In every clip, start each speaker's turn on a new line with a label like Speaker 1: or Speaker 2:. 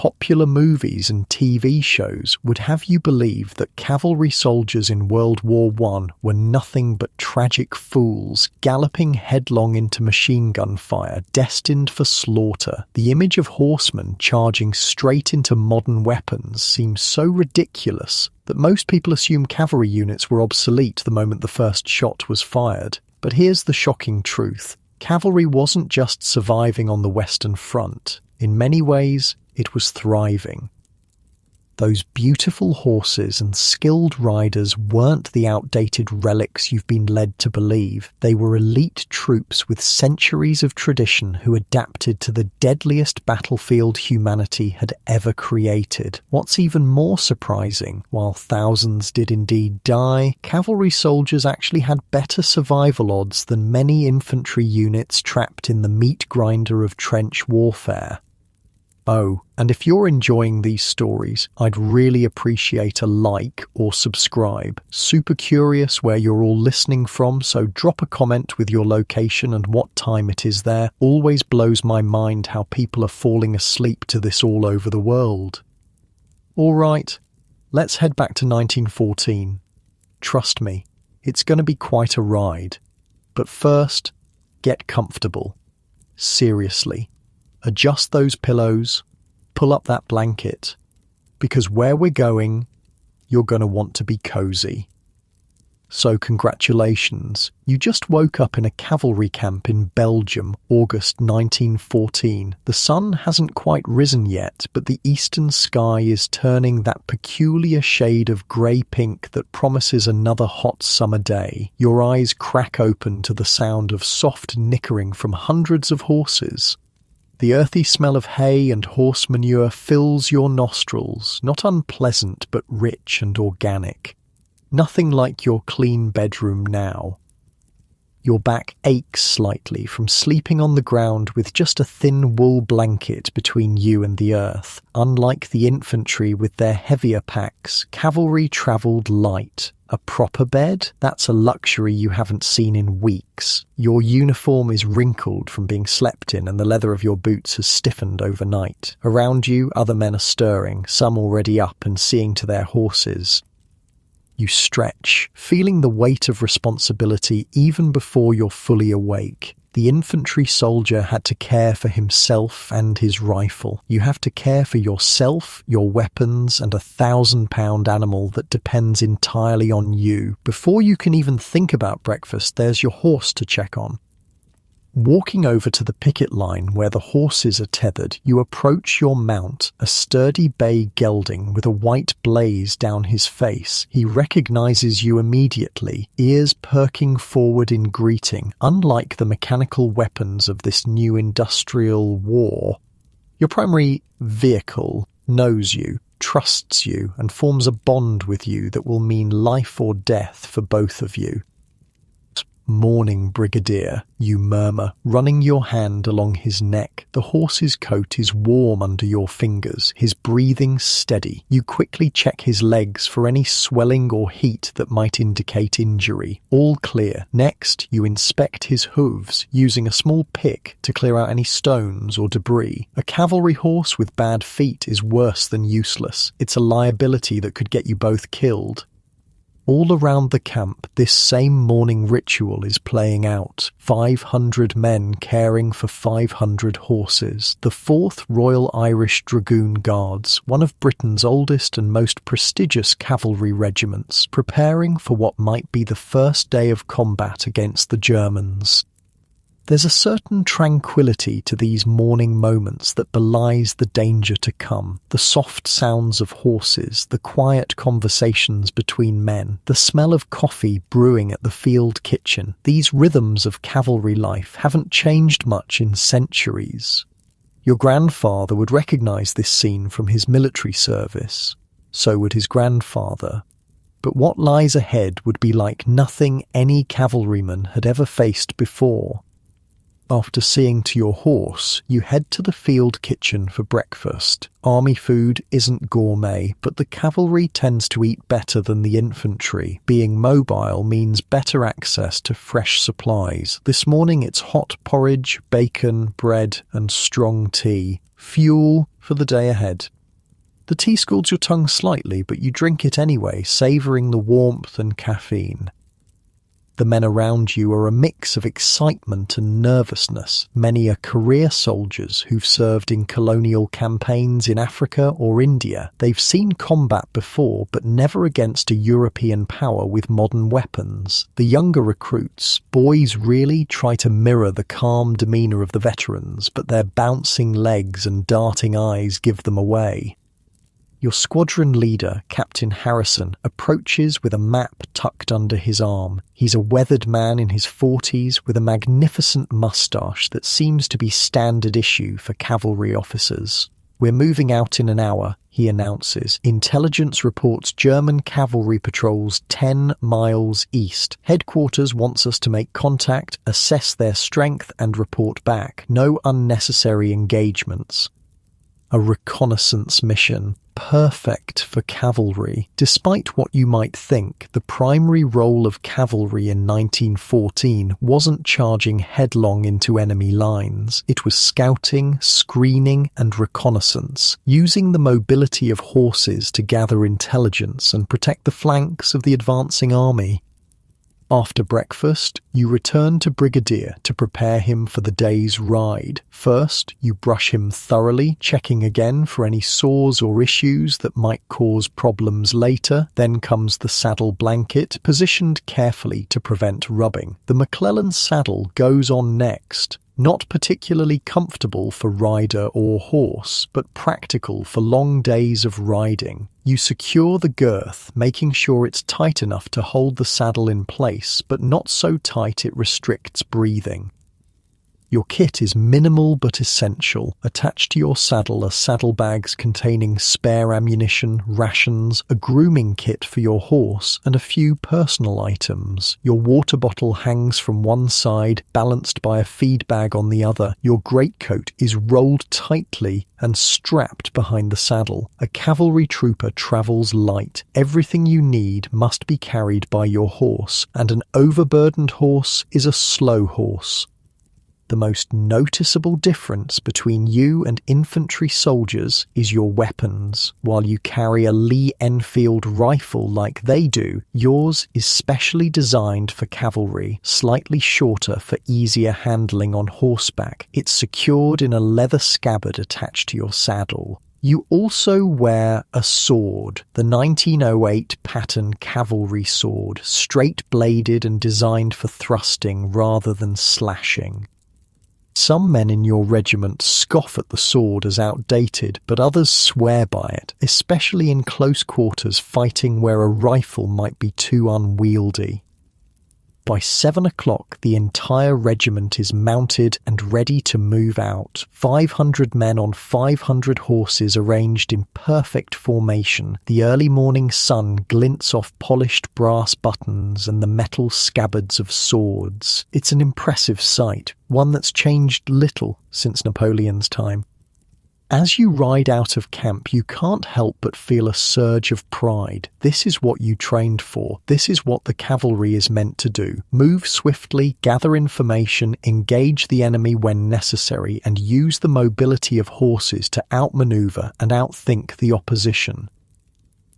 Speaker 1: popular movies and TV shows would have you believe that cavalry soldiers in World War I were nothing but tragic fools galloping headlong into machine gun fire, destined for slaughter. The image of horsemen charging straight into modern weapons seems so ridiculous that most people assume cavalry units were obsolete the moment the first shot was fired. But here's the shocking truth. Cavalry wasn't just surviving on the Western Front. In many ways, it was thriving. Those beautiful horses and skilled riders weren't the outdated relics you've been led to believe. They were elite troops with centuries of tradition who adapted to the deadliest battlefield humanity had ever created. What's even more surprising, while thousands did indeed die, cavalry soldiers actually had better survival odds than many infantry units trapped in the meat grinder of trench warfare. Oh, and if you're enjoying these stories, I'd really appreciate a like or subscribe. Super curious where you're all listening from, so drop a comment with your location and what time it is there. Always blows my mind how people are falling asleep to this all over the world. All right, let's head back to 1914. Trust me, it's going to be quite a ride. But first, get comfortable. Seriously. Adjust those pillows, pull up that blanket, because where we're going, you're going to want to be cozy. So congratulations, you just woke up in a cavalry camp in Belgium, August 1914. The sun hasn't quite risen yet, but the eastern sky is turning that peculiar shade of grey-pink that promises another hot summer day. Your eyes crack open to the sound of soft nickering from hundreds of horses. The earthy smell of hay and horse manure fills your nostrils, not unpleasant but rich and organic. Nothing like your clean bedroom now. Your back aches slightly from sleeping on the ground with just a thin wool blanket between you and the earth. Unlike the infantry with their heavier packs, cavalry travelled light. A proper bed? That's a luxury you haven't seen in weeks. Your uniform is wrinkled from being slept in and the leather of your boots has stiffened overnight. Around you, other men are stirring, some already up and seeing to their horses. You stretch, feeling the weight of responsibility even before you're fully awake. The infantry soldier had to care for himself and his rifle. You have to care for yourself, your weapons, and a 1,000-pound animal that depends entirely on you. Before you can even think about breakfast, there's your horse to check on. Walking over to the picket line where the horses are tethered, you approach your mount, a sturdy bay gelding with a white blaze down his face. He recognizes you immediately, ears perking forward in greeting. Unlike the mechanical weapons of this new industrial war, your primary vehicle knows you, trusts you, and forms a bond with you that will mean life or death for both of you. "Morning, Brigadier," you murmur, running your hand along his neck. The horse's coat is warm under your fingers, his breathing steady. You quickly check his legs for any swelling or heat that might indicate injury. All clear. Next, you inspect his hooves, using a small pick to clear out any stones or debris. A cavalry horse with bad feet is worse than useless. It's a liability that could get you both killed. All around the camp, this same morning ritual is playing out. 500 men caring for 500 horses. The 4th Royal Irish Dragoon Guards, one of Britain's oldest and most prestigious cavalry regiments, preparing for what might be the first day of combat against the Germans. There's a certain tranquility to these morning moments that belies the danger to come. The soft sounds of horses, the quiet conversations between men, the smell of coffee brewing at the field kitchen. These rhythms of cavalry life haven't changed much in centuries. Your grandfather would recognize this scene from his military service. So would his grandfather. But what lies ahead would be like nothing any cavalryman had ever faced before. After seeing to your horse, you head to the field kitchen for breakfast. Army food isn't gourmet, but the cavalry tends to eat better than the infantry. Being mobile means better access to fresh supplies. This morning it's hot porridge, bacon, bread, and strong tea. Fuel, for the day ahead. The tea scalds your tongue slightly, but you drink it anyway, savouring the warmth and caffeine. The men around you are a mix of excitement and nervousness. Many are career soldiers who've served in colonial campaigns in Africa or India. They've seen combat before, but never against a European power with modern weapons. The younger recruits, boys, really try to mirror the calm demeanour of the veterans, but their bouncing legs and darting eyes give them away. Your squadron leader, Captain Harrison, approaches with a map tucked under his arm. He's a weathered man in his 40s with a magnificent moustache that seems to be standard issue for cavalry officers. "We're moving out in an hour," he announces. "Intelligence reports German cavalry patrols 10 miles east. Headquarters wants us to make contact, assess their strength and report back. No unnecessary engagements." A reconnaissance mission. Perfect for cavalry. Despite what you might think, the primary role of cavalry in 1914 wasn't charging headlong into enemy lines. It was scouting, screening, and reconnaissance, using the mobility of horses to gather intelligence and protect the flanks of the advancing army. After breakfast, you return to Brigadier to prepare him for the day's ride. First, you brush him thoroughly, checking again for any sores or issues that might cause problems later. Then comes the saddle blanket, positioned carefully to prevent rubbing. The McClellan saddle goes on next. Not particularly comfortable for rider or horse, but practical for long days of riding. You secure the girth, making sure it's tight enough to hold the saddle in place, but not so tight it restricts breathing. Your kit is minimal but essential. Attached to your saddle are saddlebags containing spare ammunition, rations, a grooming kit for your horse, and a few personal items. Your water bottle hangs from one side, balanced by a feed bag on the other. Your greatcoat is rolled tightly and strapped behind the saddle. A cavalry trooper travels light. Everything you need must be carried by your horse, and an overburdened horse is a slow horse. The most noticeable difference between you and infantry soldiers is your weapons. While you carry a Lee Enfield rifle like they do, yours is specially designed for cavalry, slightly shorter for easier handling on horseback. It's secured in a leather scabbard attached to your saddle. You also wear a sword, the 1908 pattern cavalry sword, straight-bladed and designed for thrusting rather than slashing. Some men in your regiment scoff at the sword as outdated, but others swear by it, especially in close quarters fighting where a rifle might be too unwieldy. By 7 o'clock, the entire regiment is mounted and ready to move out. 500 men on 500 horses arranged in perfect formation. The early morning sun glints off polished brass buttons and the metal scabbards of swords. It's an impressive sight, one that's changed little since Napoleon's time. As you ride out of camp, you can't help but feel a surge of pride. This is what you trained for. This is what the cavalry is meant to do. Move swiftly, gather information, engage the enemy when necessary, and use the mobility of horses to outmaneuver and outthink the opposition.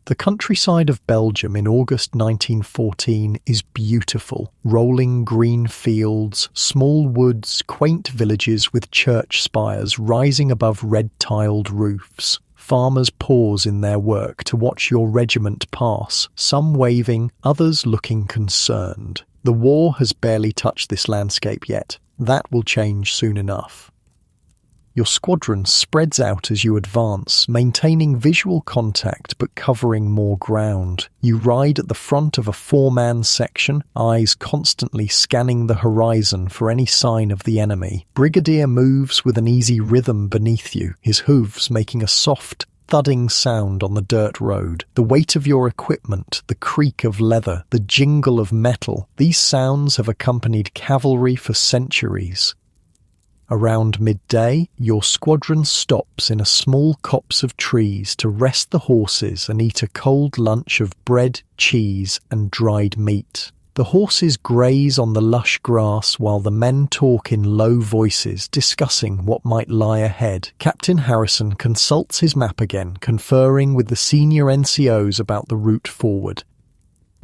Speaker 1: The countryside of Belgium in August 1914 is beautiful. Rolling green fields, small woods, quaint villages with church spires rising above red-tiled roofs. Farmers pause in their work to watch your regiment pass, some waving, others looking concerned. The war has barely touched this landscape yet. That will change soon enough. Your squadron spreads out as you advance, maintaining visual contact but covering more ground. You ride at the front of a 4-man section, eyes constantly scanning the horizon for any sign of the enemy. Brigadier moves with an easy rhythm beneath you, his hooves making a soft, thudding sound on the dirt road. The weight of your equipment, the creak of leather, the jingle of metal, these sounds have accompanied cavalry for centuries. Around midday, your squadron stops in a small copse of trees to rest the horses and eat a cold lunch of bread, cheese, and dried meat. The horses graze on the lush grass while the men talk in low voices, discussing what might lie ahead. Captain Harrison consults his map again, conferring with the senior NCOs about the route forward.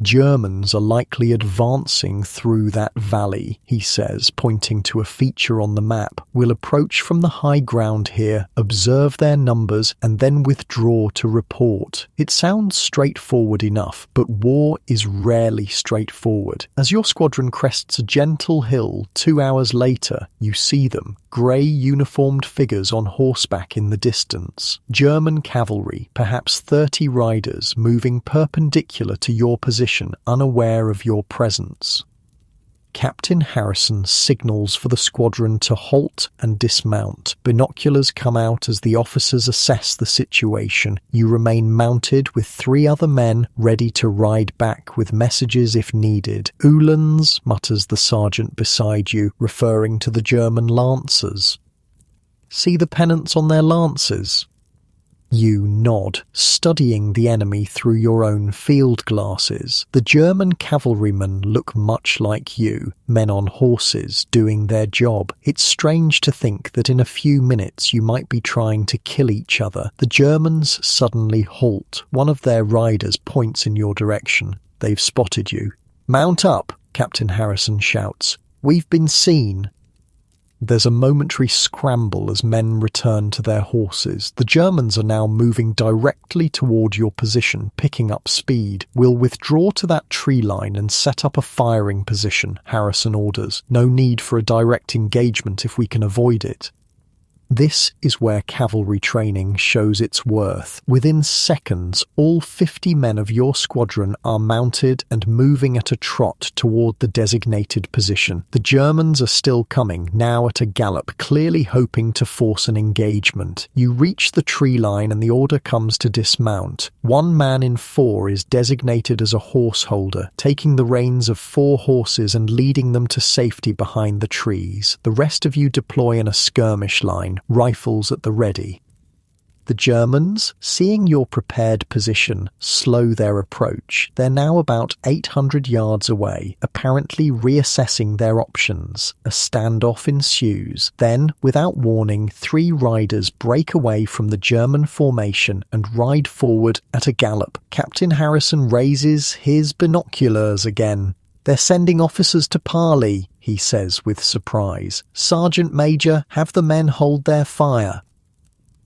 Speaker 1: Germans are likely advancing through that valley, he says, pointing to a feature on the map. We'll approach from the high ground here, observe their numbers, and then withdraw to report. It sounds straightforward enough, but war is rarely straightforward. As your squadron crests a gentle hill 2 hours later, you see them, grey uniformed figures on horseback in the distance. German cavalry, perhaps 30 riders, moving perpendicular to your position, unaware of your presence. Captain Harrison signals for the squadron to halt and dismount. Binoculars come out as the officers assess the situation. You remain mounted with 3 other men ready to ride back with messages if needed. Uhlans, mutters the sergeant beside you, referring to the German lancers. See the pennants on their lances? You nod, studying the enemy through your own field glasses. The German cavalrymen look much like you, men on horses doing their job. It's strange to think that in a few minutes you might be trying to kill each other. The Germans suddenly halt. One of their riders points in your direction. They've spotted you. "Mount up," Captain Harrison shouts. "We've been seen." There's a momentary scramble as men return to their horses. The Germans are now moving directly toward your position, picking up speed. "We'll withdraw to that tree line and set up a firing position," Harrison orders. "No need for a direct engagement if we can avoid it." This is where cavalry training shows its worth. Within seconds, all 50 men of your squadron are mounted and moving at a trot toward the designated position. The Germans are still coming, now at a gallop, clearly hoping to force an engagement. You reach the tree line and the order comes to dismount. 1 man in 4 is designated as a horse holder, taking the reins of 4 horses and leading them to safety behind the trees. The rest of you deploy in a skirmish line, rifles at the ready. The Germans, seeing your prepared position, slow their approach. They're now about 800 yards away, apparently reassessing their options. A standoff ensues. Then, without warning, 3 riders break away from the German formation and ride forward at a gallop. Captain Harrison raises his binoculars again. "They're sending officers to parley," he says with surprise. "Sergeant Major, have the men hold their fire."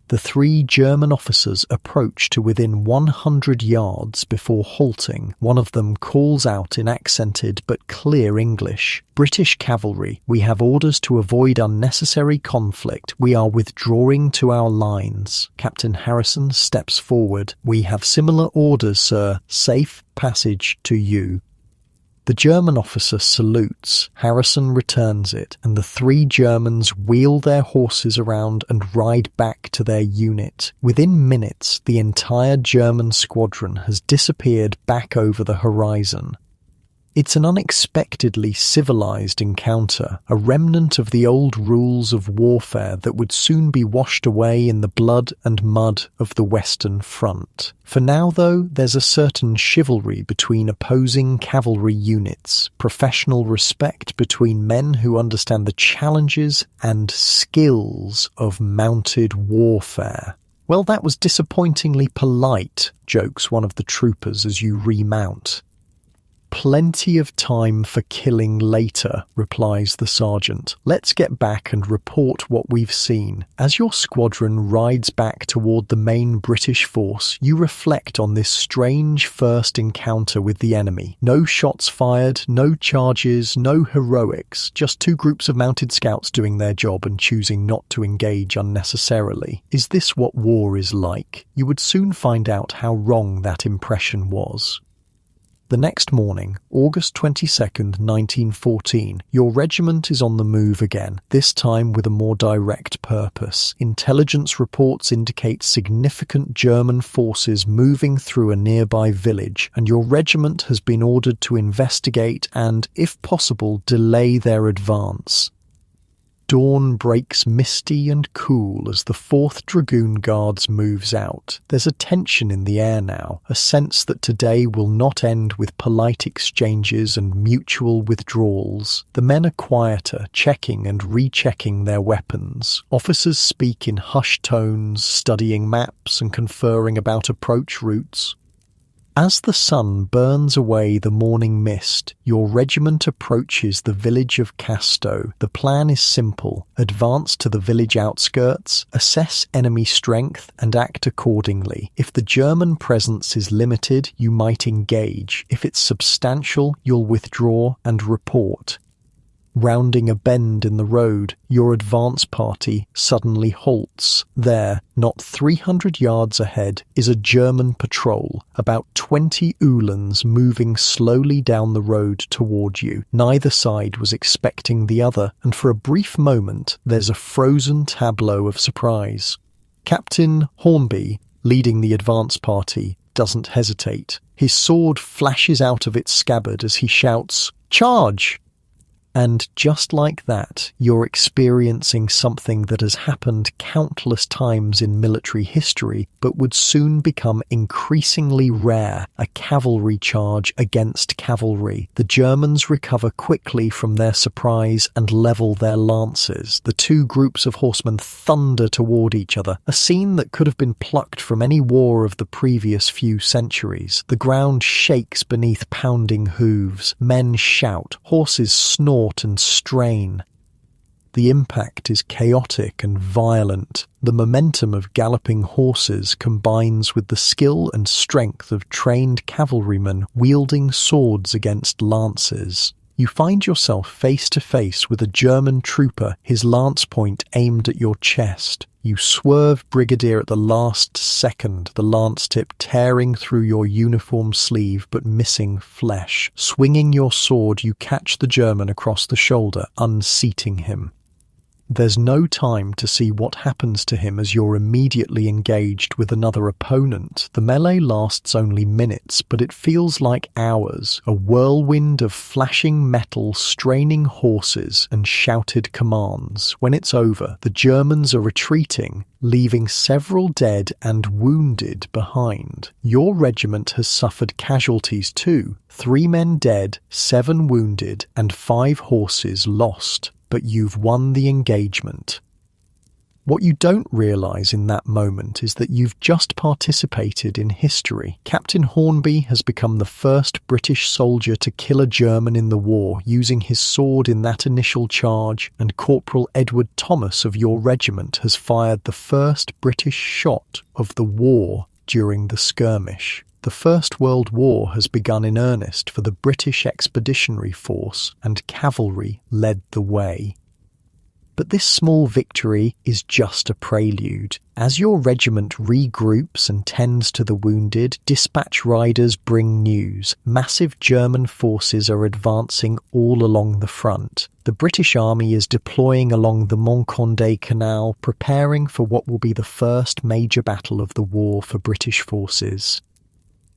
Speaker 1: The 3 German officers approach to within 100 yards before halting. One of them calls out in accented but clear English. "British cavalry, we have orders to avoid unnecessary conflict. We are withdrawing to our lines." Captain Harrison steps forward. "We have similar orders, sir. Safe passage to you." The German officer salutes. Harrison returns it, and the 3 Germans wheel their horses around and ride back to their unit. Within minutes, the entire German squadron has disappeared back over the horizon. It's an unexpectedly civilized encounter, a remnant of the old rules of warfare that would soon be washed away in the blood and mud of the Western Front. For now, though, there's a certain chivalry between opposing cavalry units, professional respect between men who understand the challenges and skills of mounted warfare. "Well, that was disappointingly polite," jokes one of the troopers as you remount. "Plenty of time for killing later," replies the sergeant. "Let's get back and report what we've seen." As your squadron rides back toward the main British force, you reflect on this strange first encounter with the enemy. No shots fired, no charges, no heroics, just 2 groups of mounted scouts doing their job and choosing not to engage unnecessarily. Is this what war is like? You would soon find out how wrong that impression was. The next morning, August 22nd, 1914, your regiment is on the move again, this time with a more direct purpose. Intelligence reports indicate significant German forces moving through a nearby village, and your regiment has been ordered to investigate and, if possible, delay their advance. Dawn breaks misty and cool as the 4th Dragoon Guards moves out. There's a tension in the air now, a sense that today will not end with polite exchanges and mutual withdrawals. The men are quieter, checking and rechecking their weapons. Officers speak in hushed tones, studying maps and conferring about approach routes. As the sun burns away the morning mist, your regiment approaches the village of Casto. The plan is simple. Advance to the village outskirts, assess enemy strength, and act accordingly. If the German presence is limited, you might engage. If it's substantial, you'll withdraw and report. Rounding a bend in the road, your advance party suddenly halts. There, not 300 yards ahead, is a German patrol, about 20 Uhlans moving slowly down the road toward you. Neither side was expecting the other, and for a brief moment there's a frozen tableau of surprise. Captain Hornby, leading the advance party, doesn't hesitate. His sword flashes out of its scabbard as he shouts, "Charge!" And just like that, you're experiencing something that has happened countless times in military history, but would soon become increasingly rare: a cavalry charge against cavalry. The Germans recover quickly from their surprise and level their lances. The two groups of horsemen thunder toward each other, a scene that could have been plucked from any war of the previous few centuries. The ground shakes beneath pounding hooves. Men shout, horses snort and strain. The impact is chaotic and violent. The momentum of galloping horses combines with the skill and strength of trained cavalrymen wielding swords against lances. You find yourself face to face with a German trooper, his lance point aimed at your chest. You swerve Brigadier at the last second, the lance tip tearing through your uniform sleeve but missing flesh. Swinging your sword, you catch the German across the shoulder, unseating him. There's no time to see what happens to him as you're immediately engaged with another opponent. The melee lasts only minutes, but it feels like hours. A whirlwind of flashing metal, straining horses, and shouted commands. When it's over, the Germans are retreating, leaving several dead and wounded behind. Your regiment has suffered casualties too. 3 men dead, 7 wounded, and 5 horses lost. But you've won the engagement. What you don't realise in that moment is that you've just participated in history. Captain Hornby has become the first British soldier to kill a German in the war using his sword in that initial charge, and Corporal Edward Thomas of your regiment has fired the first British shot of the war during the skirmish. The First World War has begun in earnest for the British Expeditionary Force, and cavalry led the way. But this small victory is just a prelude. As your regiment regroups and tends to the wounded, dispatch riders bring news. Massive German forces are advancing all along the front. The British Army is deploying along the Mont-Condé Canal, preparing for what will be the first major battle of the war for British forces.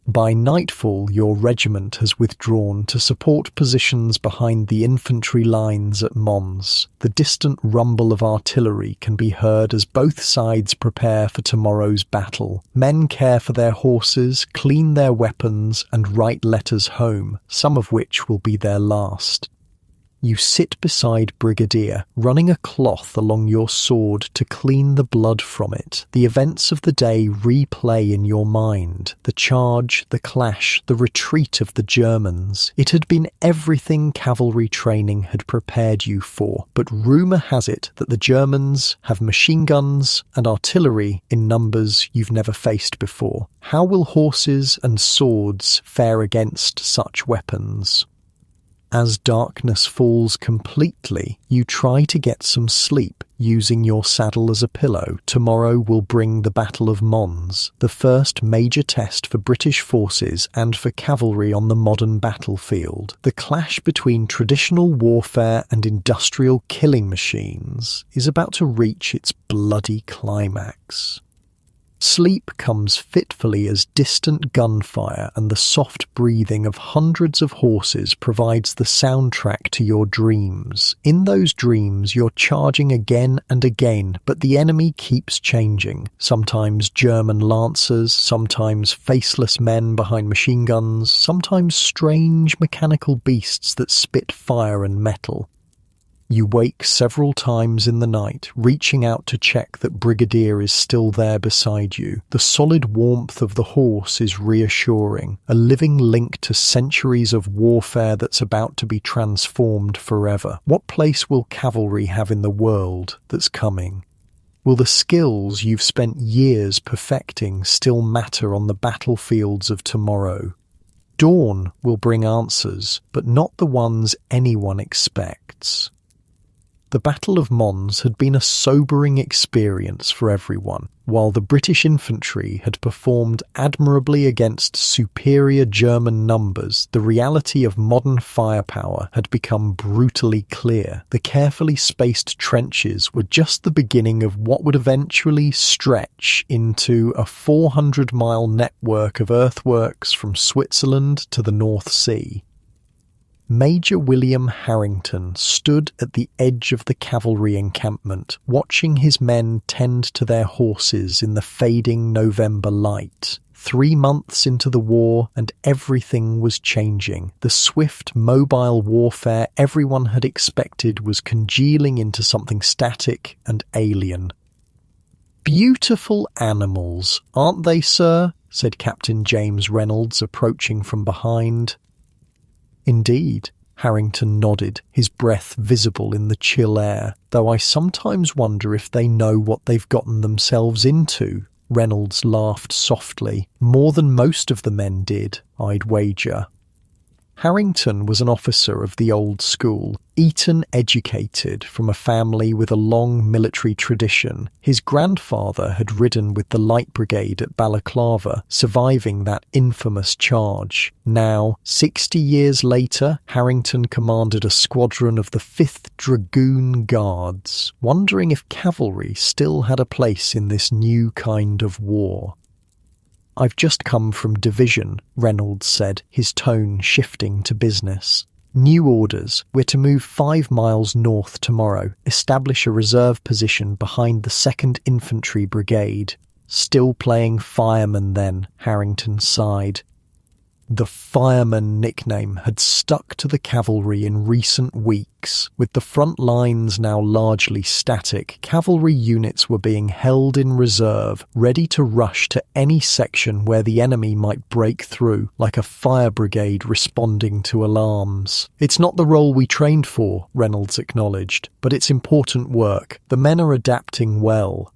Speaker 1: By nightfall, your regiment has withdrawn to support positions behind the infantry lines at Mons. The distant rumble of artillery can be heard as both sides prepare for tomorrow's battle. Men care for their horses, clean their weapons, and write letters home, some of which will be their last. You sit beside Brigadier, running a cloth along your sword to clean the blood from it. The events of the day replay in your mind. The charge, the clash, the retreat of the Germans. It had been everything cavalry training had prepared you for, but rumour has it that the Germans have machine guns and artillery in numbers you've never faced before. How will horses and swords fare against such weapons? As darkness falls completely, you try to get some sleep, using your saddle as a pillow. Tomorrow will bring the Battle of Mons, the first major test for British forces and for cavalry on the modern battlefield. The clash between traditional warfare and industrial killing machines is about to reach its bloody climax. Sleep comes fitfully as distant gunfire and the soft breathing of hundreds of horses provides the soundtrack to your dreams. In those dreams, you're charging again and again, but the enemy keeps changing. Sometimes German lancers, sometimes faceless men behind machine guns, sometimes strange mechanical beasts that spit fire and metal. You wake several times in the night, reaching out to check that Brigadier is still there beside you. The solid warmth of the horse is reassuring, a living link to centuries of warfare that's about to be transformed forever. What place will cavalry have in the world that's coming? Will the skills you've spent years perfecting still matter on the battlefields of tomorrow? Dawn will bring answers, but not the ones anyone expects. The Battle of Mons had been a sobering experience for everyone. While the British infantry had performed admirably against superior German numbers, the reality of modern firepower had become brutally clear. The carefully spaced trenches were just the beginning of what would eventually stretch into a 400-mile network of earthworks from Switzerland to the North Sea. Major William Harrington stood at the edge of the cavalry encampment, watching his men tend to their horses in the fading November light. 3 months into the war, and everything was changing. The swift, mobile warfare everyone had expected was congealing into something static and alien. "Beautiful animals, aren't they, sir?" said Captain James Reynolds, approaching from behind. "Indeed," Harrington nodded, his breath visible in the chill air, "though I sometimes wonder if they know what they've gotten themselves into." Reynolds laughed softly. "More than most of the men did, I'd wager." Harrington was an officer of the old school, Eton-educated from a family with a long military tradition. His grandfather had ridden with the Light Brigade at Balaclava, surviving that infamous charge. Now, 60 years later, Harrington commanded a squadron of the 5th Dragoon Guards, wondering if cavalry still had a place in this new kind of war. "I've just come from division," Reynolds said, his tone shifting to business. "New orders. We're to move 5 miles north tomorrow, establish a reserve position behind the 2nd Infantry Brigade." "Still playing fireman then," Harrington sighed. The fireman nickname had stuck to the cavalry in recent weeks. With the front lines now largely static, cavalry units were being held in reserve, ready to rush to any section where the enemy might break through, like a fire brigade responding to alarms. "It's not the role we trained for," Reynolds acknowledged, "but it's important work. The men are adapting well."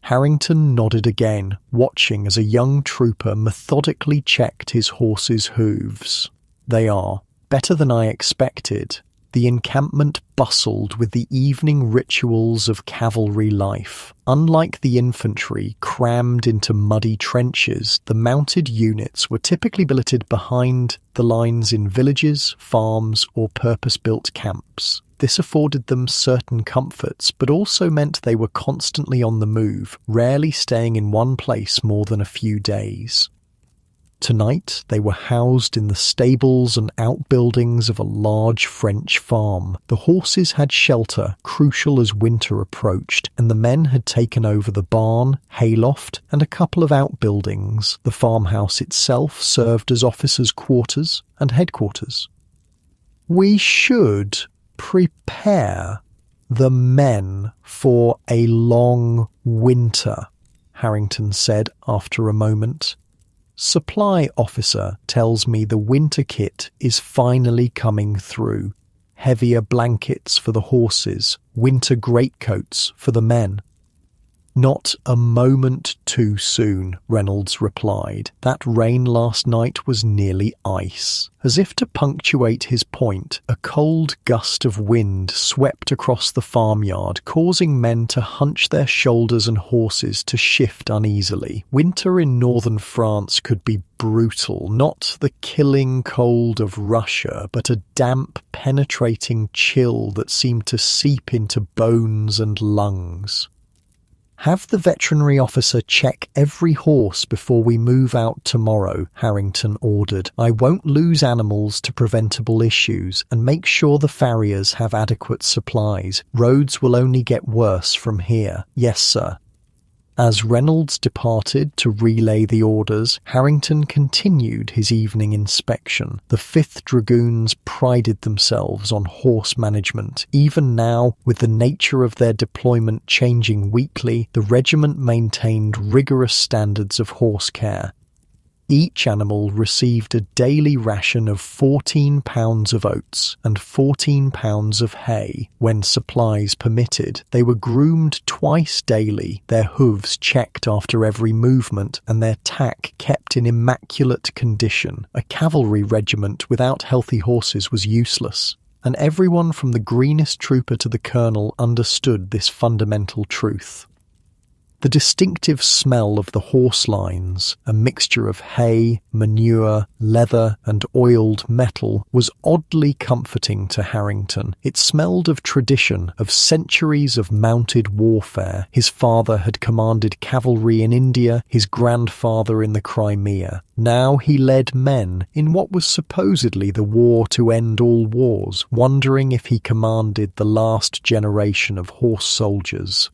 Speaker 1: Harrington nodded again, watching as a young trooper methodically checked his horse's hooves. "They are. Better than I expected." The encampment bustled with the evening rituals of cavalry life. Unlike the infantry crammed into muddy trenches, the mounted units were typically billeted behind the lines in villages, farms, or purpose-built camps. This afforded them certain comforts, but also meant they were constantly on the move, rarely staying in one place more than a few days. Tonight, they were housed in the stables and outbuildings of a large French farm. The horses had shelter, crucial as winter approached, and the men had taken over the barn, hayloft, and a couple of outbuildings. The farmhouse itself served as officers' quarters and headquarters. "We should prepare the men for a long winter," Harrington said after a moment. "Supply officer tells me the winter kit is finally coming through. Heavier blankets for the horses, winter greatcoats for the men." "Not a moment too soon," Reynolds replied. "That rain last night was nearly ice." As if to punctuate his point, a cold gust of wind swept across the farmyard, causing men to hunch their shoulders and horses to shift uneasily. Winter in northern France could be brutal, not the killing cold of Russia, but a damp, penetrating chill that seemed to seep into bones and lungs. Have the veterinary officer check every horse before we move out tomorrow, Harrington ordered. I won't lose animals to preventable issues, and make sure the farriers have adequate supplies. Roads will only get worse from here. Yes, sir. As Reynolds departed to relay the orders, Harrington continued his evening inspection. The 5th Dragoons prided themselves on horse management. Even now, with the nature of their deployment changing weekly, the regiment maintained rigorous standards of horse care. Each animal received a daily ration of 14 pounds of oats and 14 pounds of hay. When supplies permitted, they were groomed twice daily, their hooves checked after every movement, and their tack kept in immaculate condition. A cavalry regiment without healthy horses was useless, and everyone from the greenest trooper to the colonel understood this fundamental truth. The distinctive smell of the horse lines, a mixture of hay, manure, leather, and oiled metal, was oddly comforting to Harrington. It smelled of tradition, of centuries of mounted warfare. His father had commanded cavalry in India, his grandfather in the Crimea. Now he led men in what was supposedly the war to end all wars, wondering if he commanded the last generation of horse soldiers.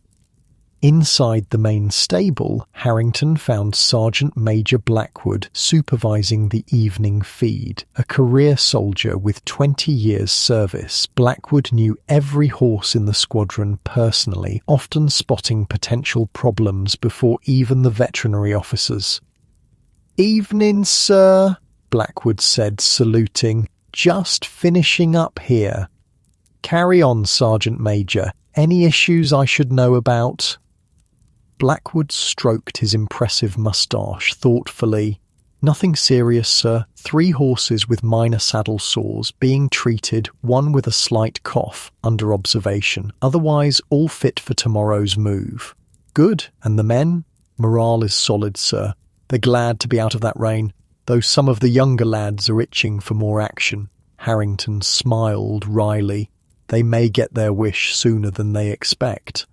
Speaker 1: Inside the main stable, Harrington found Sergeant Major Blackwood supervising the evening feed. A career soldier with 20 years' service, Blackwood knew every horse in the squadron personally, often spotting potential problems before even the veterinary officers. "Evening, sir," Blackwood said, saluting. "Just finishing up here." "Carry on, Sergeant Major. Any issues I should know about?" Blackwood stroked his impressive moustache thoughtfully. "Nothing serious, sir. 3 horses with minor saddle sores, being treated, 1 with a slight cough, under observation. Otherwise, all fit for tomorrow's move." "Good. And the men?" "Morale is solid, sir. They're glad to be out of that rain, though some of the younger lads are itching for more action." Harrington smiled wryly. "They may get their wish sooner than they expect."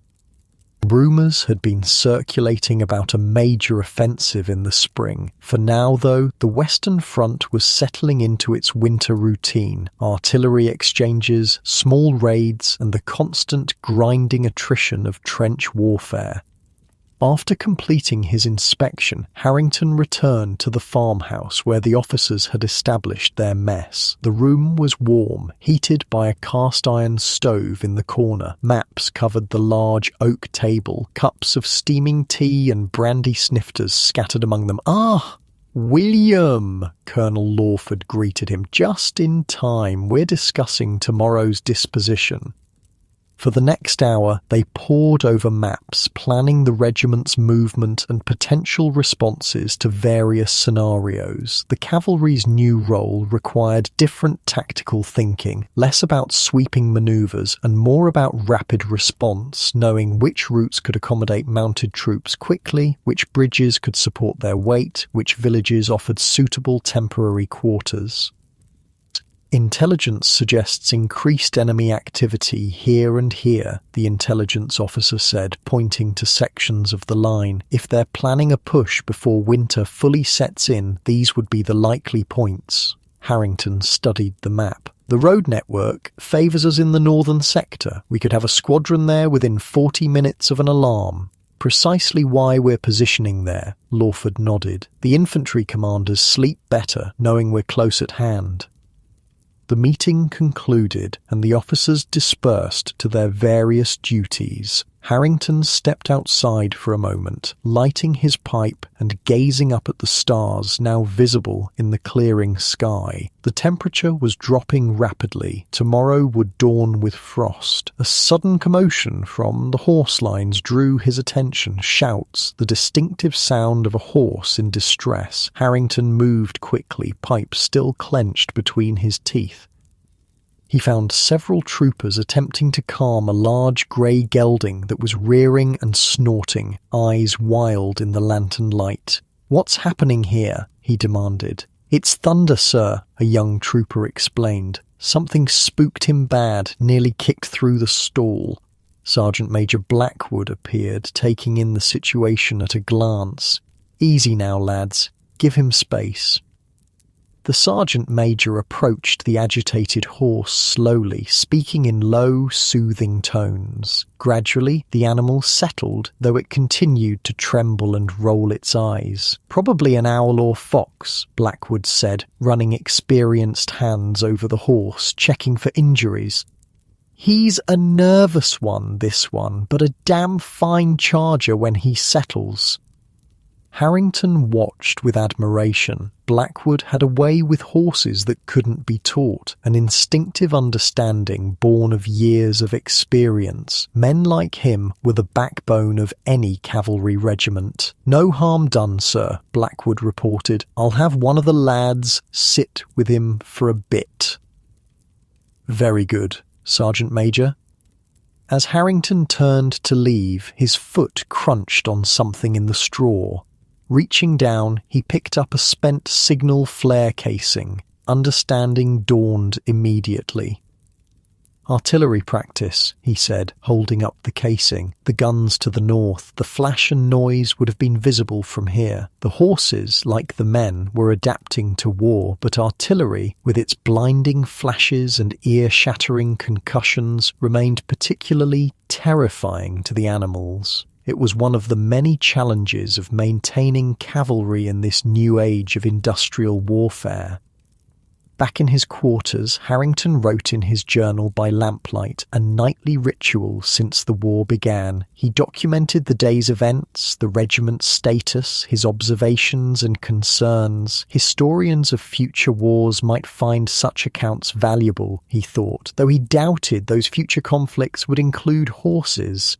Speaker 1: Rumours had been circulating about a major offensive in the spring. For now, though, the Western Front was settling into its winter routine: artillery exchanges, small raids, and the constant grinding attrition of trench warfare. After completing his inspection, Harrington returned to the farmhouse where the officers had established their mess. The room was warm, heated by a cast-iron stove in the corner. Maps covered the large oak table, cups of steaming tea and brandy snifters scattered among them. "Ah, William!" Colonel Lawford greeted him. "Just in time. We're discussing tomorrow's disposition." For the next hour, they pored over maps, planning the regiment's movement and potential responses to various scenarios. The cavalry's new role required different tactical thinking, less about sweeping maneuvers and more about rapid response, knowing which routes could accommodate mounted troops quickly, which bridges could support their weight, which villages offered suitable temporary quarters. "Intelligence suggests increased enemy activity here and here," the intelligence officer said, pointing to sections of the line. "If they're planning a push before winter fully sets in, these would be the likely points." Harrington studied the map. "The road network favours us in the northern sector. We could have a squadron there within 40 minutes of an alarm." "Precisely why we're positioning there," Lawford nodded. "The infantry commanders sleep better knowing we're close at hand." The meeting concluded, and the officers dispersed to their various duties. Harrington stepped outside for a moment, lighting his pipe and gazing up at the stars now visible in the clearing sky. The temperature was dropping rapidly. Tomorrow would dawn with frost. A sudden commotion from the horse lines drew his attention. Shouts, the distinctive sound of a horse in distress. Harrington moved quickly, pipe still clenched between his teeth. He found several troopers attempting to calm a large grey gelding that was rearing and snorting, eyes wild in the lantern light. "What's happening here?" he demanded. "It's thunder, sir," a young trooper explained. "Something spooked him bad, nearly kicked through the stall." Sergeant Major Blackwood appeared, taking in the situation at a glance. "Easy now, lads. Give him space." The sergeant major approached the agitated horse slowly, speaking in low, soothing tones. Gradually, the animal settled, though it continued to tremble and roll its eyes. "Probably an owl or fox," Blackwood said, running experienced hands over the horse, checking for injuries. "He's a nervous one, this one, but a damn fine charger when he settles." Harrington watched with admiration. Blackwood had a way with horses that couldn't be taught, an instinctive understanding born of years of experience. Men like him were the backbone of any cavalry regiment. "No harm done, sir," Blackwood reported. "I'll have one of the lads sit with him for a bit." "Very good, Sergeant Major." As Harrington turned to leave, his foot crunched on something in the straw. Reaching down, he picked up a spent signal flare casing. Understanding dawned immediately. "Artillery practice," he said, holding up the casing. "The guns to the north. The flash and noise would have been visible from here. The horses, like the men, were adapting to war, but artillery, with its blinding flashes and ear-shattering concussions, remained particularly terrifying to the animals. It was one of the many challenges of maintaining cavalry in this new age of industrial warfare. Back in his quarters, Harrington wrote in his journal by lamplight, a nightly ritual since the war began. He documented the day's events, the regiment's status, his observations and concerns. Historians of future wars might find such accounts valuable, he thought, though he doubted those future conflicts would include horses.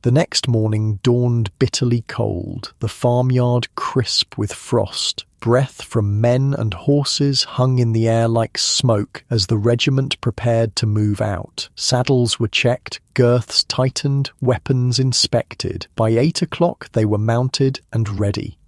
Speaker 1: The next morning dawned bitterly cold, the farmyard crisp with frost. Breath from men and horses hung in the air like smoke as the regiment prepared to move out. Saddles were checked, girths tightened, weapons inspected. By 8 o'clock they were mounted and ready.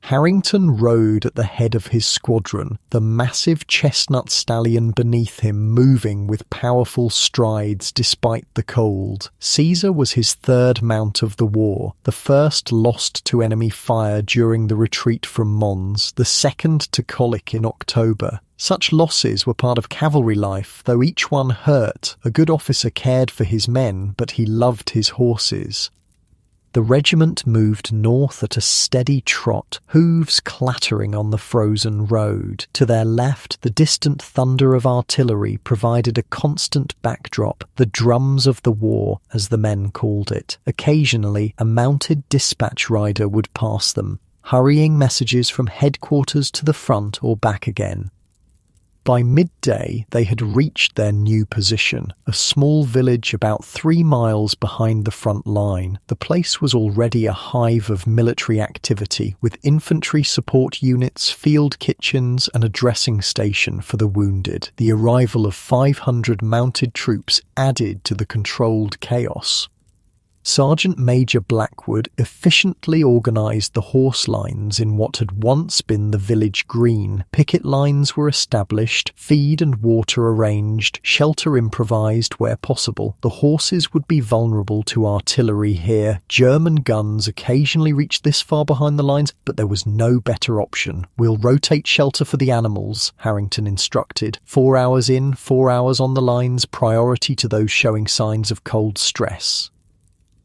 Speaker 1: Harrington rode at the head of his squadron, the massive chestnut stallion beneath him moving with powerful strides despite the cold. Caesar was his third mount of the war, the first lost to enemy fire during the retreat from Mons, the second to colic in October. Such losses were part of cavalry life, though each one hurt. A good officer cared for his men, but he loved his horses. The regiment moved north at a steady trot, hooves clattering on the frozen road. To their left, the distant thunder of artillery provided a constant backdrop, the drums of the war, as the men called it. Occasionally, a mounted dispatch rider would pass them, hurrying messages from headquarters to the front or back again. By midday, they had reached their new position, a small village about 3 miles behind the front line. The place was already a hive of military activity, with infantry support units, field kitchens, and a dressing station for the wounded. The arrival of 500 mounted troops added to the controlled chaos. Sergeant Major Blackwood efficiently organised the horse lines in what had once been the village green. Picket lines were established, feed and water arranged, shelter improvised where possible. The horses would be vulnerable to artillery here. German guns occasionally reached this far behind the lines, but there was no better option. "We'll rotate shelter for the animals," Harrington instructed. 4 hours in, 4 hours on the lines, priority to those showing signs of cold stress.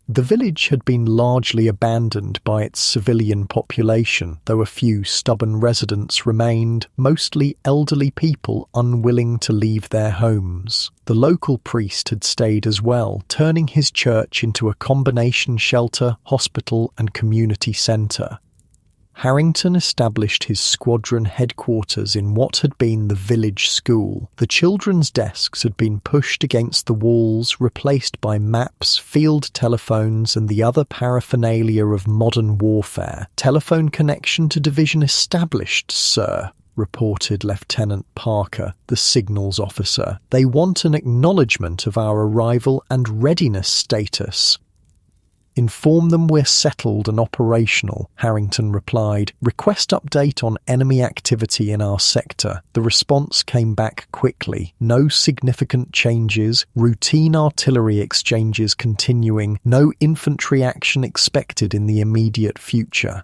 Speaker 1: The village had been largely abandoned by its civilian population, though a few stubborn residents remained, mostly elderly people unwilling to leave their homes. The local priest had stayed as well, turning his church into a combination shelter, hospital, and community centre. Harrington established his squadron headquarters in what had been the village school. The children's desks had been pushed against the walls, replaced by maps, field telephones, and the other paraphernalia of modern warfare. "Telephone connection to division established, sir," reported Lieutenant Parker, the signals officer. "They want an acknowledgement of our arrival and readiness status." "Inform them we're settled and operational," Harrington replied. "Request update on enemy activity in our sector." The response came back quickly. No significant changes, routine artillery exchanges continuing, no infantry action expected in the immediate future.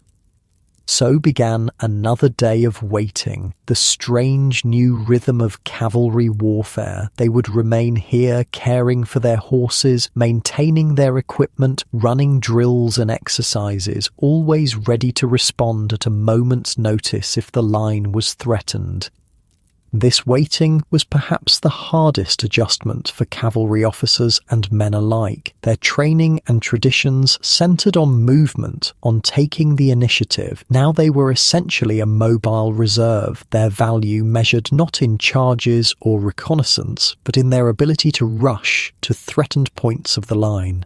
Speaker 1: So began another day of waiting, the strange new rhythm of cavalry warfare. They would remain here, caring for their horses, maintaining their equipment, running drills and exercises, always ready to respond at a moment's notice if the line was threatened. This waiting was perhaps the hardest adjustment for cavalry officers and men alike. Their training and traditions centered on movement, on taking the initiative. Now they were essentially a mobile reserve, their value measured not in charges or reconnaissance, but in their ability to rush to threatened points of the line.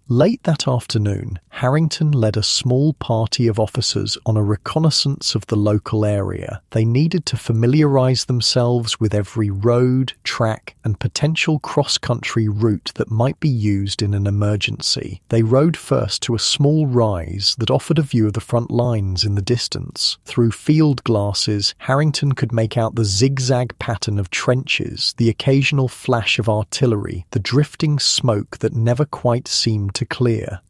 Speaker 1: Late that afternoon, Harrington led a small party of officers on a reconnaissance of the local area. They needed to familiarize themselves with every road, track, and potential cross-country route that might be used in an emergency. They rode first to a small rise that offered a view of the front lines in the distance. Through field glasses, Harrington could make out the zigzag pattern of trenches, the occasional flash of artillery, the drifting smoke that never quite seemed to clear.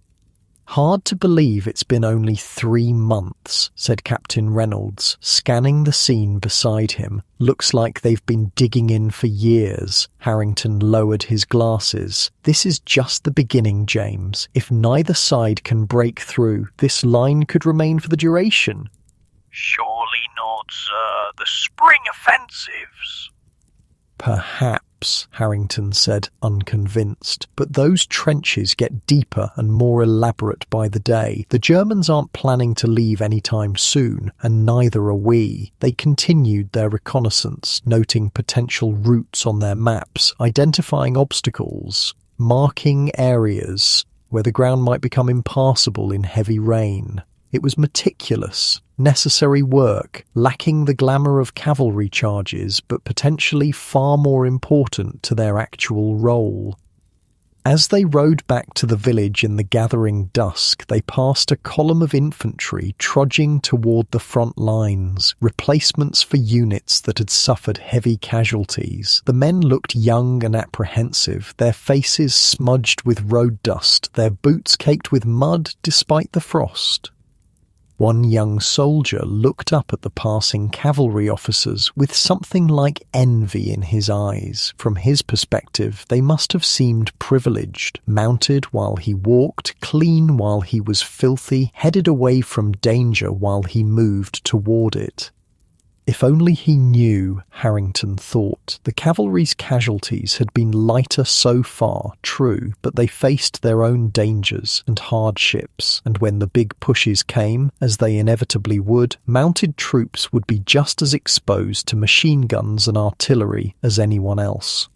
Speaker 1: "Hard to believe it's been only 3 months," said Captain Reynolds, scanning the scene beside him. "Looks like they've been digging in for years." Harrington lowered his glasses. "This is just the beginning, James. If neither side can break through, this line could remain for the duration."
Speaker 2: "Surely not, sir. The spring offensives."
Speaker 1: "Perhaps," Harrington said, unconvinced. "But those trenches get deeper and more elaborate by the day. The Germans aren't planning to leave anytime soon, and neither are we." They continued their reconnaissance, noting potential routes on their maps, identifying obstacles, marking areas where the ground might become impassable in heavy rain. It was meticulous, necessary work, lacking the glamour of cavalry charges, but potentially far more important to their actual role. As they rode back to the village in the gathering dusk, they passed a column of infantry trudging toward the front lines, replacements for units that had suffered heavy casualties. The men looked young and apprehensive, their faces smudged with road dust, their boots caked with mud despite the frost. One young soldier looked up at the passing cavalry officers with something like envy in his eyes. From his perspective, they must have seemed privileged, mounted while he walked, clean while he was filthy, headed away from danger while he moved toward it. If only he knew, Harrington thought. The cavalry's casualties had been lighter so far, true, but they faced their own dangers and hardships, and when the big pushes came, as they inevitably would, mounted troops would be just as exposed to machine guns and artillery as anyone else.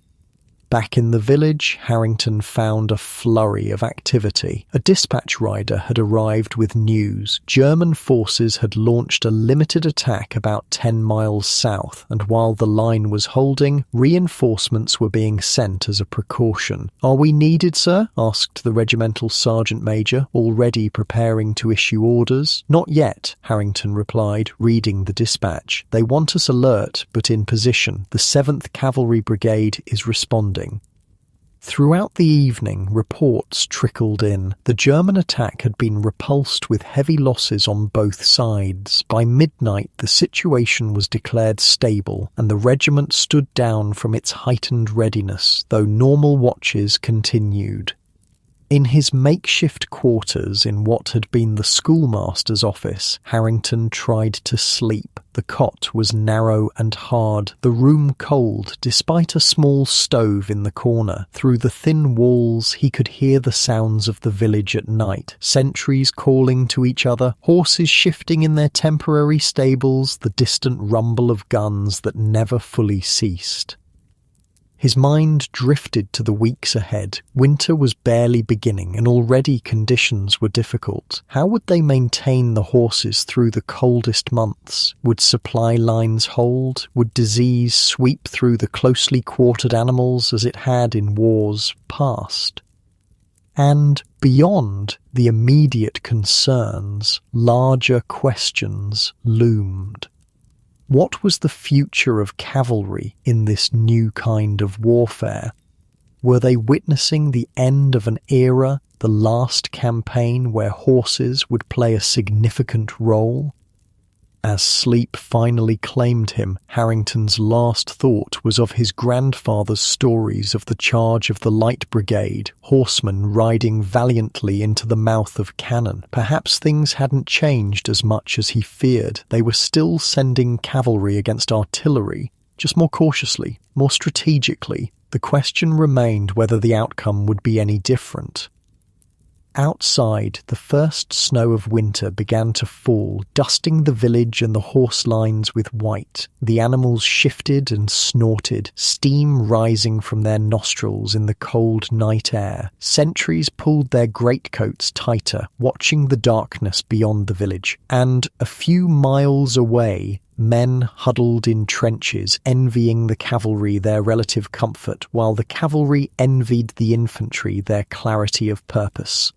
Speaker 1: Back in the village, Harrington found a flurry of activity. A dispatch rider had arrived with news. German forces had launched a limited attack about 10 miles south, and while the line was holding, reinforcements were being sent as a precaution. "Are we needed, sir?" asked the regimental sergeant major, already preparing to issue orders. "Not yet," Harrington replied, reading the dispatch. "They want us alert, but in position. The 7th Cavalry Brigade is responding." Throughout the evening, reports trickled in. The German attack had been repulsed with heavy losses on both sides. By midnight, the situation was declared stable, and the regiment stood down from its heightened readiness, though normal watches continued. In his makeshift quarters in what had been the schoolmaster's office, Harrington tried to sleep. The cot was narrow and hard, the room cold despite a small stove in the corner. Through the thin walls he could hear the sounds of the village at night, sentries calling to each other, horses shifting in their temporary stables, the distant rumble of guns that never fully ceased. His mind drifted to the weeks ahead. Winter was barely beginning, and already conditions were difficult. How would they maintain the horses through the coldest months? Would supply lines hold? Would disease sweep through the closely quartered animals as it had in wars past? And beyond the immediate concerns, larger questions loomed. What was the future of cavalry in this new kind of warfare? Were they witnessing the end of an era, the last campaign where horses would play a significant role? As sleep finally claimed him, Harrington's last thought was of his grandfather's stories of the charge of the Light Brigade, horsemen riding valiantly into the mouth of cannon. Perhaps things hadn't changed as much as he feared. They were still sending cavalry against artillery, just more cautiously, more strategically. The question remained whether the outcome would be any different. Outside, the first snow of winter began to fall, dusting the village and the horse lines with white. The animals shifted and snorted, steam rising from their nostrils in the cold night air. Sentries pulled their greatcoats tighter, watching the darkness beyond the village. And a few miles away, men huddled in trenches, envying the cavalry their relative comfort, while the cavalry envied the infantry their clarity of purpose.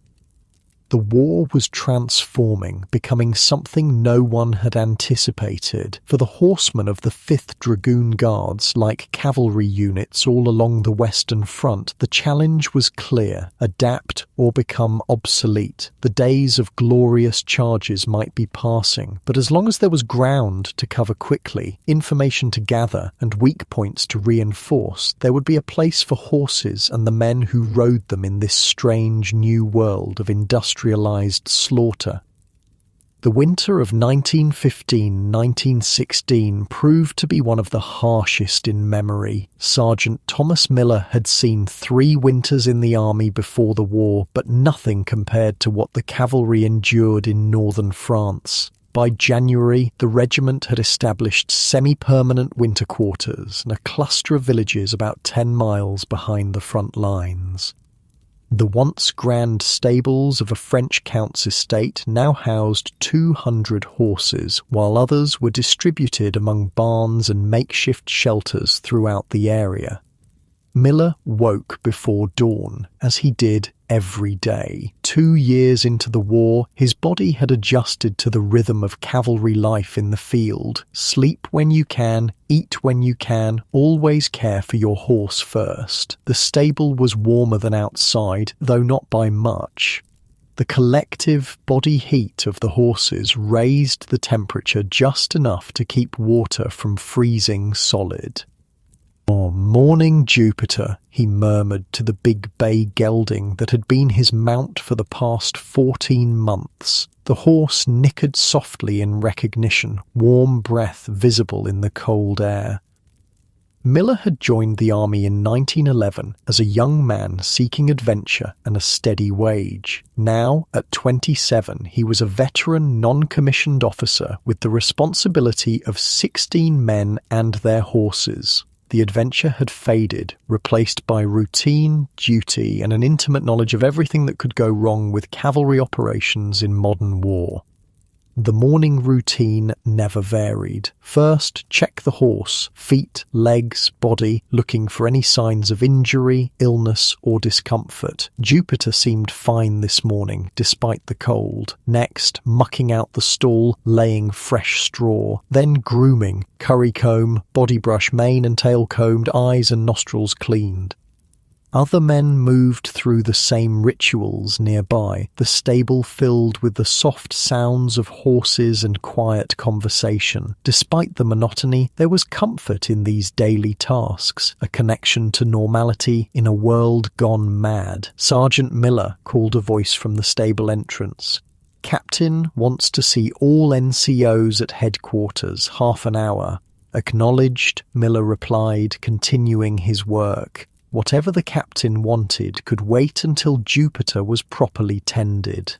Speaker 1: The war was transforming, becoming something no one had anticipated. For the horsemen of the 5th Dragoon Guards, like cavalry units all along the Western Front, the challenge was clear: adapt or become obsolete. The days of glorious charges might be passing, but as long as there was ground to cover quickly, information to gather, and weak points to reinforce, there would be a place for horses and the men who rode them in this strange new world of industrialized slaughter. The winter of 1915-1916 proved to be one of the harshest in memory. Sergeant Thomas Miller had seen 3 winters in the army before the war, but nothing compared to what the cavalry endured in northern France. By January, the regiment had established semi-permanent winter quarters in a cluster of villages about 10 miles behind the front lines. The once grand stables of a French count's estate now housed 200 horses, while others were distributed among barns and makeshift shelters throughout the area. Miller woke before dawn, as he did every day. 2 years into the war, his body had adjusted to the rhythm of cavalry life in the field. Sleep when you can, eat when you can, always care for your horse first. The stable was warmer than outside, though not by much. The collective body heat of the horses raised the temperature just enough to keep water from freezing solid. "Oh, morning, Jupiter," he murmured to the big bay gelding that had been his mount for the past 14 months. The horse nickered softly in recognition, warm breath visible in the cold air. Miller had joined the army in 1911 as a young man seeking adventure and a steady wage. Now, at 27, he was a veteran non-commissioned officer with the responsibility of 16 men and their horses. The adventure had faded, replaced by routine, duty, and an intimate knowledge of everything that could go wrong with cavalry operations in modern war. The morning routine never varied. First, check the horse, feet, legs, body, looking for any signs of injury, illness, or discomfort. Jupiter seemed fine this morning, despite the cold. Next, mucking out the stall, laying fresh straw. Then grooming, curry comb, body brush, mane and tail combed, eyes and nostrils cleaned. Other men moved through the same rituals nearby, the stable filled with the soft sounds of horses and quiet conversation. Despite the monotony, there was comfort in these daily tasks, a connection to normality in a world gone mad. "Sergeant Miller," called a voice from the stable entrance. "Captain wants to see all NCOs at headquarters, half an hour." "Acknowledged," Miller replied, continuing his work. Whatever the captain wanted could wait until Jupiter was properly tended.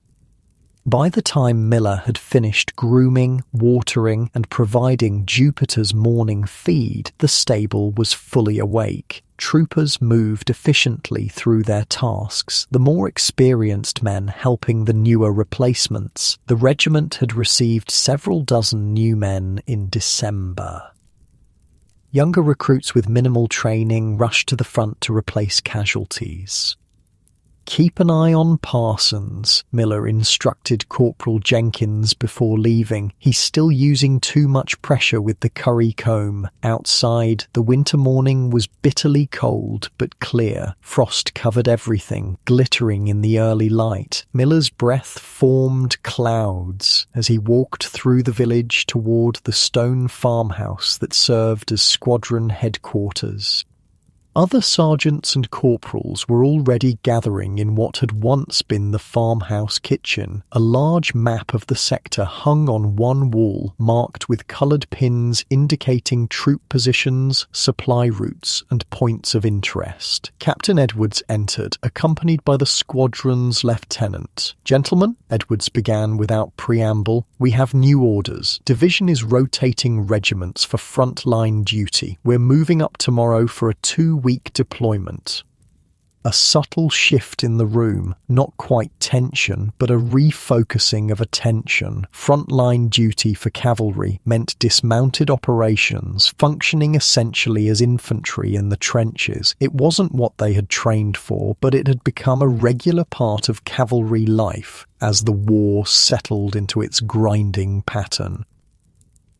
Speaker 1: By the time Miller had finished grooming, watering, and providing Jupiter's morning feed, the stable was fully awake. Troopers moved efficiently through their tasks, the more experienced men helping the newer replacements. The regiment had received several dozen new men in December. Younger recruits with minimal training rushed to the front to replace casualties. "Keep an eye on Parsons," Miller instructed Corporal Jenkins before leaving. "He's still using too much pressure with the curry comb." Outside, the winter morning was bitterly cold but clear. Frost covered everything, glittering in the early light. Miller's breath formed clouds as he walked through the village toward the stone farmhouse that served as squadron headquarters. Other sergeants and corporals were already gathering in what had once been the farmhouse kitchen. A large map of the sector hung on one wall, marked with coloured pins indicating troop positions, supply routes, and points of interest. Captain Edwards entered, accompanied by the squadron's lieutenant. "Gentlemen," Edwards began without preamble, "we have new orders. Division is rotating regiments for front-line duty. We're moving up tomorrow for a 2-week deployment." A subtle shift in the room, not quite tension, but a refocusing of attention. Frontline duty for cavalry meant dismounted operations, functioning essentially as infantry in the trenches. It wasn't what they had trained for, but it had become a regular part of cavalry life as the war settled into its grinding pattern.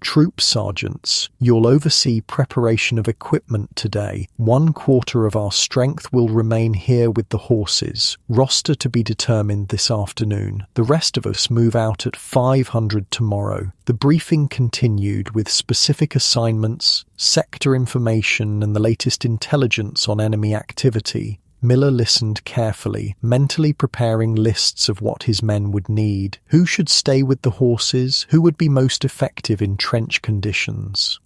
Speaker 1: "Troop sergeants, you'll oversee preparation of equipment today. 1/4 of our strength will remain here with the horses. Roster to be determined this afternoon. The rest of us move out at 500 tomorrow." The briefing continued with specific assignments, sector information, and the latest intelligence on enemy activity. Miller listened carefully, mentally preparing lists of what his men would need. Who should stay with the horses? Who would be most effective in trench conditions?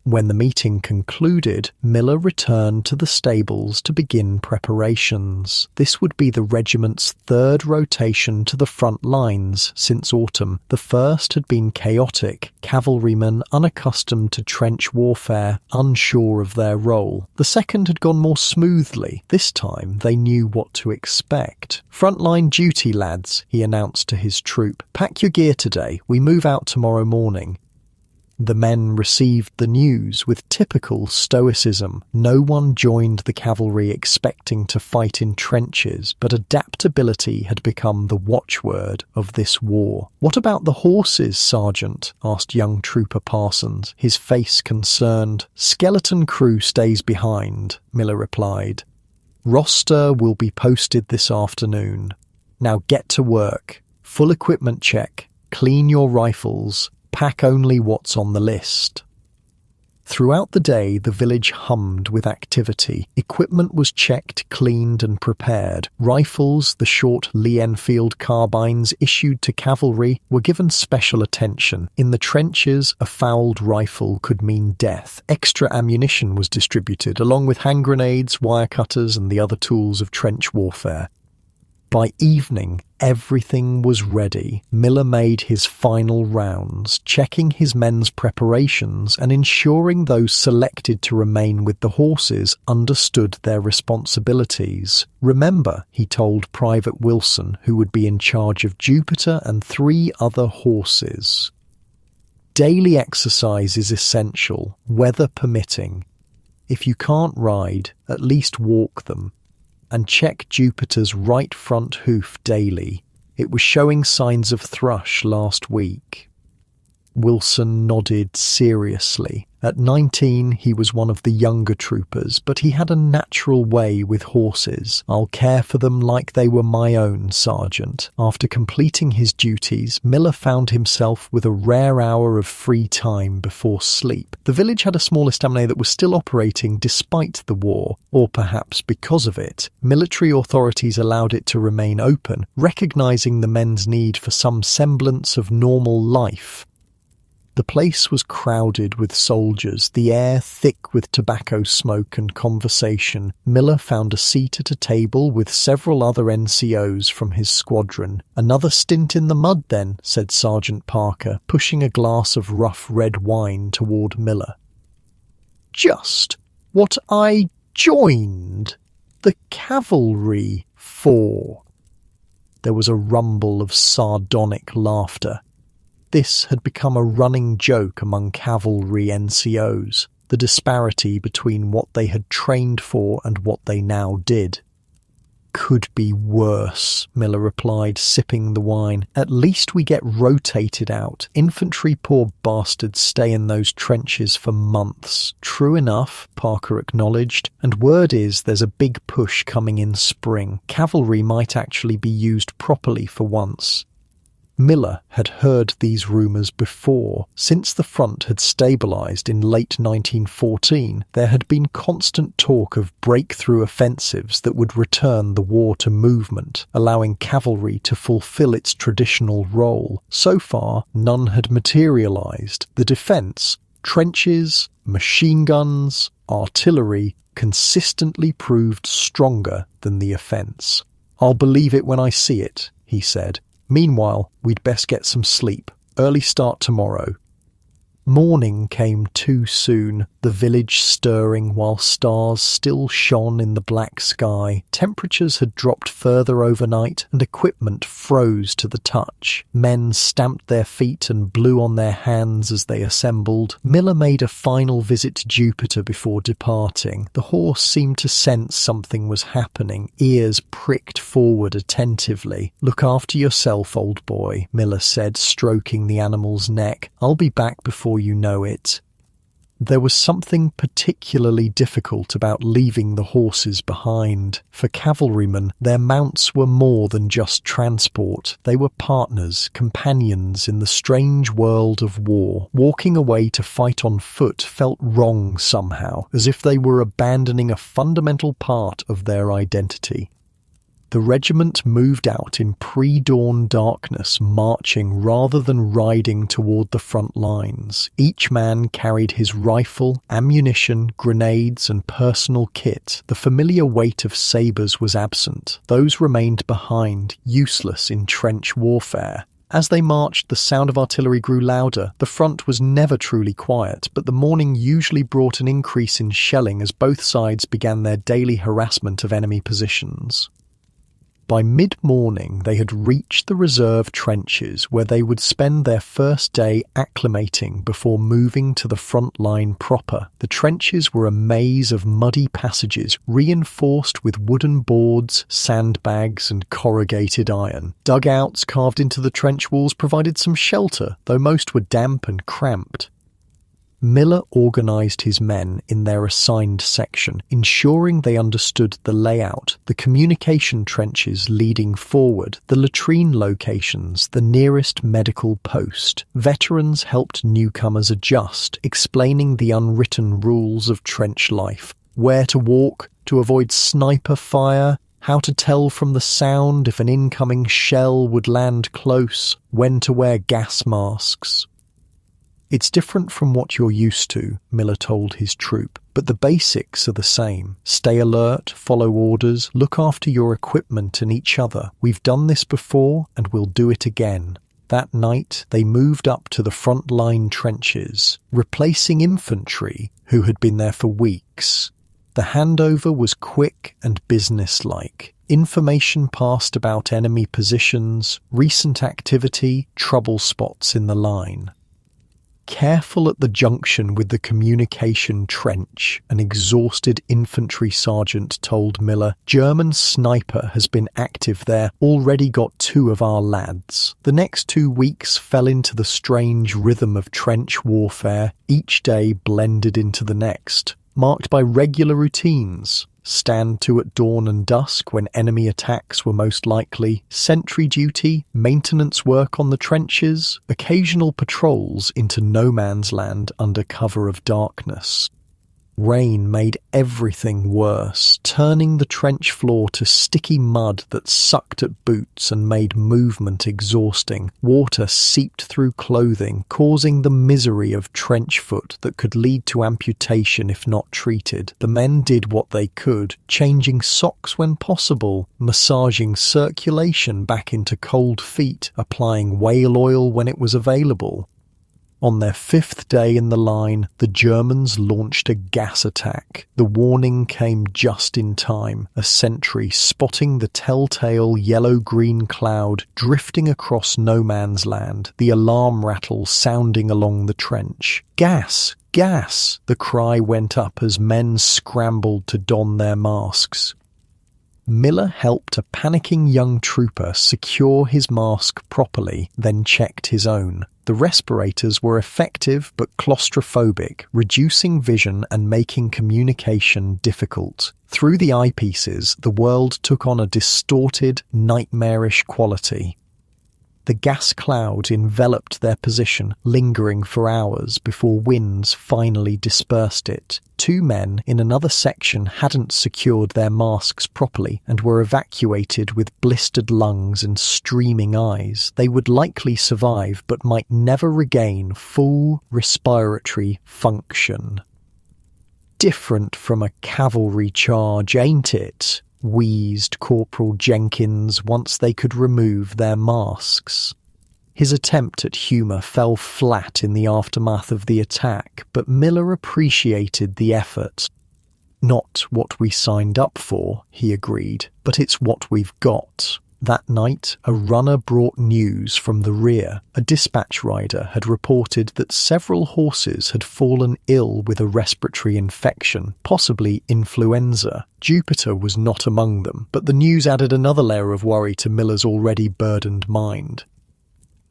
Speaker 1: When the meeting concluded, Miller returned to the stables to begin preparations. This would be the regiment's 3rd rotation to the front lines since autumn. The first had been chaotic, cavalrymen unaccustomed to trench warfare, unsure of their role. The second had gone more smoothly. This time they knew what to expect. "Frontline duty, lads," he announced to his troop. "Pack your gear today. We move out tomorrow morning." The men received the news with typical stoicism. No one joined the cavalry expecting to fight in trenches, but adaptability had become the watchword of this war. "What about the horses, Sergeant?" asked young Trooper Parsons, his face concerned. "Skeleton crew stays behind," Miller replied. "Roster will be posted this afternoon. Now get to work. Full equipment check. Clean your rifles. Pack only what's on the list." Throughout the day, the village hummed with activity. Equipment was checked, cleaned, and prepared. Rifles, the short Lee-Enfield carbines issued to cavalry, were given special attention. In the trenches, a fouled rifle could mean death. Extra ammunition was distributed, along with hand grenades, wire cutters, and the other tools of trench warfare. By evening, everything was ready. Miller made his final rounds, checking his men's preparations and ensuring those selected to remain with the horses understood their responsibilities. "Remember," he told Private Wilson, who would be in charge of Jupiter and 3 other horses, "daily exercise is essential, weather permitting. If you can't ride, at least walk them. And check Jupiter's right front hoof daily. It was showing signs of thrush last week." Wilson nodded seriously. At 19, he was one of the younger troopers, but he had a natural way with horses. "I'll care for them like they were my own, Sergeant." After completing his duties, Miller found himself with a rare hour of free time before sleep. The village had a small estaminet that was still operating despite the war, or perhaps because of it. Military authorities allowed it to remain open, recognizing the men's need for some semblance of normal life. The place was crowded with soldiers, the air thick with tobacco smoke and conversation. Miller found a seat at a table with several other NCOs from his squadron. "Another stint in the mud then," said Sergeant Parker, pushing a glass of rough red wine toward Miller. "Just what I joined the cavalry for." There was a rumble of sardonic laughter. This had become a running joke among cavalry NCOs, the disparity between what they had trained for and what they now did. could be worse, Miller replied, sipping the wine. At least we get rotated out. Infantry, poor bastards, stay in those trenches for months. True enough, Parker acknowledged, and word is there's a big push coming in spring. Cavalry might actually be used properly for once. Miller had heard these rumours before. Since the front had stabilised in late 1914, there had been constant talk of breakthrough offensives that would return the war to movement, allowing cavalry to fulfil its traditional role. So far, none had materialised. The defence, trenches, machine guns, artillery, consistently proved stronger than the offence. "I'll believe it when I see it," he said. "Meanwhile, we'd best get some sleep. Early start tomorrow." Morning came too soon, the village stirring while stars still shone in the black sky. Temperatures had dropped further overnight and equipment froze to the touch. Men stamped their feet and blew on their hands as they assembled. Miller made a final visit to Jupiter before departing. The horse seemed to sense something was happening, ears pricked forward attentively. "Look after yourself, old boy," Miller said, stroking the animal's neck. "I'll be back before you know it." There was something particularly difficult about leaving the horses behind. For cavalrymen, their mounts were more than just transport. They were partners, companions in the strange world of war. Walking away to fight on foot felt wrong somehow, as if they were abandoning a fundamental part of their identity. The regiment moved out in pre-dawn darkness, marching rather than riding toward the front lines. Each man carried his rifle, ammunition, grenades, and personal kit. The familiar weight of sabres was absent. Those remained behind, useless in trench warfare. As they marched, the sound of artillery grew louder. The front was never truly quiet, but the morning usually brought an increase in shelling as both sides began their daily harassment of enemy positions. By mid-morning, they had reached the reserve trenches where they would spend their first day acclimating before moving to the front line proper. The trenches were a maze of muddy passages reinforced with wooden boards, sandbags, and corrugated iron. Dugouts carved into the trench walls provided some shelter, though most were damp and cramped. Miller organised his men in their assigned section, ensuring they understood the layout, the communication trenches leading forward, the latrine locations, the nearest medical post. Veterans helped newcomers adjust, explaining the unwritten rules of trench life, where to walk to avoid sniper fire, how to tell from the sound if an incoming shell would land close, when to wear gas masks. "It's different from what you're used to," Miller told his troop, "but the basics are the same. Stay alert, follow orders, look after your equipment and each other. We've done this before and we'll do it again." That night, they moved up to the front line trenches, replacing infantry who had been there for weeks. The handover was quick and businesslike. Information passed about enemy positions, recent activity, trouble spots in the line. "Careful at the junction with the communication trench," an exhausted infantry sergeant told Miller. "German sniper has been active there, already got 2 of our lads." The next 2 weeks fell into the strange rhythm of trench warfare, each day blended into the next, marked by regular routines. Stand to at dawn and dusk when enemy attacks were most likely, sentry duty, maintenance work on the trenches, occasional patrols into no man's land under cover of darkness. Rain made everything worse, turning the trench floor to sticky mud that sucked at boots and made movement exhausting. Water seeped through clothing, causing the misery of trench foot that could lead to amputation if not treated. The men did what they could, changing socks when possible, massaging circulation back into cold feet, applying whale oil when it was available. On their 5th day in the line, the Germans launched a gas attack. The warning came just in time, a sentry spotting the telltale yellow-green cloud drifting across no man's land, the alarm rattle sounding along the trench. "Gas! Gas!" the cry went up as men scrambled to don their masks. Miller helped a panicking young trooper secure his mask properly, then checked his own. The respirators were effective but claustrophobic, reducing vision and making communication difficult. Through the eyepieces, the world took on a distorted, nightmarish quality. The gas clouds enveloped their position, lingering for hours before winds finally dispersed it. 2 men in another section hadn't secured their masks properly and were evacuated with blistered lungs and streaming eyes. They would likely survive but might never regain full respiratory function. Different from a cavalry charge, ain't it? Wheezed Corporal Jenkins once they could remove their masks. His attempt at humour fell flat in the aftermath of the attack, but Miller appreciated the effort. Not what we signed up for, he agreed, but it's what we've got. That night, a runner brought news from the rear. A dispatch rider had reported that several horses had fallen ill with a respiratory infection, possibly influenza. Jupiter was not among them, but the news added another layer of worry to Miller's already burdened mind.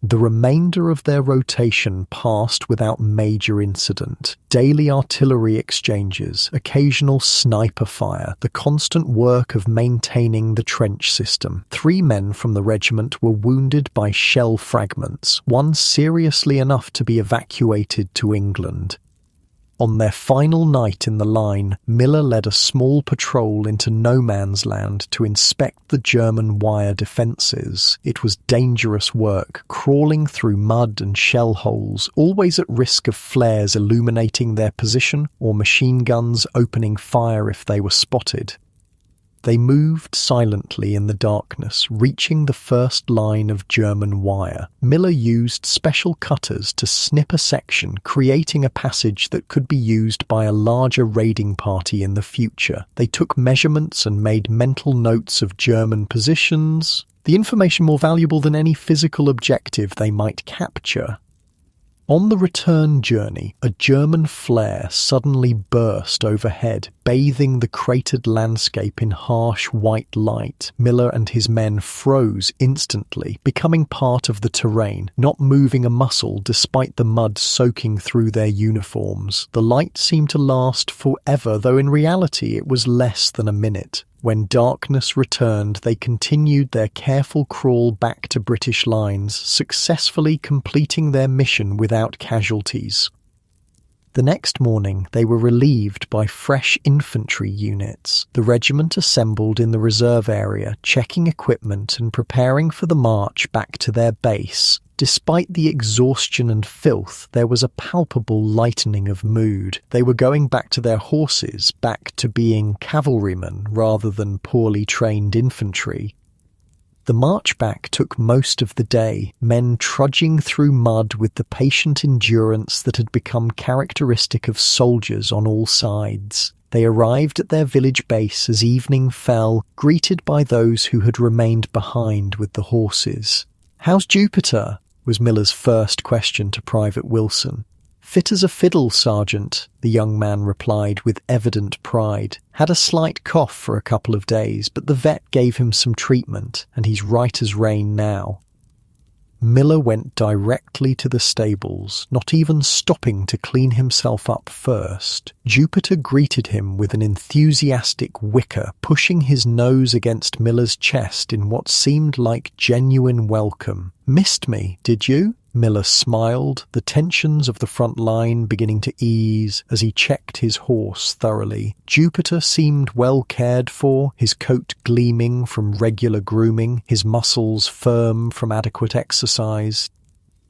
Speaker 1: The remainder of their rotation passed without major incident. Daily artillery exchanges, occasional sniper fire, the constant work of maintaining the trench system. 3 men from the regiment were wounded by shell fragments, one seriously enough to be evacuated to England. On their final night in the line, Miller led a small patrol into no man's land to inspect the German wire defences. It was dangerous work, crawling through mud and shell holes, always at risk of flares illuminating their position or machine guns opening fire if they were spotted. They moved silently in the darkness, reaching the first line of German wire. Miller used special cutters to snip a section, creating a passage that could be used by a larger raiding party in the future. They took measurements and made mental notes of German positions, the information more valuable than any physical objective they might capture. On the return journey, a German flare suddenly burst overhead, bathing the cratered landscape in harsh white light. Miller and his men froze instantly, becoming part of the terrain, not moving a muscle despite the mud soaking through their uniforms. The light seemed to last forever, though in reality it was less than a minute. When darkness returned, they continued their careful crawl back to British lines, successfully completing their mission without casualties. The next morning, they were relieved by fresh infantry units. The regiment assembled in the reserve area, checking equipment and preparing for the march back to their base. Despite the exhaustion and filth, there was a palpable lightening of mood. They were going back to their horses, back to being cavalrymen rather than poorly trained infantry. The march back took most of the day, men trudging through mud with the patient endurance that had become characteristic of soldiers on all sides. They arrived at their village base as evening fell, greeted by those who had remained behind with the horses. "How's Jupiter?" was Miller's first question to Private Wilson. "Fit as a fiddle, Sergeant," the young man replied with evident pride. "Had a slight cough for a couple of days, but the vet gave him some treatment, and he's right as rain now." Miller went directly to the stables, not even stopping to clean himself up first. Jupiter greeted him with an enthusiastic whicker, pushing his nose against Miller's chest in what seemed like genuine welcome. "Missed me, did you?" Miller smiled, the tensions of the front line beginning to ease as he checked his horse thoroughly. Jupiter seemed well cared for, his coat gleaming from regular grooming, his muscles firm from adequate exercise.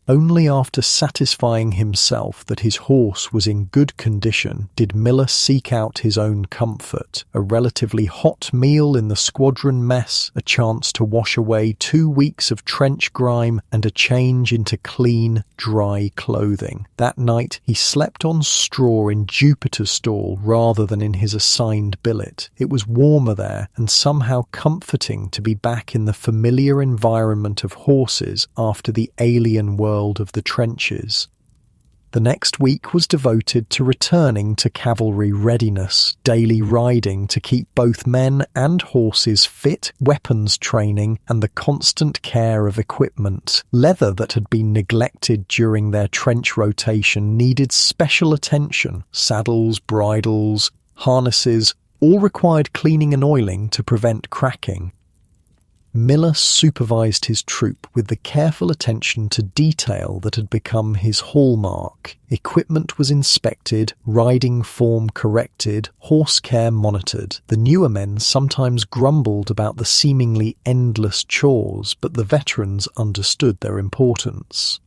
Speaker 1: Only after satisfying himself that his horse was in good condition did Miller seek out his own comfort. A relatively hot meal in the squadron mess, a chance to wash away 2 weeks of trench grime, and a change into clean, dry clothing. That night he slept on straw in Jupiter's stall rather than in his assigned billet. It was warmer there, and somehow comforting to be back in the familiar environment of horses after the alien world of the trenches. The next week was devoted to returning to cavalry readiness, daily riding to keep both men and horses fit, weapons training, and the constant care of equipment. Leather that had been neglected during their trench rotation needed special attention. Saddles, bridles, harnesses, all required cleaning and oiling to prevent cracking. Miller supervised his troop with the careful attention to detail that had become his hallmark. Equipment was inspected, riding form corrected, horse care monitored. The newer men sometimes grumbled about the seemingly endless chores, but the veterans understood their importance.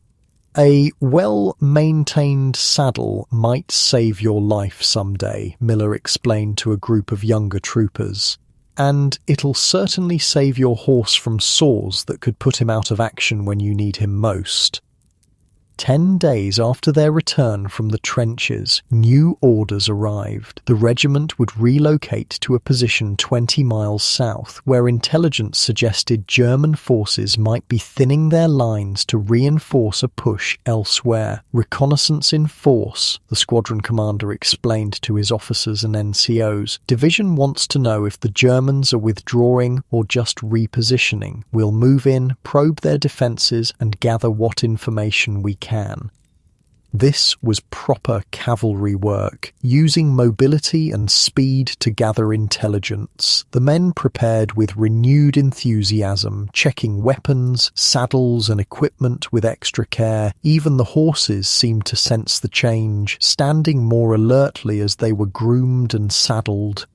Speaker 1: A well-maintained saddle might save your life someday, Miller explained to a group of younger troopers. And it'll certainly save your horse from sores that could put him out of action when you need him most. 10 days after their return from the trenches, new orders arrived. The regiment would relocate to a position 20 miles south, where intelligence suggested German forces might be thinning their lines to reinforce a push elsewhere. Reconnaissance in force, the squadron commander explained to his officers and NCOs. Division wants to know if the Germans are withdrawing or just repositioning. We'll move in, probe their defences, and gather what information we can. This was proper cavalry work, using mobility and speed to gather intelligence. The men prepared with renewed enthusiasm, checking weapons, saddles and equipment with extra care. Even the horses seemed to sense the change, standing more alertly as they were groomed and saddled.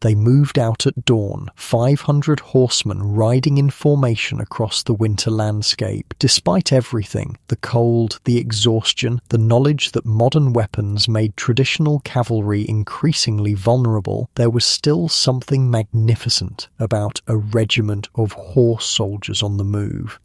Speaker 1: They moved out at dawn, 500 horsemen riding in formation across the winter landscape. Despite everything, the cold, the exhaustion, the knowledge that modern weapons made traditional cavalry increasingly vulnerable, there was still something magnificent about a regiment of horse soldiers on the move.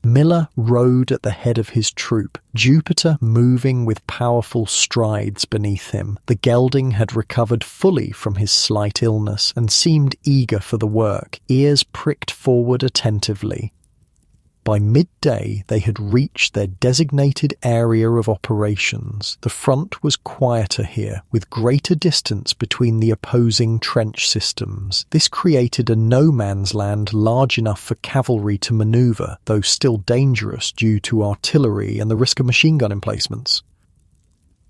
Speaker 1: Miller rode at the head of his troop, Jupiter moving with powerful strides beneath him. The gelding had recovered fully from his slight illness and seemed eager for the work, ears pricked forward attentively. By midday, they had reached their designated area of operations. The front was quieter here, with greater distance between the opposing trench systems. This created a no-man's land large enough for cavalry to maneuver, though still dangerous due to artillery and the risk of machine gun emplacements.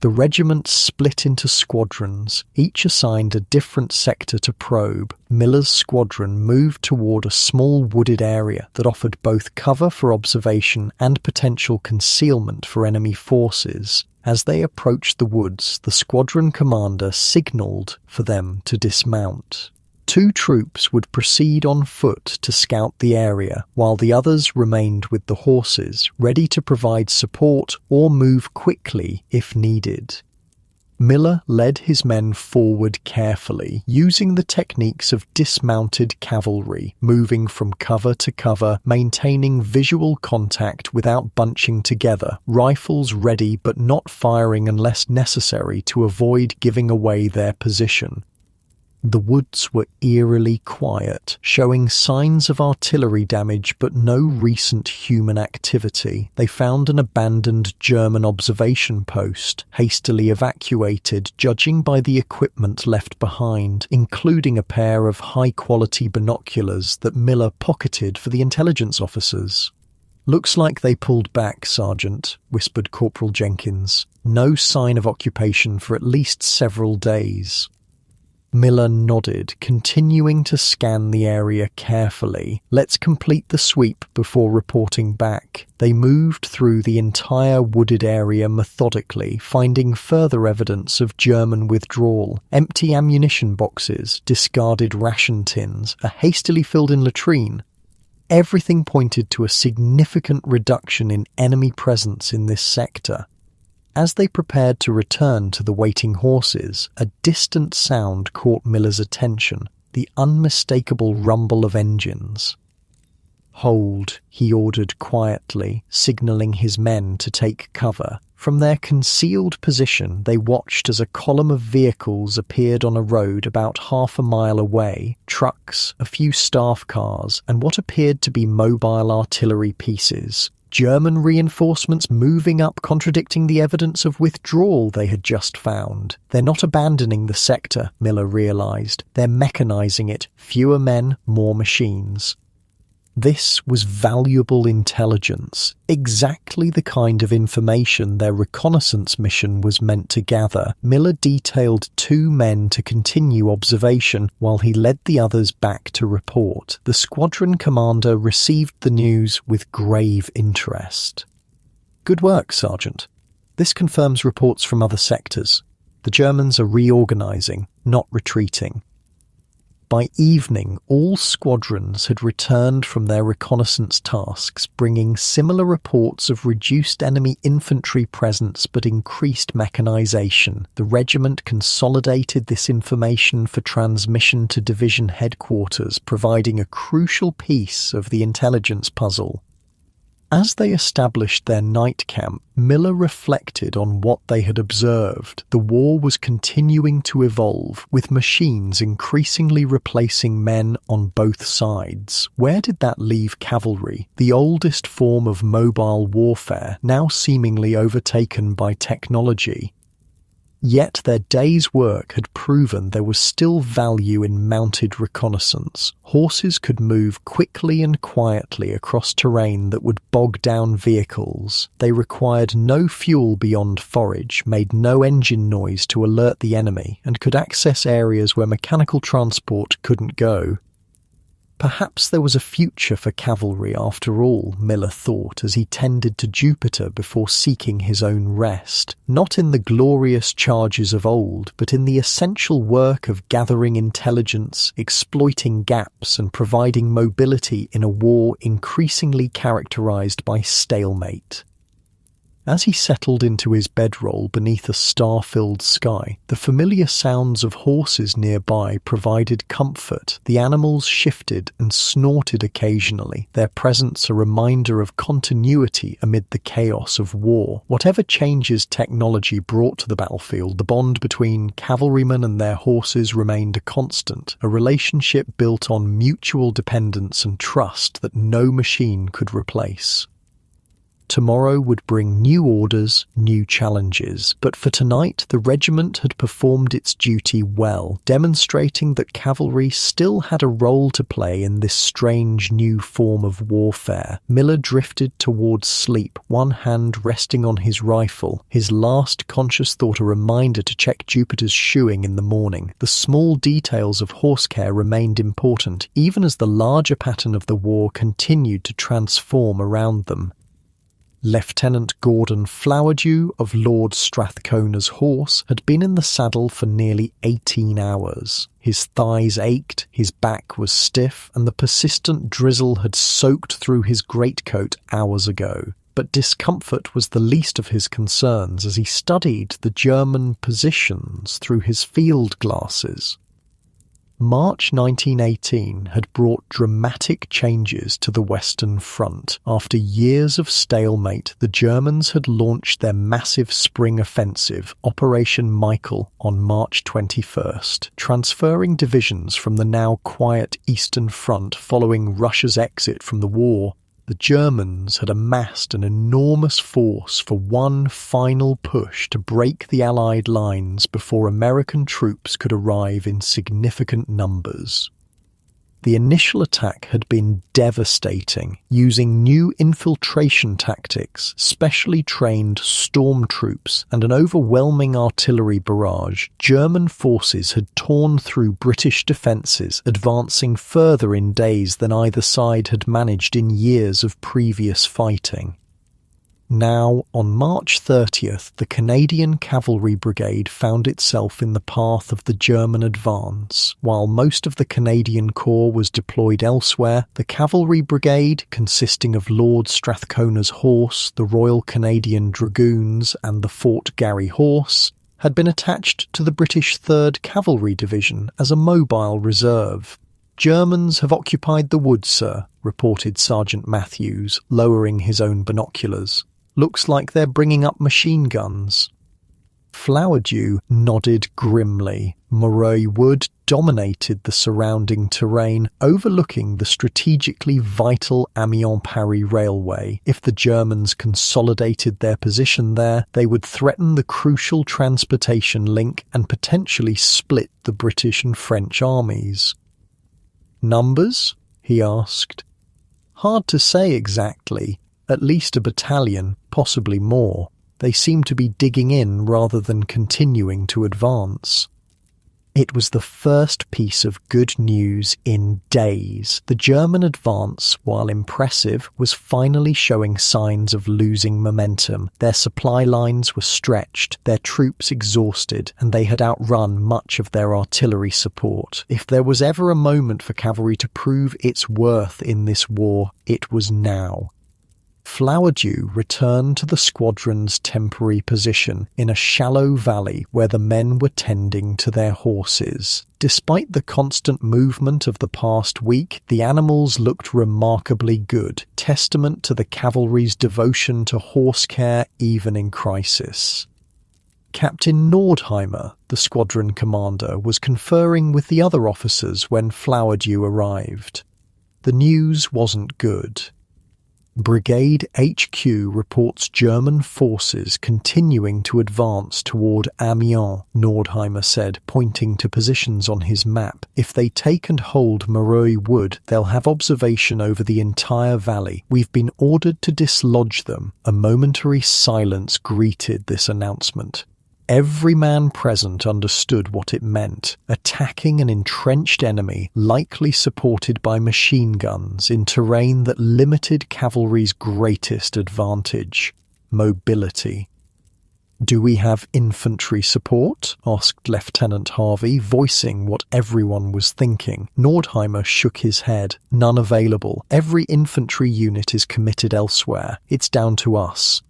Speaker 1: The regiment split into squadrons, each assigned a different sector to probe. Miller's squadron moved toward a small wooded area that offered both cover for observation and potential concealment for enemy forces. As they approached the woods, the squadron commander signaled for them to dismount. 2 troops would proceed on foot to scout the area, while the others remained with the horses, ready to provide support or move quickly if needed. Miller led his men forward carefully, using the techniques of dismounted cavalry, moving from cover to cover, maintaining visual contact without bunching together, rifles ready but not firing unless necessary to avoid giving away their position. The woods were eerily quiet, showing signs of artillery damage but no recent human activity. They found an abandoned German observation post, hastily evacuated, judging by the equipment left behind, including a pair of high-quality binoculars that Miller pocketed for the intelligence officers. "Looks like they pulled back, Sergeant," whispered Corporal Jenkins. "No sign of occupation for at least several days." Miller nodded, continuing to scan the area carefully. "Let's complete the sweep before reporting back." They moved through the entire wooded area methodically, finding further evidence of German withdrawal. Empty ammunition boxes, discarded ration tins, a hastily filled-in latrine. Everything pointed to a significant reduction in enemy presence in this sector. As they prepared to return to the waiting horses, a distant sound caught Miller's attention, the unmistakable rumble of engines. "Hold," he ordered quietly, signalling his men to take cover. From their concealed position, they watched as a column of vehicles appeared on a road about half a mile away, trucks, a few staff cars, and what appeared to be mobile artillery pieces. German reinforcements moving up, contradicting the evidence of withdrawal they had just found. They're not abandoning the sector, Miller realized. They're mechanizing it. Fewer men, more machines. This was valuable intelligence, exactly the kind of information their reconnaissance mission was meant to gather. Miller detailed 2 men to continue observation while he led the others back to report. The squadron commander received the news with grave interest. "Good work, Sergeant. This confirms reports from other sectors. The Germans are reorganizing, not retreating." By evening, all squadrons had returned from their reconnaissance tasks, bringing similar reports of reduced enemy infantry presence but increased mechanization. The regiment consolidated this information for transmission to division headquarters, providing a crucial piece of the intelligence puzzle. As they established their night camp, Miller reflected on what they had observed. The war was continuing to evolve, with machines increasingly replacing men on both sides. Where did that leave cavalry, the oldest form of mobile warfare, now seemingly overtaken by technology? Yet their day's work had proven there was still value in mounted reconnaissance. Horses could move quickly and quietly across terrain that would bog down vehicles. They required no fuel beyond forage, made no engine noise to alert the enemy, and could access areas where mechanical transport couldn't go. Perhaps there was a future for cavalry after all, Miller thought as he tended to Jupiter before seeking his own rest. Not in the glorious charges of old, but in the essential work of gathering intelligence, exploiting gaps, and providing mobility in a war increasingly characterized by stalemate. As he settled into his bedroll beneath a star-filled sky, the familiar sounds of horses nearby provided comfort. The animals shifted and snorted occasionally, their presence a reminder of continuity amid the chaos of war. Whatever changes technology brought to the battlefield, the bond between cavalrymen and their horses remained a constant, a relationship built on mutual dependence and trust that no machine could replace. Tomorrow would bring new orders, new challenges, but for tonight the regiment had performed its duty well, demonstrating that cavalry still had a role to play in this strange new form of warfare. Miller drifted towards sleep, one hand resting on his rifle, his last conscious thought a reminder to check Jupiter's shoeing in the morning. The small details of horse care remained important, even as the larger pattern of the war continued to transform around them. Lieutenant Gordon Flowerdew of Lord Strathcona's horse had been in the saddle for nearly 18 hours. His thighs ached, his back was stiff, and the persistent drizzle had soaked through his greatcoat hours ago. But discomfort was the least of his concerns as he studied the German positions through his field glasses. March 1918 had brought dramatic changes to the Western Front. After years of stalemate, the Germans had launched their massive spring offensive, Operation Michael, on March 21st, transferring divisions from the now quiet Eastern Front following Russia's exit from the war. The Germans had amassed an enormous force for one final push to break the Allied lines before American troops could arrive in significant numbers. The initial attack had been devastating, using new infiltration tactics, specially trained storm troops, and an overwhelming artillery barrage. German forces had torn through British defences, advancing further in days than either side had managed in years of previous fighting. Now, on March 30th, the Canadian Cavalry Brigade found itself in the path of the German advance. While most of the Canadian Corps was deployed elsewhere, the Cavalry Brigade, consisting of Lord Strathcona's horse, the Royal Canadian Dragoons, and the Fort Garry Horse, had been attached to the British 3rd Cavalry Division as a mobile reserve. "Germans have occupied the wood, sir," reported Sergeant Matthews, lowering his own binoculars. "Looks like they're bringing up machine guns." Flowerdew nodded grimly. Moray Wood dominated the surrounding terrain, overlooking the strategically vital Amiens-Paris railway. If the Germans consolidated their position there, they would threaten the crucial transportation link and potentially split the British and French armies. "Numbers?" he asked. "Hard to say exactly. At least a battalion, possibly more. They seem to be digging in rather than continuing to advance." It was the first piece of good news in days. The German advance, while impressive, was finally showing signs of losing momentum. Their supply lines were stretched, their troops exhausted, and they had outrun much of their artillery support. If there was ever a moment for cavalry to prove its worth in this war, it was now. Flowerdew returned to the squadron's temporary position in a shallow valley where the men were tending to their horses. Despite the constant movement of the past week, the animals looked remarkably good, testament to the cavalry's devotion to horse care even in crisis. Captain Nordheimer, the squadron commander, was conferring with the other officers when Flowerdew arrived. The news wasn't good. Brigade HQ reports German forces continuing to advance toward Amiens, Nordheimer said, pointing to positions on his map. If they take and hold Moray Wood, they'll have observation over the entire valley. We've been ordered to dislodge them. A momentary silence greeted this announcement. Every man present understood what it meant, attacking an entrenched enemy likely supported by machine guns in terrain that limited cavalry's greatest advantage: mobility. "Do we have infantry support?" asked Lieutenant Harvey, voicing what everyone was thinking. Nordheimer shook his head. "None available. Every infantry unit is committed elsewhere. It's down to us."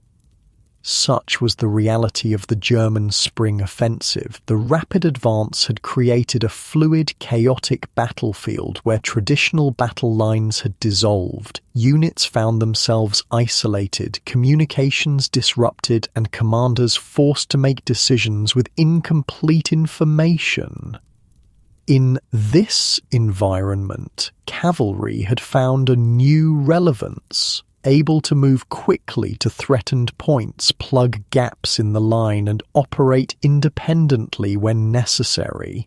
Speaker 1: Such was the reality of the German spring offensive. The rapid advance had created a fluid, chaotic battlefield where traditional battle lines had dissolved. Units found themselves isolated, communications disrupted, and commanders forced to make decisions with incomplete information. In this environment, cavalry had found a new relevance. Able to move quickly to threatened points, plug gaps in the line, and operate independently when necessary.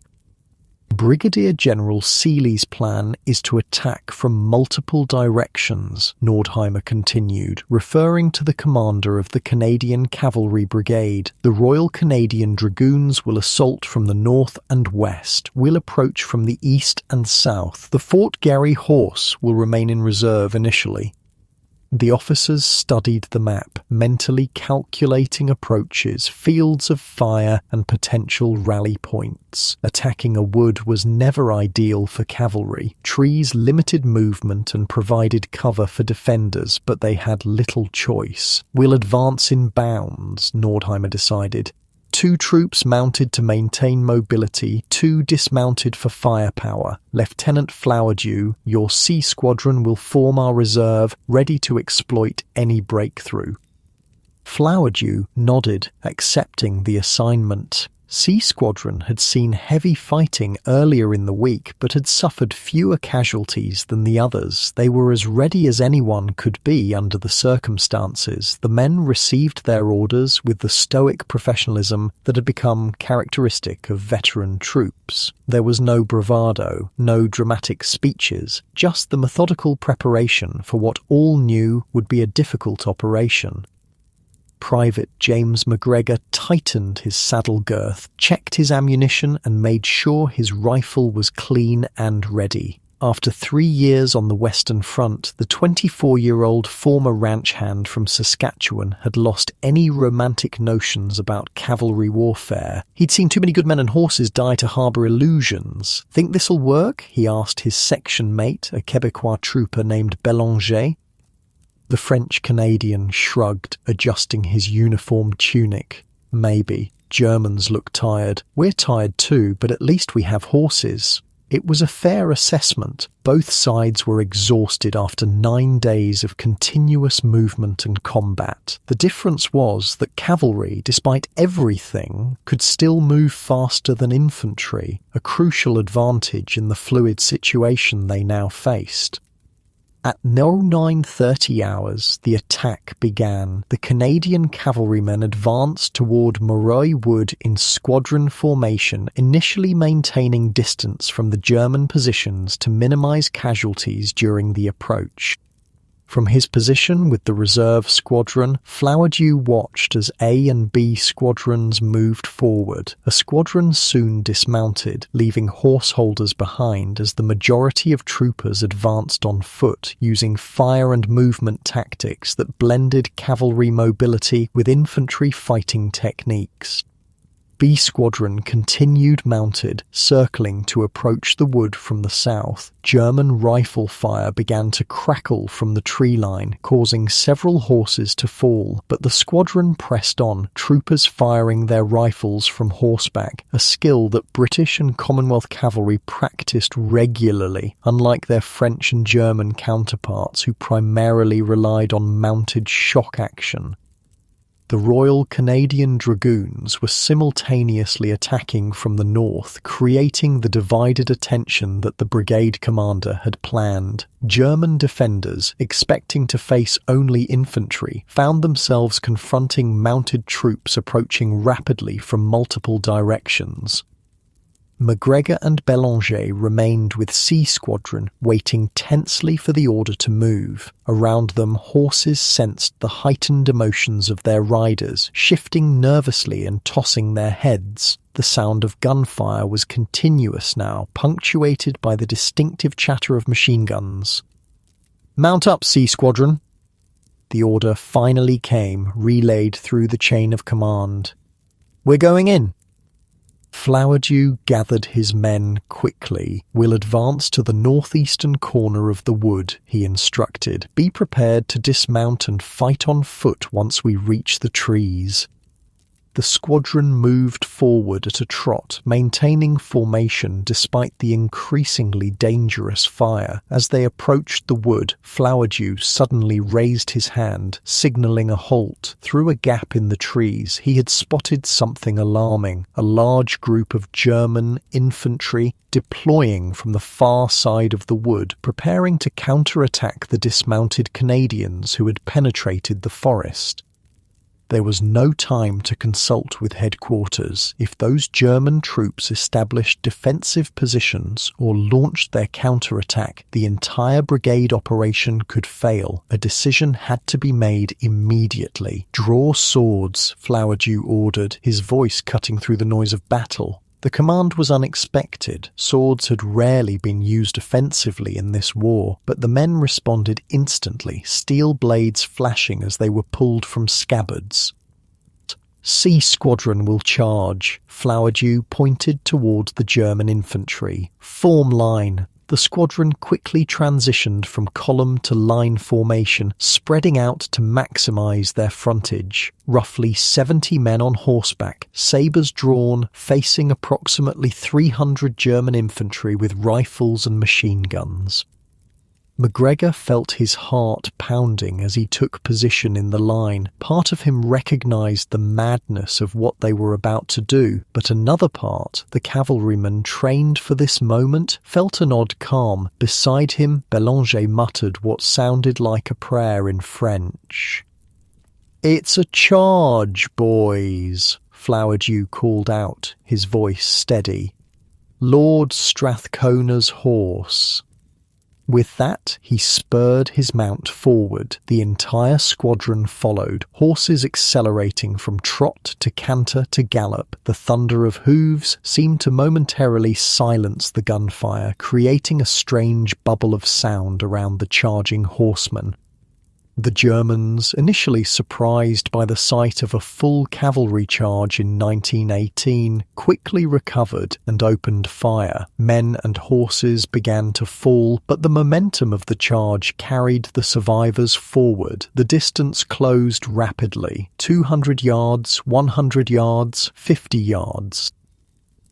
Speaker 1: Brigadier General Seeley's plan is to attack from multiple directions, Nordheimer continued, referring to the commander of the Canadian Cavalry Brigade. The Royal Canadian Dragoons will assault from the north and west. We'll approach from the east and south. The Fort Garry Horse will remain in reserve initially. The officers studied the map, mentally calculating approaches, fields of fire, and potential rally points. Attacking a wood was never ideal for cavalry. Trees limited movement and provided cover for defenders, but they had little choice. "We'll advance in bounds," Nordheimer decided. 2 troops mounted to maintain mobility, 2 dismounted for firepower. Lieutenant Flowerdew, your C Squadron will form our reserve, ready to exploit any breakthrough. Flowerdew nodded, accepting the assignment. C Squadron had seen heavy fighting earlier in the week, but had suffered fewer casualties than the others. They were as ready as anyone could be under the circumstances. The men received their orders with the stoic professionalism that had become characteristic of veteran troops. There was no bravado, no dramatic speeches, just the methodical preparation for what all knew would be a difficult operation. Private James McGregor tightened his saddle girth, checked his ammunition, and made sure his rifle was clean and ready. After 3 years on the Western Front, the 24-year-old former ranch hand from Saskatchewan had lost any romantic notions about cavalry warfare. He'd seen too many good men and horses die to harbour illusions. "Think this'll work?" he asked his section mate, a Quebecois trooper named Bélanger. The French-Canadian shrugged, adjusting his uniform tunic. "Maybe. Germans look tired. We're tired too, but at least we have horses." It was a fair assessment. Both sides were exhausted after 9 days of continuous movement and combat. The difference was that cavalry, despite everything, could still move faster than infantry, a crucial advantage in the fluid situation they now faced. At 09:30 hours, the attack began. The Canadian cavalrymen advanced toward Moreuil Wood in squadron formation, initially maintaining distance from the German positions to minimize casualties during the approach. From his position with the reserve squadron, Flowerdew watched as A and B squadrons moved forward. A squadron soon dismounted, leaving horse holders behind as the majority of troopers advanced on foot, using fire and movement tactics that blended cavalry mobility with infantry fighting techniques. B Squadron continued mounted, circling to approach the wood from the south. German rifle fire began to crackle from the tree line, causing several horses to fall, but the squadron pressed on, troopers firing their rifles from horseback, a skill that British and Commonwealth cavalry practiced regularly, unlike their French and German counterparts who primarily relied on mounted shock action. The Royal Canadian Dragoons were simultaneously attacking from the north, creating the divided attention that the brigade commander had planned. German defenders, expecting to face only infantry, found themselves confronting mounted troops approaching rapidly from multiple directions. McGregor and Bélanger remained with C Squadron, waiting tensely for the order to move. Around them, horses sensed the heightened emotions of their riders, shifting nervously and tossing their heads. The sound of gunfire was continuous now, punctuated by the distinctive chatter of machine guns. "Mount up, C Squadron!" The order finally came, relayed through the chain of command. "We're going in!" Flowerdew gathered his men quickly. "We'll advance to the northeastern corner of the wood," he instructed. "Be prepared to dismount and fight on foot once we reach the trees." The squadron moved forward at a trot, maintaining formation despite the increasingly dangerous fire. As they approached the wood, Flowerdew suddenly raised his hand, signalling a halt. Through a gap in the trees, he had spotted something alarming: a large group of German infantry deploying from the far side of the wood, preparing to counterattack the dismounted Canadians who had penetrated the forest. There was no time to consult with headquarters. If those German troops established defensive positions or launched their counterattack, the entire brigade operation could fail. A decision had to be made immediately. "Draw swords," Flowerdew ordered, his voice cutting through the noise of battle. The command was unexpected. Swords had rarely been used offensively in this war, but the men responded instantly, steel blades flashing as they were pulled from scabbards. "C Squadron will charge." Flowerdew pointed towards the German infantry. "Form line." The squadron quickly transitioned from column to line formation, spreading out to maximize their frontage. Roughly 70 men on horseback, sabers drawn, facing approximately 300 German infantry with rifles and machine guns. McGregor felt his heart pounding as he took position in the line. Part of him recognized the madness of what they were about to do, but another part, the cavalryman trained for this moment, felt an odd calm. Beside him, Bélanger muttered what sounded like a prayer in French. "It's a charge, boys," Flowerdew called out, his voice steady. "Lord Strathcona's horse." With that, he spurred his mount forward. The entire squadron followed, horses accelerating from trot to canter to gallop. The thunder of hooves seemed to momentarily silence the gunfire, creating a strange bubble of sound around the charging horsemen. The Germans, initially surprised by the sight of a full cavalry charge in 1918, quickly recovered and opened fire. Men and horses began to fall, but the momentum of the charge carried the survivors forward. The distance closed rapidly: 200 yards, 100 yards, 50 yards.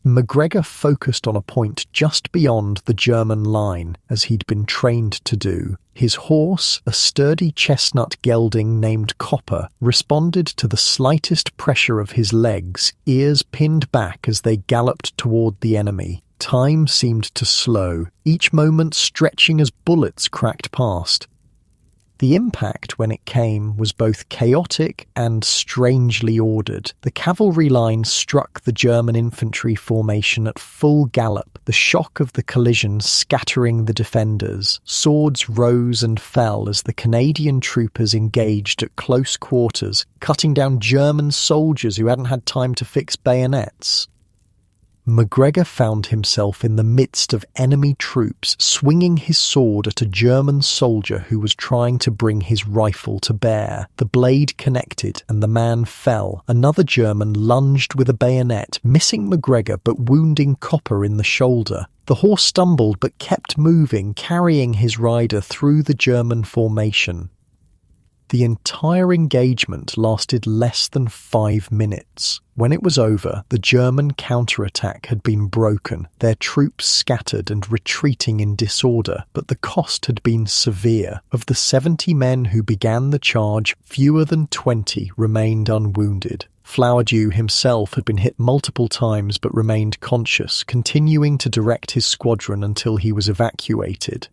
Speaker 1: MacGregor focused on a point just beyond the German line, as he'd been trained to do. His horse, a sturdy chestnut gelding named Copper, responded to the slightest pressure of his legs, ears pinned back as they galloped toward the enemy. Time seemed to slow, each moment stretching as bullets cracked past. The impact, when it came, was both chaotic and strangely ordered. The cavalry line struck the German infantry formation at full gallop, the shock of the collision scattering the defenders. Swords rose and fell as the Canadian troopers engaged at close quarters, cutting down German soldiers who hadn't had time to fix bayonets. MacGregor found himself in the midst of enemy troops, swinging his sword at a German soldier who was trying to bring his rifle to bear. The blade connected and the man fell. Another German lunged with a bayonet, missing MacGregor but wounding Copper in the shoulder. The horse stumbled but kept moving, carrying his rider through the German formation. The entire engagement lasted less than 5 minutes. When it was over, the German counterattack had been broken, their troops scattered and retreating in disorder, but the cost had been severe. Of the 70 men who began the charge, fewer than 20 remained unwounded. Flowerdew himself had been hit multiple times but remained conscious, continuing to direct his squadron until he was evacuated.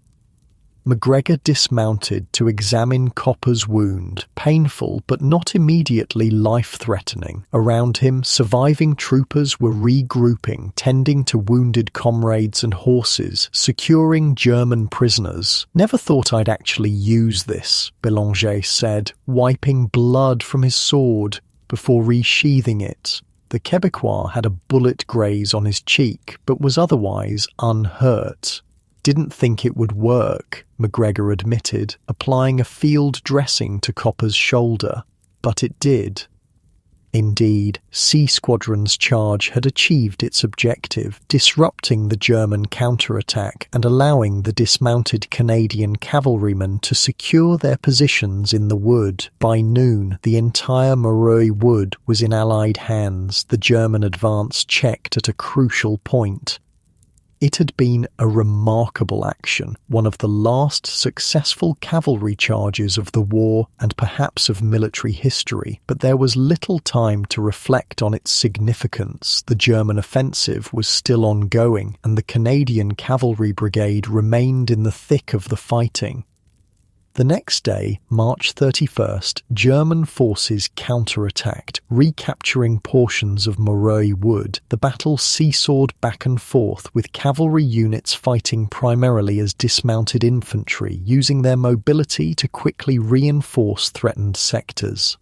Speaker 1: MacGregor dismounted to examine Copper's wound, painful but not immediately life-threatening. Around him, surviving troopers were regrouping, tending to wounded comrades and horses, securing German prisoners. "Never thought I'd actually use this," Bélanger said, wiping blood from his sword before resheathing it. The Quebecois had a bullet graze on his cheek, but was otherwise unhurt. "Didn't think it would work," MacGregor admitted, applying a field dressing to Copper's shoulder. But it did. Indeed, C Squadron's charge had achieved its objective, disrupting the German counterattack and allowing the dismounted Canadian cavalrymen to secure their positions in the wood. By noon, the entire Moreuil wood was in Allied hands, the German advance checked at a crucial point. It had been a remarkable action, one of the last successful cavalry charges of the war and perhaps of military history, but there was little time to reflect on its significance. The German offensive was still ongoing, and the Canadian Cavalry Brigade remained in the thick of the fighting. The next day, March 31st, German forces counterattacked, recapturing portions of Moreuil Wood. The battle seesawed back and forth, with cavalry units fighting primarily as dismounted infantry, using their mobility to quickly reinforce threatened sectors.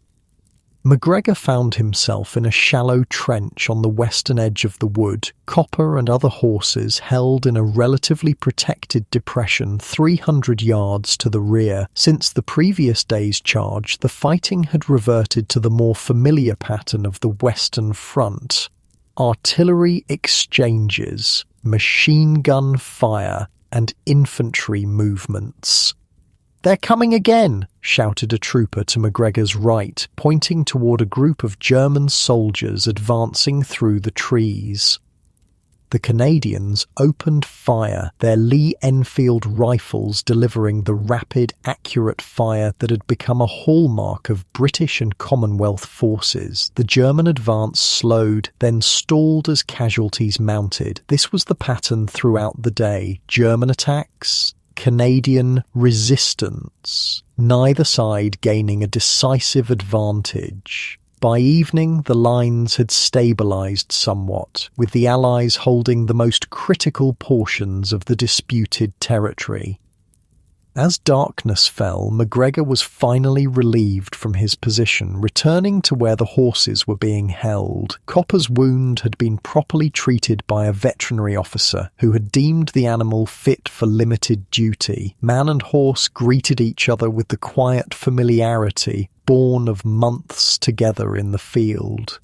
Speaker 1: MacGregor found himself in a shallow trench on the western edge of the wood, Copper and other horses held in a relatively protected depression 300 yards to the rear. Since the previous day's charge, the fighting had reverted to the more familiar pattern of the Western Front. Artillery exchanges, machine gun fire, and infantry movements. "They're coming again!" shouted a trooper to MacGregor's right, pointing toward a group of German soldiers advancing through the trees. The Canadians opened fire, their Lee Enfield rifles delivering the rapid, accurate fire that had become a hallmark of British and Commonwealth forces. The German advance slowed, then stalled as casualties mounted. This was the pattern throughout the day. German attacks, Canadian resistance, neither side gaining a decisive advantage. By evening, the lines had stabilised somewhat, with the Allies holding the most critical portions of the disputed territory. As darkness fell, MacGregor was finally relieved from his position, returning to where the horses were being held. Copper's wound had been properly treated by a veterinary officer who had deemed the animal fit for limited duty. Man and horse greeted each other with the quiet familiarity born of months together in the field.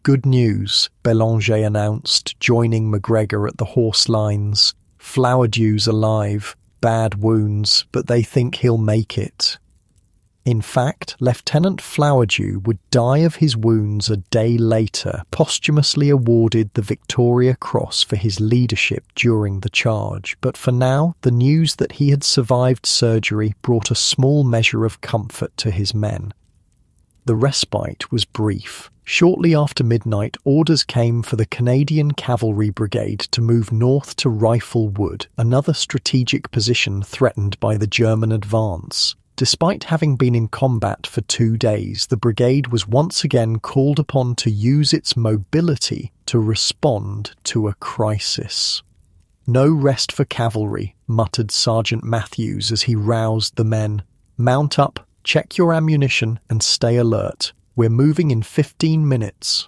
Speaker 1: "Good news," Bélanger announced, joining MacGregor at the horse lines. "Flowerdew's alive. Bad wounds, but they think he'll make it." In fact, Lieutenant Flowerdew would die of his wounds a day later, posthumously awarded the Victoria Cross for his leadership during the charge. But for now, the news that he had survived surgery brought a small measure of comfort to his men. The respite was brief. Shortly after midnight, orders came for the Canadian Cavalry Brigade to move north to Rifle Wood, another strategic position threatened by the German advance. Despite having been in combat for 2 days, the brigade was once again called upon to use its mobility to respond to a crisis. "No rest for cavalry," muttered Sergeant Matthews as he roused the men. "Mount up, check your ammunition, and stay alert. We're moving in 15 minutes.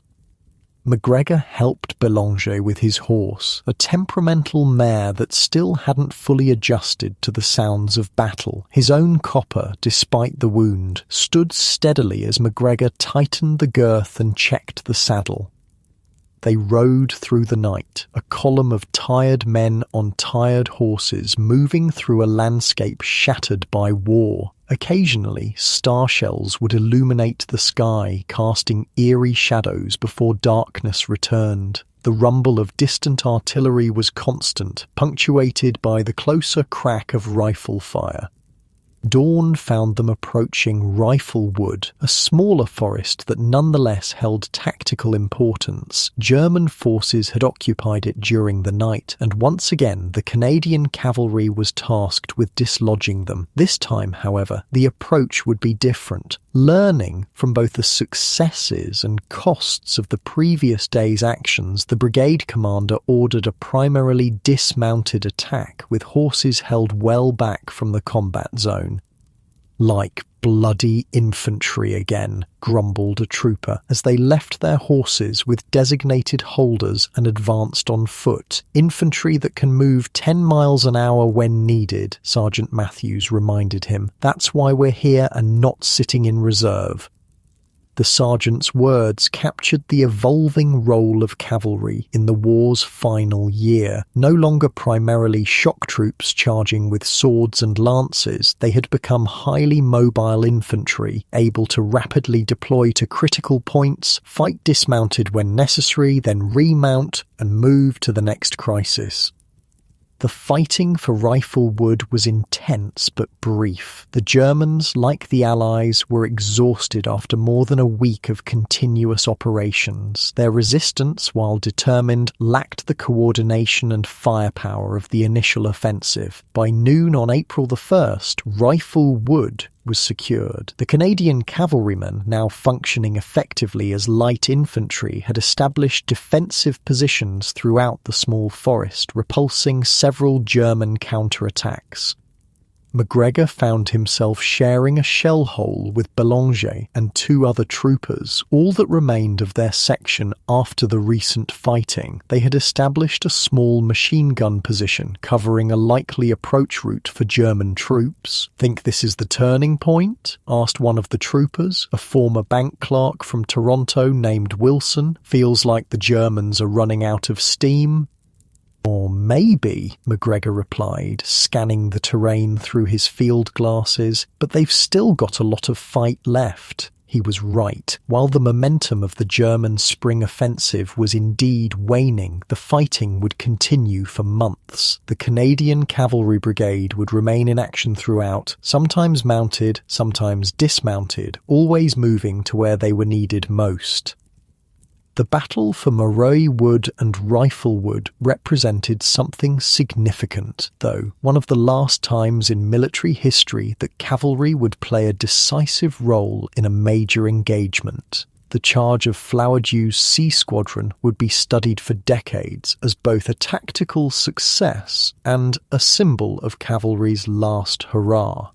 Speaker 1: MacGregor helped Belanger with his horse, a temperamental mare that still hadn't fully adjusted to the sounds of battle. His own copper, despite the wound, stood steadily as MacGregor tightened the girth and checked the saddle. They rode through the night, a column of tired men on tired horses moving through a landscape shattered by war. Occasionally, star shells would illuminate the sky, casting eerie shadows before darkness returned. The rumble of distant artillery was constant, punctuated by the closer crack of rifle fire. Dawn found them approaching Rifle Wood, a smaller forest that nonetheless held tactical importance. German forces had occupied it during the night, and once again the Canadian cavalry was tasked with dislodging them. This time, however, the approach would be different. Learning from both the successes and costs of the previous day's actions, the brigade commander ordered a primarily dismounted attack with horses held well back from the combat zone. "Like bloody infantry again," grumbled a trooper as they left their horses with designated holders and advanced on foot. "Infantry that can move 10 miles an hour when needed," Sergeant Matthews reminded him. "That's why we're here and not sitting in reserve." The sergeant's words captured the evolving role of cavalry in the war's final year. No longer primarily shock troops charging with swords and lances, they had become highly mobile infantry, able to rapidly deploy to critical points, fight dismounted when necessary, then remount and move to the next crisis. The fighting for Rifle Wood was intense but brief. The Germans, like the Allies, were exhausted after more than a week of continuous operations. Their resistance, while determined, lacked the coordination and firepower of the initial offensive. By noon on April the 1st, Rifle Wood was secured. The Canadian cavalrymen, now functioning effectively as light infantry, had established defensive positions throughout the small forest, repulsing several German counterattacks. MacGregor found himself sharing a shell hole with Belanger and 2 other troopers, all that remained of their section after the recent fighting. They had established a small machine gun position covering a likely approach route for German troops. "Think this is the turning point?" asked one of the troopers, a former bank clerk from Toronto named Wilson. "Feels like the Germans are running out of steam." "Or maybe," MacGregor replied, scanning the terrain through his field glasses, "but they've still got a lot of fight left." He was right. While the momentum of the German spring offensive was indeed waning, the fighting would continue for months. The Canadian Cavalry Brigade would remain in action throughout, sometimes mounted, sometimes dismounted, always moving to where they were needed most. The battle for Moreuil Wood and Rifle Wood represented something significant, though, one of the last times in military history that cavalry would play a decisive role in a major engagement. The charge of Flowerdew's Sea Squadron would be studied for decades as both a tactical success and a symbol of cavalry's last hurrah.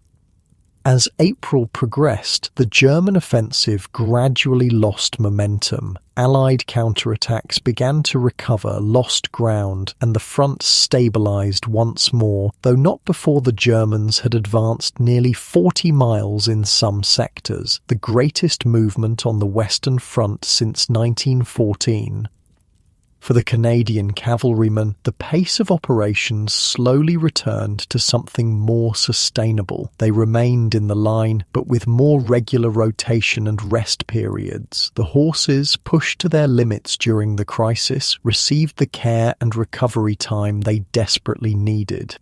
Speaker 1: As April progressed, the German offensive gradually lost momentum. Allied counterattacks began to recover lost ground, and the front stabilised once more, though not before the Germans had advanced nearly 40 miles in some sectors, the greatest movement on the Western Front since 1914. For the Canadian cavalrymen, the pace of operations slowly returned to something more sustainable. They remained in the line, but with more regular rotation and rest periods. The horses, pushed to their limits during the crisis, received the care and recovery time they desperately needed.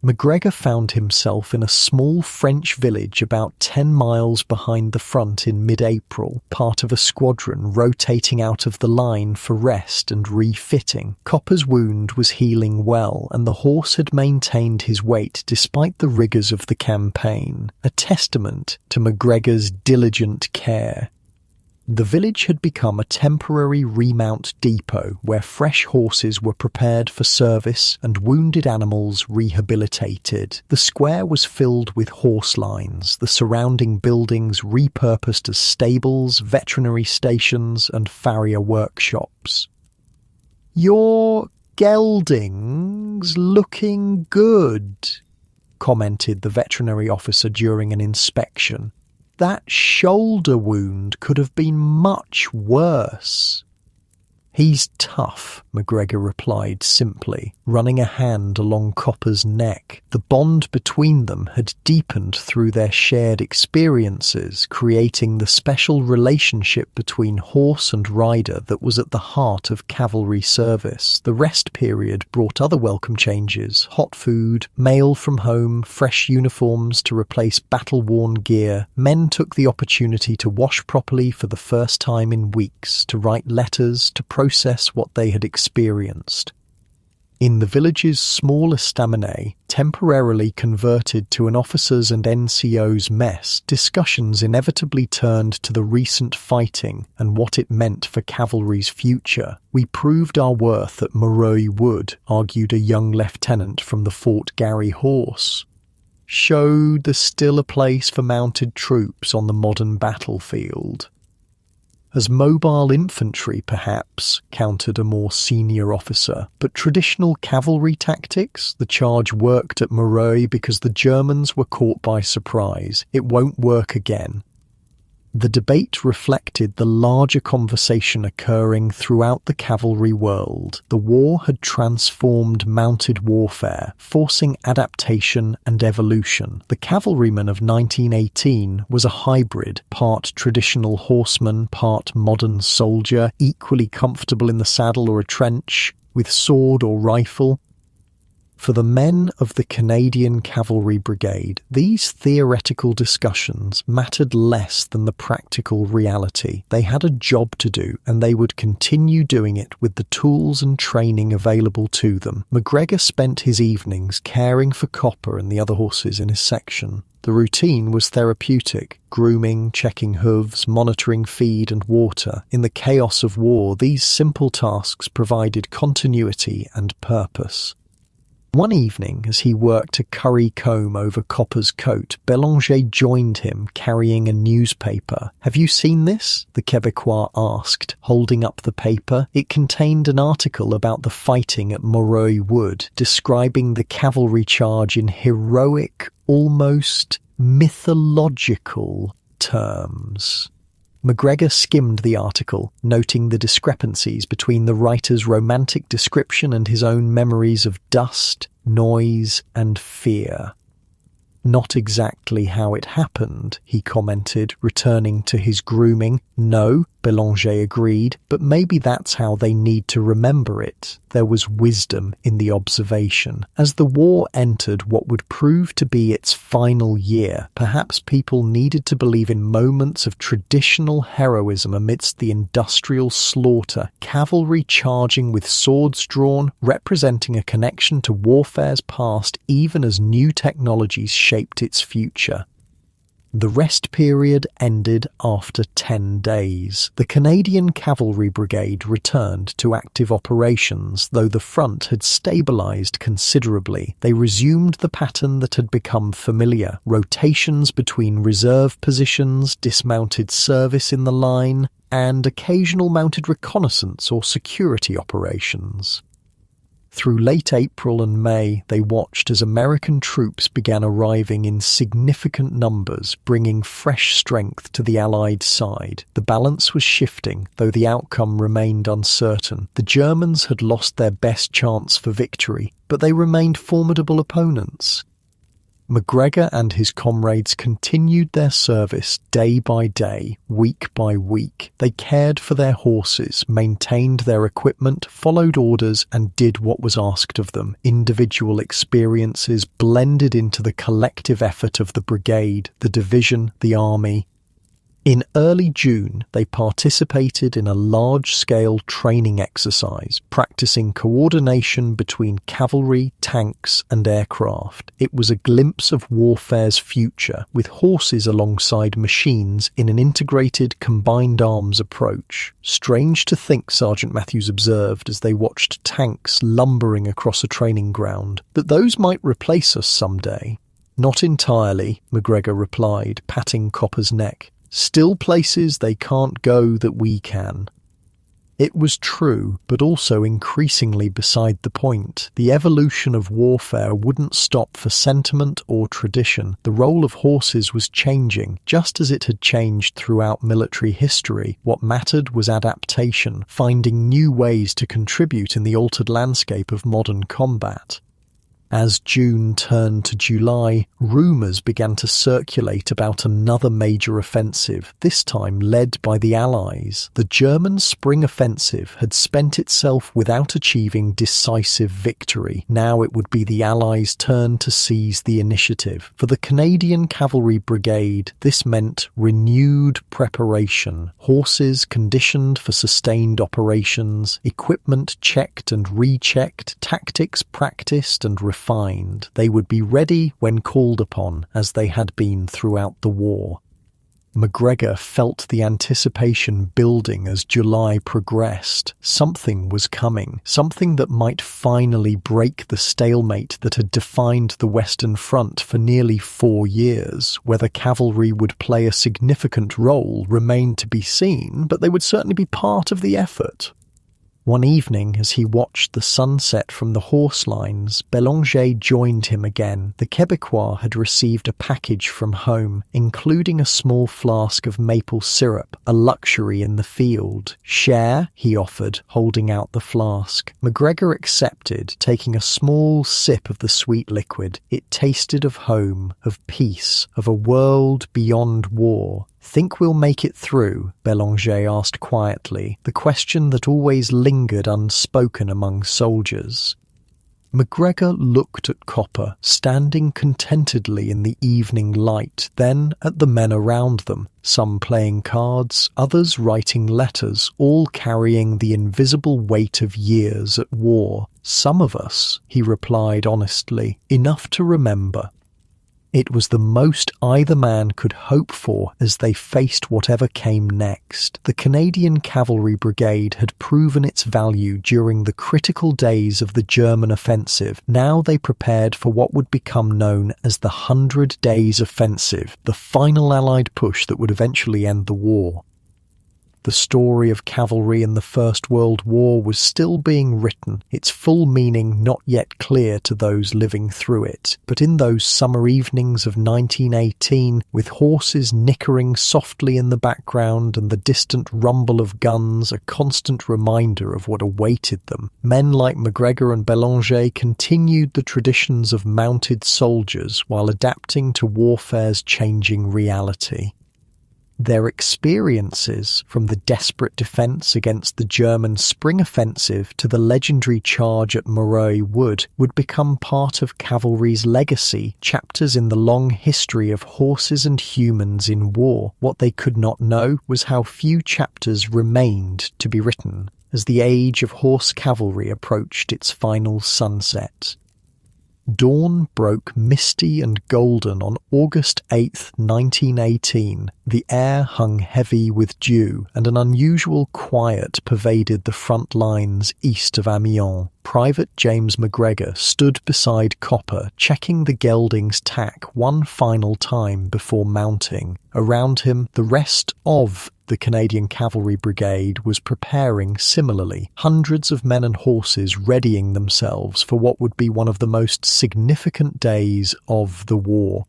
Speaker 1: MacGregor found himself in a small French village about 10 miles behind the front in mid-April, part of a squadron rotating out of the line for rest and refitting. Copper's wound was healing well, and the horse had maintained his weight despite the rigours of the campaign, a testament to MacGregor's diligent care. The village had become a temporary remount depot where fresh horses were prepared for service and wounded animals rehabilitated. The square was filled with horse lines, the surrounding buildings repurposed as stables, veterinary stations, and farrier workshops. "Your gelding's looking good," commented the veterinary officer during an inspection. "That shoulder wound could have been much worse." "He's tough," MacGregor replied simply, running a hand along Copper's neck. The bond between them had deepened through their shared experiences, creating the special relationship between horse and rider that was at the heart of cavalry service. The rest period brought other welcome changes: hot food, mail from home, fresh uniforms to replace battle-worn gear. Men took the opportunity to wash properly for the first time in weeks, to write letters, to process what they had experienced. In the village's small estaminet, temporarily converted to an officers' and NCOs' mess, discussions inevitably turned to the recent fighting and what it meant for cavalry's future. "We proved our worth at Moreuil Wood," argued a young lieutenant from the Fort Garry Horse. "Showed there's still a place for mounted troops on the modern battlefield." "As mobile infantry, perhaps," countered a more senior officer. "But traditional cavalry tactics? The charge worked at Moreuil because the Germans were caught by surprise. It won't work again." The debate reflected the larger conversation occurring throughout the cavalry world. The war had transformed mounted warfare, forcing adaptation and evolution. The cavalryman of 1918 was a hybrid, part traditional horseman, part modern soldier, equally comfortable in the saddle or a trench, with sword or rifle. For the men of the Canadian Cavalry Brigade, these theoretical discussions mattered less than the practical reality. They had a job to do, and they would continue doing it with the tools and training available to them. MacGregor spent his evenings caring for Copper and the other horses in his section. The routine was therapeutic: grooming, checking hooves, monitoring feed and water. In the chaos of war, these simple tasks provided continuity and purpose. One evening, as he worked a curry comb over Copper's coat, Bélanger joined him, carrying a newspaper. "Have you seen this?" the Québécois asked, holding up the paper. It contained an article about the fighting at Moreuil Wood, describing the cavalry charge in heroic, almost mythological terms. MacGregor skimmed the article, noting the discrepancies between the writer's romantic description and his own memories of dust, noise, and fear. "Not exactly how it happened," he commented, returning to his grooming. "No," Bélanger agreed, "but maybe that's how they need to remember it." There was wisdom in the observation. As the war entered what would prove to be its final year, perhaps people needed to believe in moments of traditional heroism amidst the industrial slaughter, cavalry charging with swords drawn, representing a connection to warfare's past even as new technologies shaped its future. The rest period ended after 10 days. The Canadian Cavalry Brigade returned to active operations, though the front had stabilised considerably. They resumed the pattern that had become familiar: rotations between reserve positions, dismounted service in the line, and occasional mounted reconnaissance or security operations. Through late April and May, they watched as American troops began arriving in significant numbers, bringing fresh strength to the Allied side. The balance was shifting, though the outcome remained uncertain. The Germans had lost their best chance for victory, but they remained formidable opponents. MacGregor and his comrades continued their service day by day, week by week. They cared for their horses, maintained their equipment, followed orders, and did what was asked of them. Individual experiences blended into the collective effort of the brigade, the division, the army. In early June, they participated in a large-scale training exercise, practicing coordination between cavalry, tanks, and aircraft. It was a glimpse of warfare's future, with horses alongside machines in an integrated combined arms approach. Strange to think, Sergeant Matthews observed as they watched tanks lumbering across a training ground, that those might replace us someday. Not entirely, MacGregor replied, patting Copper's neck. Still places they can't go that we can. It was true, but also increasingly beside the point. The evolution of warfare wouldn't stop for sentiment or tradition. The role of horses was changing, just as it had changed throughout military history. What mattered was adaptation, finding new ways to contribute in the altered landscape of modern combat. As June turned to July, rumours began to circulate about another major offensive, this time led by the Allies. The German spring offensive had spent itself without achieving decisive victory. Now it would be the Allies' turn to seize the initiative. For the Canadian Cavalry Brigade, this meant renewed preparation. Horses conditioned for sustained operations, equipment checked and rechecked, tactics practiced and refined. They would be ready when called upon, as they had been throughout the war. MacGregor felt the anticipation building as July progressed. Something was coming, something that might finally break the stalemate that had defined the Western Front for nearly 4 years. Whether cavalry would play a significant role remained to be seen, but they would certainly be part of the effort. One evening, as he watched the sunset from the horse lines, Bélanger joined him again. The Québécois had received a package from home, including a small flask of maple syrup, a luxury in the field. "Share?" he offered, holding out the flask. MacGregor accepted, taking a small sip of the sweet liquid. It tasted of home, of peace, of a world beyond war. "Think we'll make it through?" Bélanger asked quietly, the question that always lingered unspoken among soldiers. MacGregor looked at Copper, standing contentedly in the evening light, then at the men around them, some playing cards, others writing letters, all carrying the invisible weight of years at war. "Some of us," he replied honestly, "enough to remember." It was the most either man could hope for as they faced whatever came next. The Canadian Cavalry Brigade had proven its value during the critical days of the German offensive. Now they prepared for what would become known as the 100 Days Offensive, the final Allied push that would eventually end the war. The story of cavalry in the First World War was still being written, its full meaning not yet clear to those living through it. But in those summer evenings of 1918, with horses nickering softly in the background and the distant rumble of guns a constant reminder of what awaited them, men like MacGregor and Bélanger continued the traditions of mounted soldiers while adapting to warfare's changing reality. Their experiences, from the desperate defence against the German spring offensive to the legendary charge at Moreuil Wood, would become part of cavalry's legacy, chapters in the long history of horses and humans in war. What they could not know was how few chapters remained to be written as the age of horse cavalry approached its final sunset. Dawn broke misty and golden on August 8, 1918. The air hung heavy with dew, and an unusual quiet pervaded the front lines east of Amiens. Private James MacGregor stood beside Copper, checking the gelding's tack one final time before mounting. Around him, the rest of the Canadian Cavalry Brigade was preparing similarly, hundreds of men and horses readying themselves for what would be one of the most significant days of the war.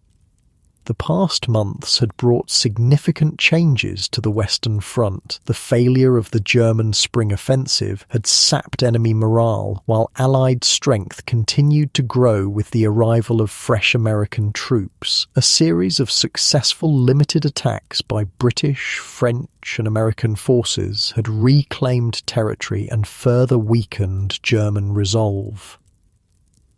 Speaker 1: The past months had brought significant changes to the Western Front. The failure of the German spring offensive had sapped enemy morale, while Allied strength continued to grow with the arrival of fresh American troops. A series of successful limited attacks by British, French, and American forces had reclaimed territory and further weakened German resolve.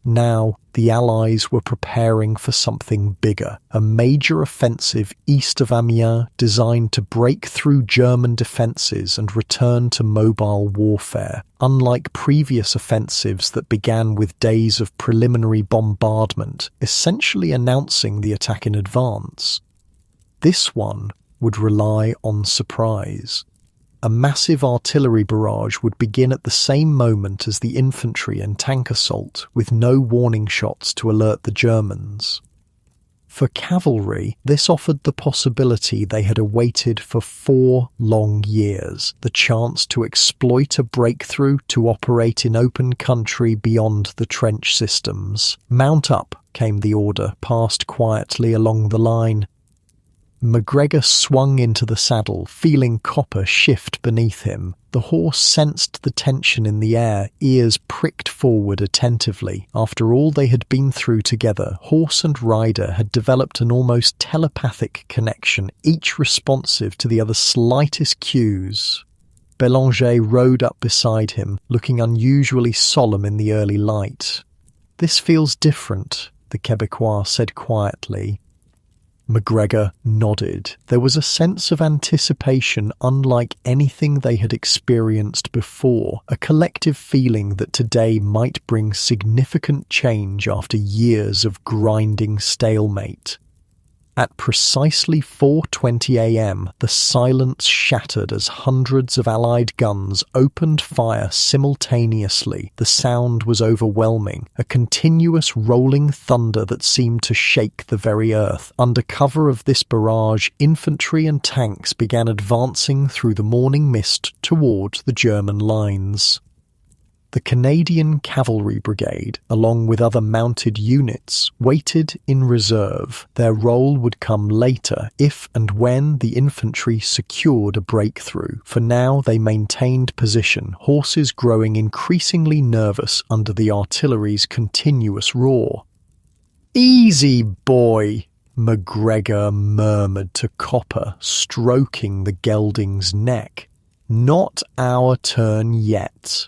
Speaker 1: Now, the Allies were preparing for something bigger, a major offensive east of Amiens designed to break through German defences and return to mobile warfare. Unlike previous offensives that began with days of preliminary bombardment, essentially announcing the attack in advance, this one would rely on surprise. A massive artillery barrage would begin at the same moment as the infantry and tank assault, with no warning shots to alert the Germans. For cavalry, this offered the possibility they had awaited for 4 long years, the chance to exploit a breakthrough to operate in open country beyond the trench systems. "Mount up," came the order, passed quietly along the line. McGregor swung into the saddle, feeling Copper shift beneath him. The horse sensed the tension in the air, ears pricked forward attentively. After all they had been through together, horse and rider had developed an almost telepathic connection, each responsive to the other's slightest cues. Bélanger rode up beside him, looking unusually solemn in the early light. "This feels different," the Québécois said quietly. McGregor nodded. There was a sense of anticipation unlike anything they had experienced before, a collective feeling that today might bring significant change after years of grinding stalemate. At precisely 4:20 a.m., the silence shattered as hundreds of Allied guns opened fire simultaneously. The sound was overwhelming, a continuous rolling thunder that seemed to shake the very earth. Under cover of this barrage, infantry and tanks began advancing through the morning mist toward the German lines. The Canadian Cavalry Brigade, along with other mounted units, waited in reserve. Their role would come later, if and when the infantry secured a breakthrough. For now, they maintained position, horses growing increasingly nervous under the artillery's continuous roar. "Easy, boy," McGregor murmured to Copper, stroking the gelding's neck. "Not our turn yet."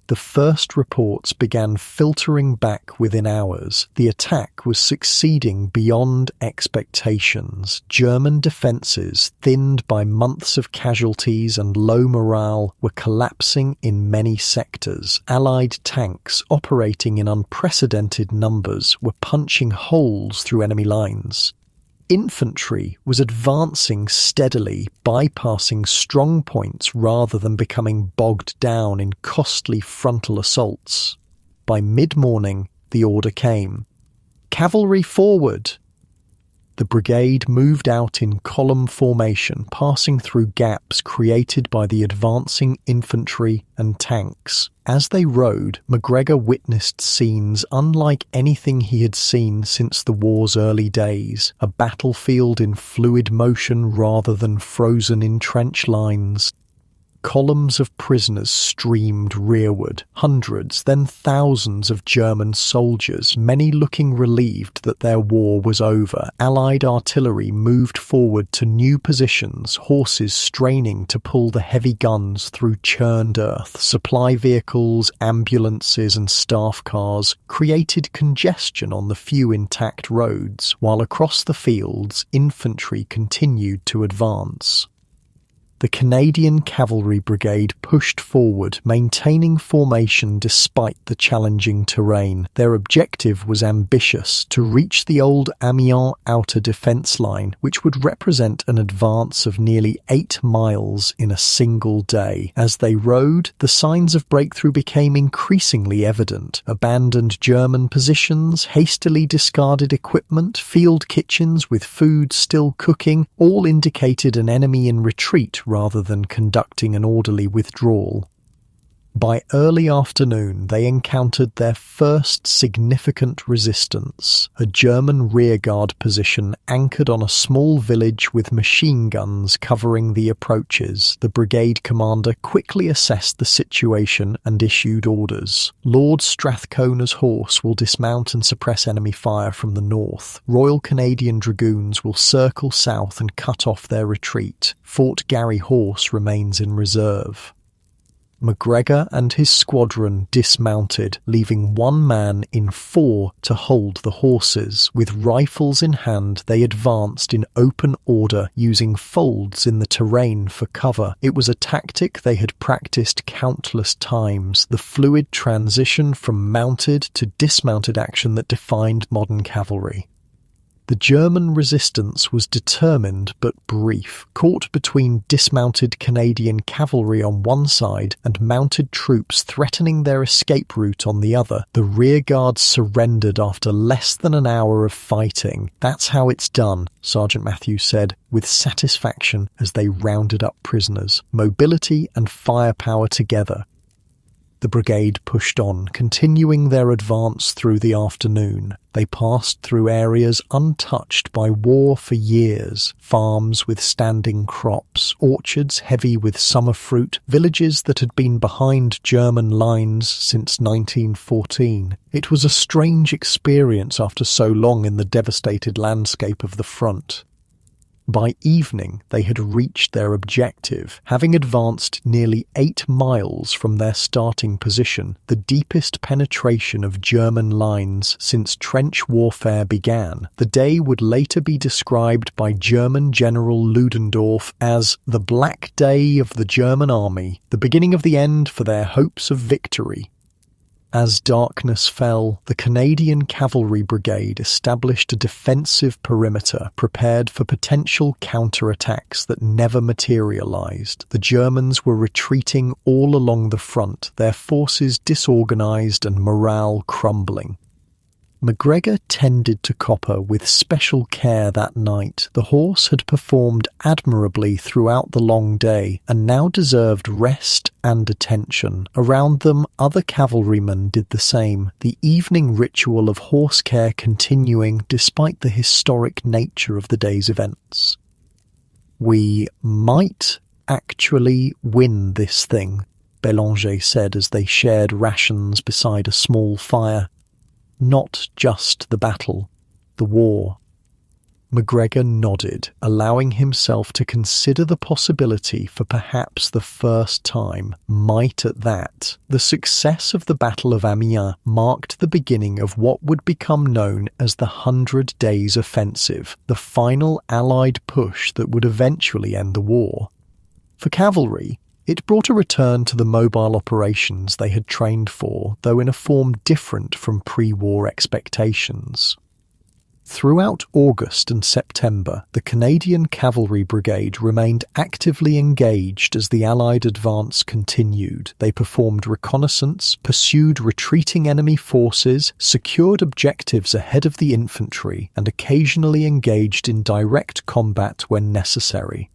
Speaker 1: The first reports began filtering back within hours. The attack was succeeding beyond expectations. German defences, thinned by months of casualties and low morale, were collapsing in many sectors. Allied tanks, operating in unprecedented numbers, were punching holes through enemy lines. Infantry was advancing steadily, bypassing strong points rather than becoming bogged down in costly frontal assaults. By mid-morning, the order came. "Cavalry forward!" The brigade moved out in column formation, passing through gaps created by the advancing infantry and tanks. As they rode, McGregor witnessed scenes unlike anything he had seen since the war's early days, a battlefield in fluid motion rather than frozen in trench lines. Columns of prisoners streamed rearward, hundreds, then thousands of German soldiers, many looking relieved that their war was over. Allied artillery moved forward to new positions, horses straining to pull the heavy guns through churned earth. Supply vehicles, ambulances and staff cars created congestion on the few intact roads, while across the fields infantry continued to advance. The Canadian Cavalry Brigade pushed forward, maintaining formation despite the challenging terrain. Their objective was ambitious: to reach the old Amiens outer defence line, which would represent an advance of nearly 8 miles in a single day. As they rode, the signs of breakthrough became increasingly evident. Abandoned German positions, hastily discarded equipment, field kitchens with food still cooking, all indicated an enemy in retreat rather than conducting an orderly withdrawal. By early afternoon, they encountered their first significant resistance, a German rearguard position anchored on a small village with machine guns covering the approaches. The brigade commander quickly assessed the situation and issued orders. Lord Strathcona's horse will dismount and suppress enemy fire from the north. Royal Canadian Dragoons will circle south and cut off their retreat. Fort Garry Horse remains in reserve. MacGregor and his squadron dismounted, leaving one man in 4 to hold the horses. With rifles in hand, they advanced in open order, using folds in the terrain for cover. It was a tactic they had practiced countless times, the fluid transition from mounted to dismounted action that defined modern cavalry. The German resistance was determined but brief. Caught between dismounted Canadian cavalry on one side and mounted troops threatening their escape route on the other, the rearguard surrendered after less than an hour of fighting. "That's how it's done," Sergeant Matthews said, with satisfaction as they rounded up prisoners. Mobility and firepower together. The brigade pushed on, continuing their advance through the afternoon. They passed through areas untouched by war for years, farms with standing crops, orchards heavy with summer fruit, villages that had been behind German lines since 1914. It was a strange experience after so long in the devastated landscape of the front. By evening, they had reached their objective, having advanced nearly 8 miles from their starting position, the deepest penetration of German lines since trench warfare began. The day would later be described by German General Ludendorff as the Black Day of the German Army, the beginning of the end for their hopes of victory. As darkness fell, the Canadian Cavalry Brigade established a defensive perimeter, prepared for potential counterattacks that never materialized. The Germans were retreating all along the front, their forces disorganized and morale crumbling. MacGregor tended to Copper with special care that night. The horse had performed admirably throughout the long day and now deserved rest and attention. Around them, other cavalrymen did the same, the evening ritual of horse care continuing despite the historic nature of the day's events. "We might actually win this thing," Bélanger said as they shared rations beside a small fire. "Not just the battle, the war." MacGregor nodded, allowing himself to consider the possibility for perhaps the first time, might at that. The success of the Battle of Amiens marked the beginning of what would become known as the 100 Days Offensive, the final Allied push that would eventually end the war. For cavalry, it brought a return to the mobile operations they had trained for, though in a form different from pre-war expectations. Throughout August and September, the Canadian Cavalry Brigade remained actively engaged as the Allied advance continued. They performed reconnaissance, pursued retreating enemy forces, secured objectives ahead of the infantry, and occasionally engaged in direct combat when necessary.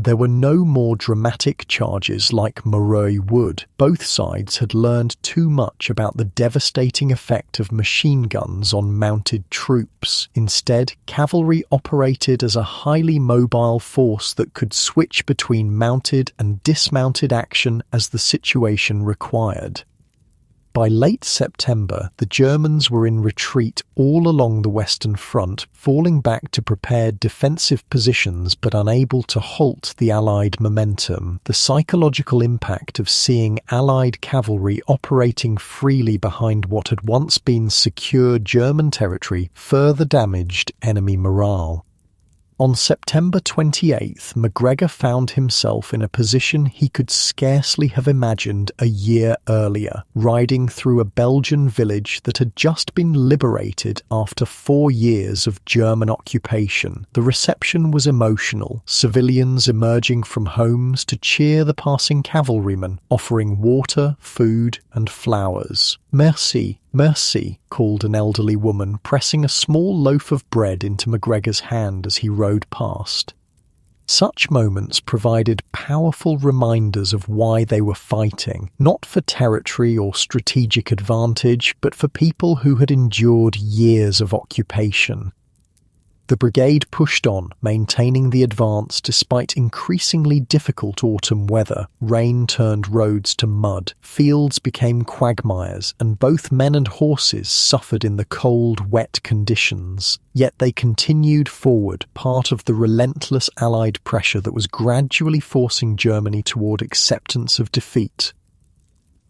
Speaker 1: There were no more dramatic charges like Moreuil Wood. Both sides had learned too much about the devastating effect of machine guns on mounted troops. Instead, cavalry operated as a highly mobile force that could switch between mounted and dismounted action as the situation required. By late September, the Germans were in retreat all along the Western Front, falling back to prepared defensive positions but unable to halt the Allied momentum. The psychological impact of seeing Allied cavalry operating freely behind what had once been secure German territory further damaged enemy morale. On September 28th, MacGregor found himself in a position he could scarcely have imagined a year earlier, riding through a Belgian village that had just been liberated after 4 years of German occupation. The reception was emotional, civilians emerging from homes to cheer the passing cavalrymen, offering water, food, and flowers. "Merci, merci," called an elderly woman, pressing a small loaf of bread into MacGregor's hand as he rode past. Such moments provided powerful reminders of why they were fighting, not for territory or strategic advantage, but for people who had endured years of occupation. The brigade pushed on, maintaining the advance despite increasingly difficult autumn weather. Rain turned roads to mud, fields became quagmires, and both men and horses suffered in the cold, wet conditions. Yet they continued forward, part of the relentless Allied pressure that was gradually forcing Germany toward acceptance of defeat.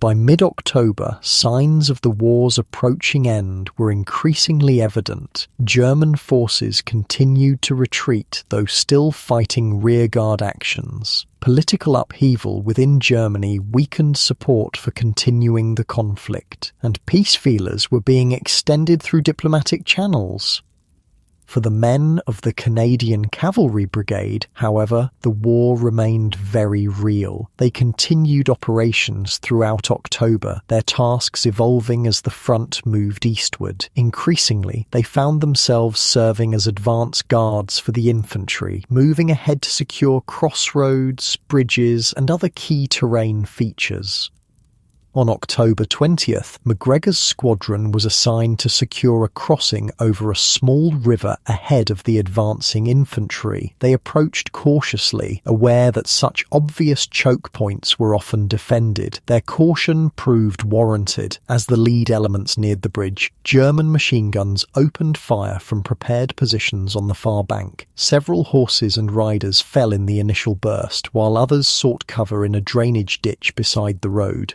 Speaker 1: By mid-October, signs of the war's approaching end were increasingly evident. German forces continued to retreat, though still fighting rearguard actions. Political upheaval within Germany weakened support for continuing the conflict, and peace feelers were being extended through diplomatic channels. For the men of the Canadian Cavalry Brigade, however, the war remained very real. They continued operations throughout October, their tasks evolving as the front moved eastward. Increasingly, they found themselves serving as advance guards for the infantry, moving ahead to secure crossroads, bridges, and other key terrain features. On October 20th, MacGregor's squadron was assigned to secure a crossing over a small river ahead of the advancing infantry. They approached cautiously, aware that such obvious choke points were often defended. Their caution proved warranted. As the lead elements neared the bridge, German machine guns opened fire from prepared positions on the far bank. Several horses and riders fell in the initial burst, while others sought cover in a drainage ditch beside the road.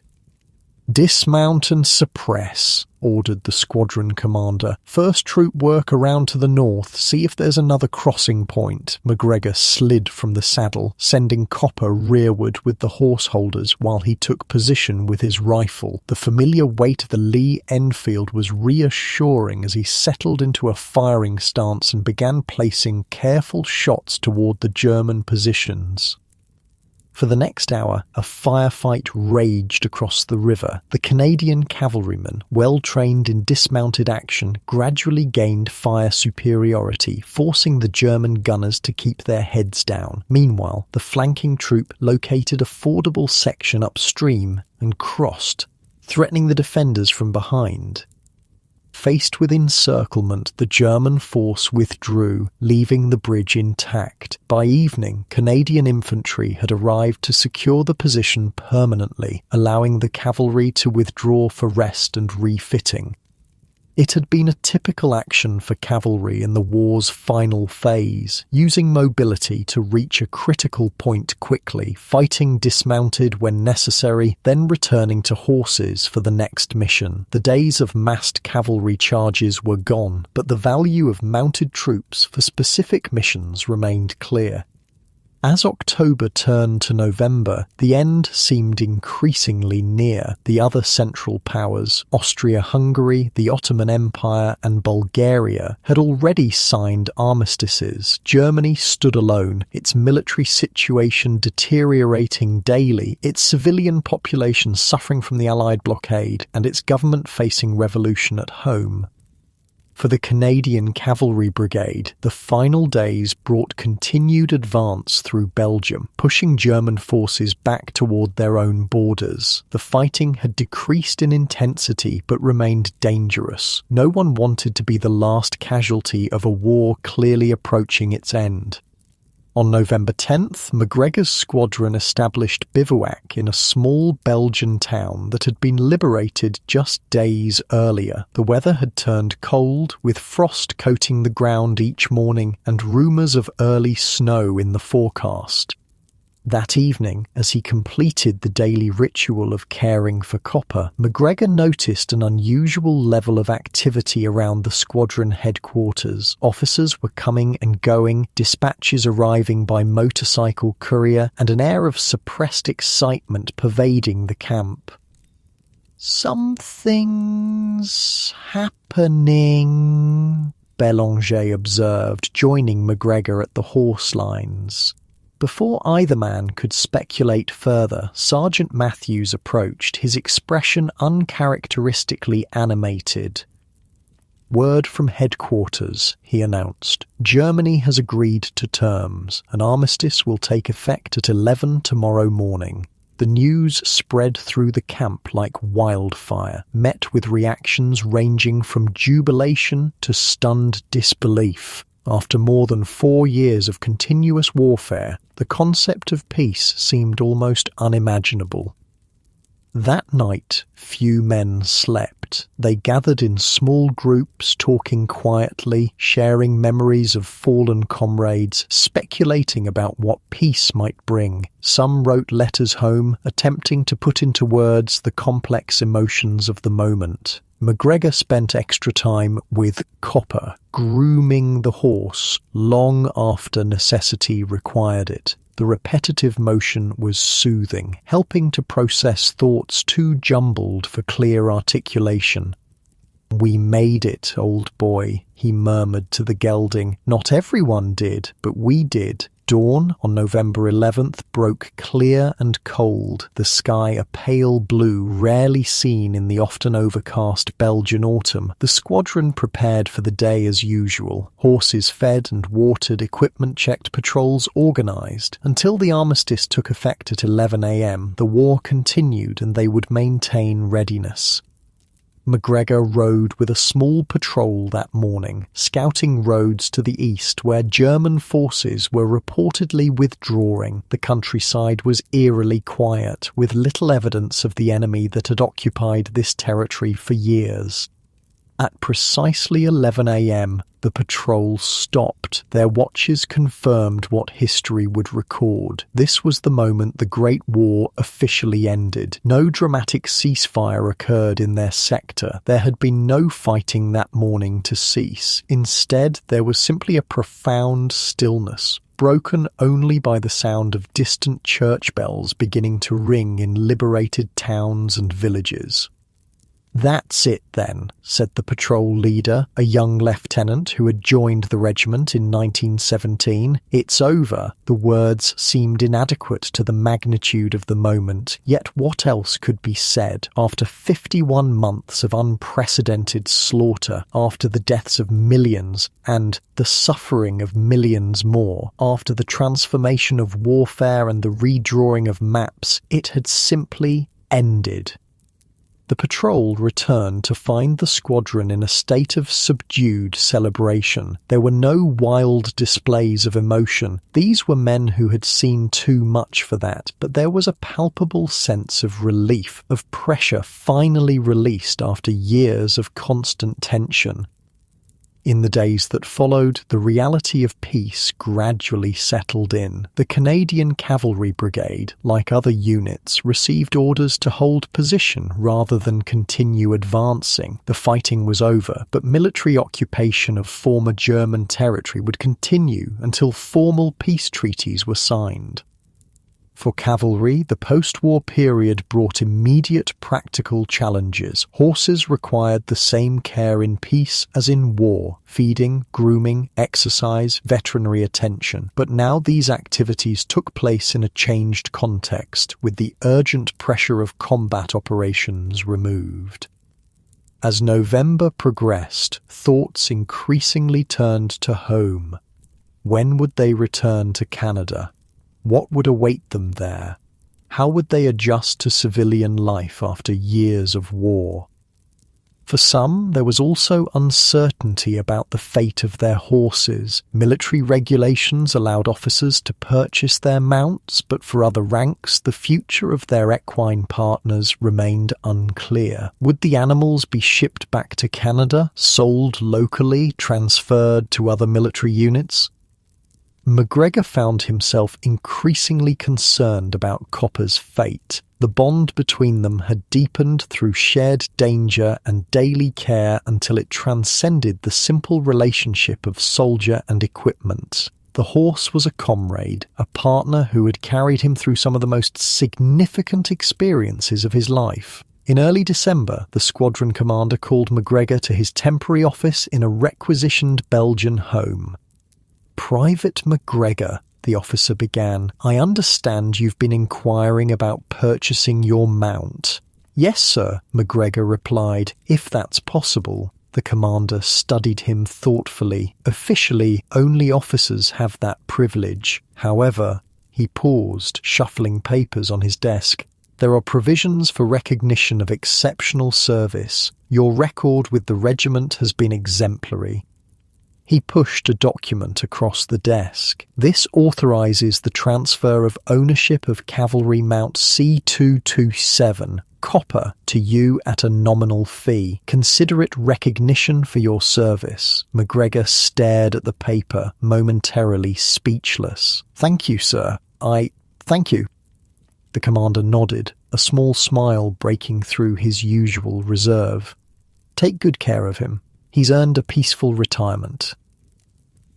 Speaker 1: "Dismount and suppress," ordered the squadron commander. "First troop work around to the north, see if there's another crossing point." MacGregor slid from the saddle, sending Copper rearward with the horse holders while he took position with his rifle. The familiar weight of the Lee Enfield was reassuring as he settled into a firing stance and began placing careful shots toward the German positions. For the next hour, a firefight raged across the river. The Canadian cavalrymen, well trained in dismounted action, gradually gained fire superiority, forcing the German gunners to keep their heads down. Meanwhile, the flanking troop located a fordable section upstream and crossed, threatening the defenders from behind. Faced with encirclement, the German force withdrew, leaving the bridge intact. By evening, Canadian infantry had arrived to secure the position permanently, allowing the cavalry to withdraw for rest and refitting. It had been a typical action for cavalry in the war's final phase, using mobility to reach a critical point quickly, fighting dismounted when necessary, then returning to horses for the next mission. The days of massed cavalry charges were gone, but the value of mounted troops for specific missions remained clear. As October turned to November, the end seemed increasingly near. The other Central Powers, Austria-Hungary, the Ottoman Empire, and Bulgaria, had already signed armistices. Germany stood alone, its military situation deteriorating daily, its civilian population suffering from the Allied blockade, and its government facing revolution at home. For the Canadian Cavalry Brigade, the final days brought continued advance through Belgium, pushing German forces back toward their own borders. The fighting had decreased in intensity but remained dangerous. No one wanted to be the last casualty of a war clearly approaching its end. On November 10th, MacGregor's squadron established bivouac in a small Belgian town that had been liberated just days earlier. The weather had turned cold, with frost coating the ground each morning and rumours of early snow in the forecast. That evening, as he completed the daily ritual of caring for Copper, McGregor noticed an unusual level of activity around the squadron headquarters. Officers were coming and going, dispatches arriving by motorcycle courier, and an air of suppressed excitement pervading the camp. "Something's happening," Belanger observed, joining McGregor at the horse lines. Before either man could speculate further, Sergeant Matthews approached, his expression uncharacteristically animated. "Word from headquarters," he announced. "Germany has agreed to terms. An armistice will take effect at 11 tomorrow morning." The news spread through the camp like wildfire, met with reactions ranging from jubilation to stunned disbelief. After more than 4 years of continuous warfare, the concept of peace seemed almost unimaginable. That night, few men slept. They gathered in small groups, talking quietly, sharing memories of fallen comrades, speculating about what peace might bring. Some wrote letters home, attempting to put into words the complex emotions of the moment. McGregor spent extra time with Copper, grooming the horse long after necessity required it. The repetitive motion was soothing, helping to process thoughts too jumbled for clear articulation. "We made it, old boy," he murmured to the gelding. "Not everyone did, but we did." Dawn on November 11th broke clear and cold, the sky a pale blue rarely seen in the often overcast Belgian autumn. The squadron prepared for the day as usual. Horses fed and watered, equipment checked, patrols organised. Until the armistice took effect at 11 a.m, the war continued and they would maintain readiness. McGregor rode with a small patrol that morning, scouting roads to the east where German forces were reportedly withdrawing. The countryside was eerily quiet, with little evidence of the enemy that had occupied this territory for years. At precisely 11 a.m, the patrol stopped. Their watches confirmed what history would record. This was the moment the Great War officially ended. No dramatic ceasefire occurred in their sector. There had been no fighting that morning to cease. Instead, there was simply a profound stillness, broken only by the sound of distant church bells beginning to ring in liberated towns and villages. "That's it then," said the patrol leader, a young lieutenant who had joined the regiment in 1917. "It's over." The words seemed inadequate to the magnitude of the moment, yet what else could be said? After 51 months of unprecedented slaughter, after the deaths of millions and the suffering of millions more, after the transformation of warfare and the redrawing of maps, it had simply ended. The patrol returned to find the squadron in a state of subdued celebration. There were no wild displays of emotion. These were men who had seen too much for that, but there was a palpable sense of relief, of pressure finally released after years of constant tension. In the days that followed, the reality of peace gradually settled in. The Canadian Cavalry Brigade, like other units, received orders to hold position rather than continue advancing. The fighting was over, but military occupation of former German territory would continue until formal peace treaties were signed. For cavalry, the post-war period brought immediate practical challenges. Horses required the same care in peace as in war: feeding, grooming, exercise, veterinary attention. But now these activities took place in a changed context, with the urgent pressure of combat operations removed. As November progressed, thoughts increasingly turned to home. When would they return to Canada? What would await them there? How would they adjust to civilian life after years of war? For some, there was also uncertainty about the fate of their horses. Military regulations allowed officers to purchase their mounts, but for other ranks, the future of their equine partners remained unclear. Would the animals be shipped back to Canada, sold locally, transferred to other military units? MacGregor found himself increasingly concerned about Copper's fate. The bond between them had deepened through shared danger and daily care until it transcended the simple relationship of soldier and equipment. The horse was a comrade, a partner who had carried him through some of the most significant experiences of his life. In early December, the squadron commander called MacGregor to his temporary office in a requisitioned Belgian home. "Private MacGregor," the officer began, "I understand you've been inquiring about purchasing your mount." "Yes, sir," MacGregor replied, "if that's possible." The commander studied him thoughtfully. "Officially, only officers have that privilege. However," he paused, shuffling papers on his desk, "there are provisions for recognition of exceptional service. Your record with the regiment has been exemplary." He pushed a document across the desk. "This authorizes the transfer of ownership of Cavalry Mount C227, Copper, to you at a nominal fee. Consider it recognition for your service." MacGregor stared at the paper, momentarily speechless. "Thank you, sir. Thank you." The commander nodded, a small smile breaking through his usual reserve. "Take good care of him. He's earned a peaceful retirement."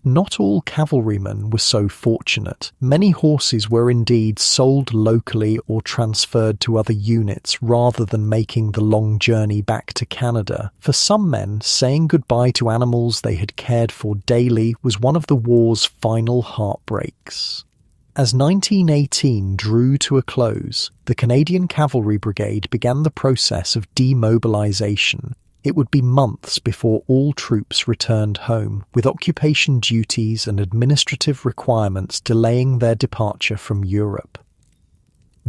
Speaker 1: Not all cavalrymen were so fortunate. Many horses were indeed sold locally or transferred to other units rather than making the long journey back to Canada. For some men, saying goodbye to animals they had cared for daily was one of the war's final heartbreaks. As 1918 drew to a close, the Canadian Cavalry Brigade began the process of demobilisation. It would be months before all troops returned home, with occupation duties and administrative requirements delaying their departure from Europe.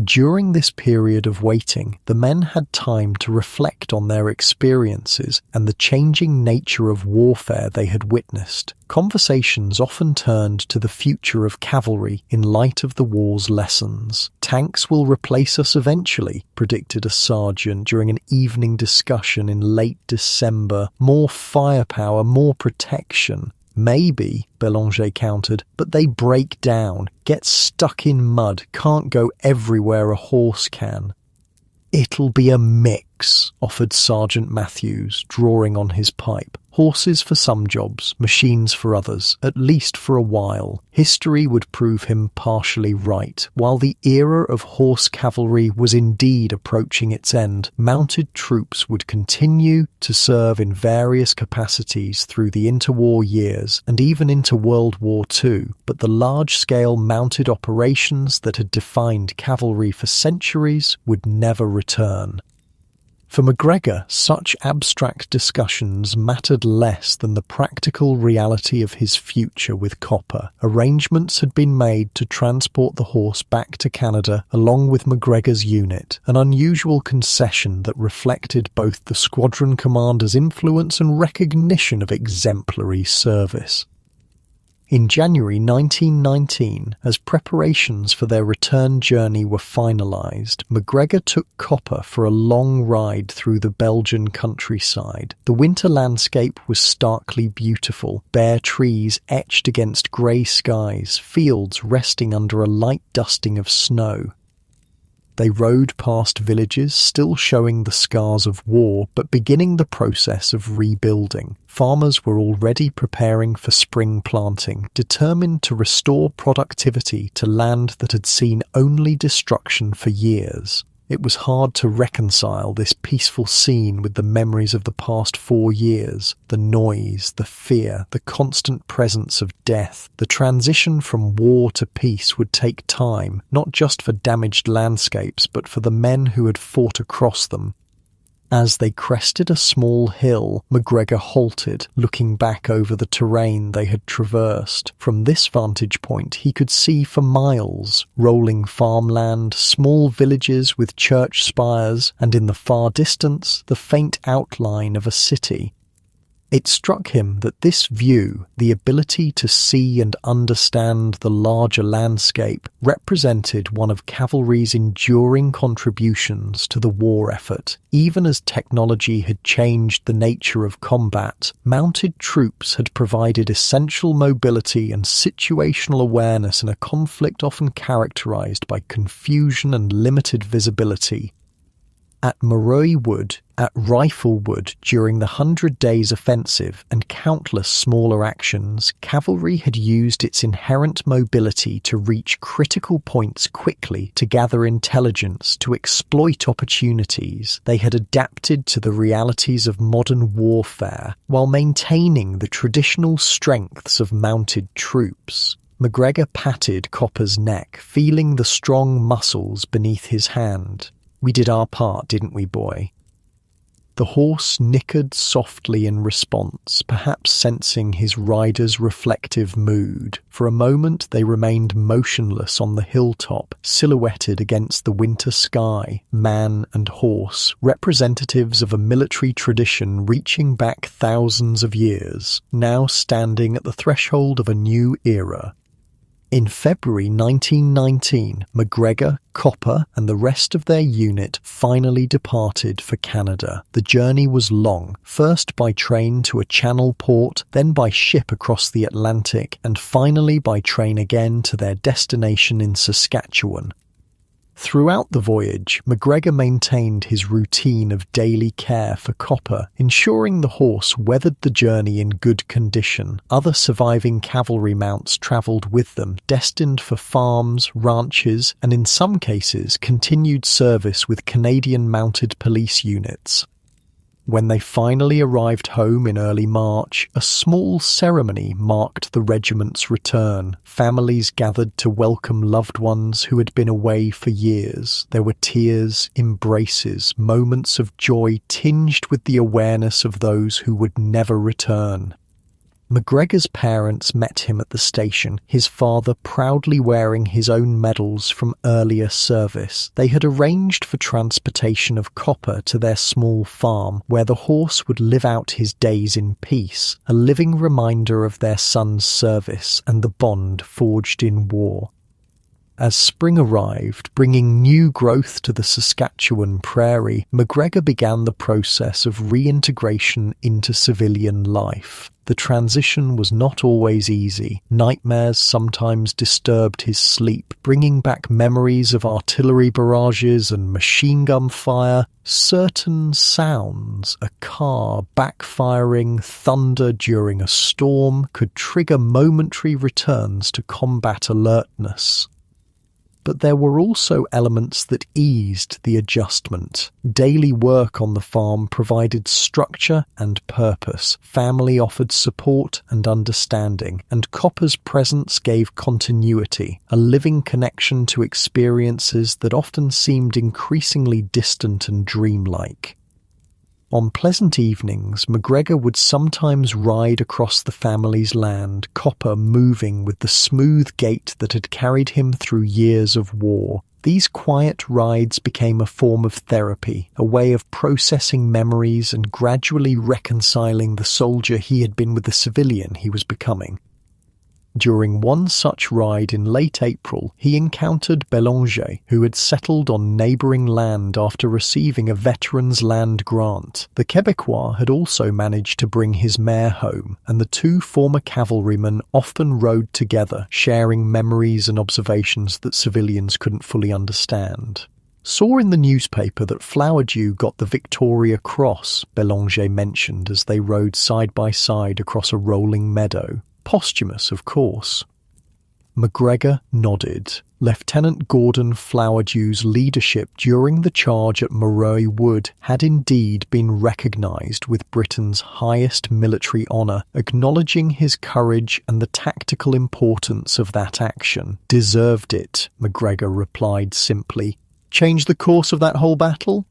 Speaker 1: During this period of waiting, the men had time to reflect on their experiences and the changing nature of warfare they had witnessed. Conversations often turned to the future of cavalry in light of the war's lessons. "Tanks will replace us eventually," predicted a sergeant during an evening discussion in late December. "More firepower, more protection." "Maybe," Belanger countered, "but they break down, get stuck in mud, can't go everywhere a horse can." "It'll be a mix," offered Sergeant Matthews, drawing on his pipe. "Horses for some jobs, machines for others, at least for a while." History would prove him partially right. While the era of horse cavalry was indeed approaching its end, mounted troops would continue to serve in various capacities through the interwar years and even into World War II, but the large-scale mounted operations that had defined cavalry for centuries would never return. For MacGregor, such abstract discussions mattered less than the practical reality of his future with Copper. Arrangements had been made to transport the horse back to Canada along with MacGregor's unit, an unusual concession that reflected both the squadron commander's influence and recognition of exemplary service. In January 1919, as preparations for their return journey were finalised, MacGregor took Copper for a long ride through the Belgian countryside. The winter landscape was starkly beautiful, bare trees etched against grey skies, fields resting under a light dusting of snow. They rode past villages still showing the scars of war, but beginning the process of rebuilding. Farmers were already preparing for spring planting, determined to restore productivity to land that had seen only destruction for years. It was hard to reconcile this peaceful scene with the memories of the past 4 years, the noise, the fear, the constant presence of death. The transition from war to peace would take time, not just for damaged landscapes, but for the men who had fought across them. As they crested a small hill, MacGregor halted, looking back over the terrain they had traversed. From this vantage point he could see for miles rolling farmland, small villages with church spires, and in the far distance the faint outline of a city. It struck him that this view, the ability to see and understand the larger landscape, represented one of cavalry's enduring contributions to the war effort. Even as technology had changed the nature of combat, mounted troops had provided essential mobility and situational awareness in a conflict often characterized by confusion and limited visibility. At Moreuil Wood, at Rifle Wood during the 100 Days Offensive and countless smaller actions, cavalry had used its inherent mobility to reach critical points quickly, to gather intelligence, to exploit opportunities. They had adapted to the realities of modern warfare while maintaining the traditional strengths of mounted troops. McGregor patted Copper's neck, feeling the strong muscles beneath his hand. "We did our part, didn't we, boy?" The horse nickered softly in response, perhaps sensing his rider's reflective mood. For a moment they remained motionless on the hilltop, silhouetted against the winter sky, man and horse, representatives of a military tradition reaching back thousands of years, now standing at the threshold of a new era. In February 1919, McGregor, Copper and the rest of their unit finally departed for Canada. The journey was long, first by train to a channel port, then by ship across the Atlantic, and finally by train again to their destination in Saskatchewan. Throughout the voyage, McGregor maintained his routine of daily care for Copper, ensuring the horse weathered the journey in good condition. Other surviving cavalry mounts travelled with them, destined for farms, ranches, and in some cases continued service with Canadian Mounted Police units. When they finally arrived home in early March, a small ceremony marked the regiment's return. Families gathered to welcome loved ones who had been away for years. There were tears, embraces, moments of joy tinged with the awareness of those who would never return. McGregor's parents met him at the station, his father proudly wearing his own medals from earlier service. They had arranged for transportation of Copper to their small farm, where the horse would live out his days in peace, a living reminder of their son's service and the bond forged in war. As spring arrived, bringing new growth to the Saskatchewan prairie, McGregor began the process of reintegration into civilian life. The transition was not always easy. Nightmares sometimes disturbed his sleep, bringing back memories of artillery barrages and machine gun fire. Certain sounds, a car backfiring, thunder during a storm, could trigger momentary returns to combat alertness. But there were also elements that eased the adjustment. Daily work on the farm provided structure and purpose. Family offered support and understanding, and Copper's presence gave continuity, a living connection to experiences that often seemed increasingly distant and dreamlike. On pleasant evenings, McGregor would sometimes ride across the family's land, Copper moving with the smooth gait that had carried him through years of war. These quiet rides became a form of therapy, a way of processing memories and gradually reconciling the soldier he had been with the civilian he was becoming. During one such ride in late April, he encountered Bélanger, who had settled on neighbouring land after receiving a veteran's land grant. The Québécois had also managed to bring his mare home, and the two former cavalrymen often rode together, sharing memories and observations that civilians couldn't fully understand. "Saw in the newspaper that Flowerdew got the Victoria Cross," Bélanger mentioned as they rode side by side across a rolling meadow. Posthumous, of course. McGregor nodded. Lieutenant Gordon Flowerdew's leadership during the charge at Moreuil Wood had indeed been recognised with Britain's highest military honour, acknowledging his courage and the tactical importance of that action. "Deserved it," McGregor replied simply. "Change the course of that whole battle?"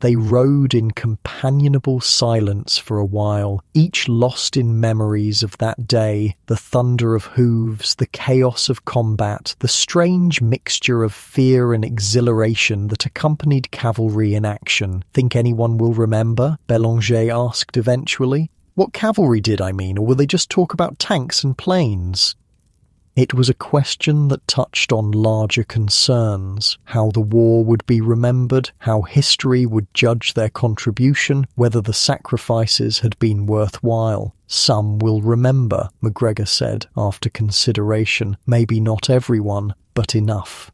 Speaker 1: They rode in companionable silence for a while, each lost in memories of that day, the thunder of hooves, the chaos of combat, the strange mixture of fear and exhilaration that accompanied cavalry in action. "Think anyone will remember?" Bélanger asked eventually. What cavalry did, I mean, or will they just talk about tanks and planes? It was a question that touched on larger concerns: how the war would be remembered, how history would judge their contribution, whether the sacrifices had been worthwhile. Some will remember, McGregor said, after consideration. Maybe not everyone, but enough.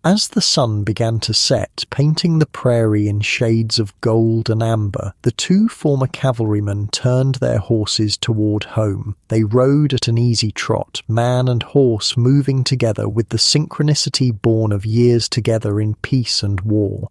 Speaker 1: As the sun began to set, painting the prairie in shades of gold and amber, the two former cavalrymen turned their horses toward home. They rode at an easy trot, man and horse moving together with the synchronicity born of years together in peace and war.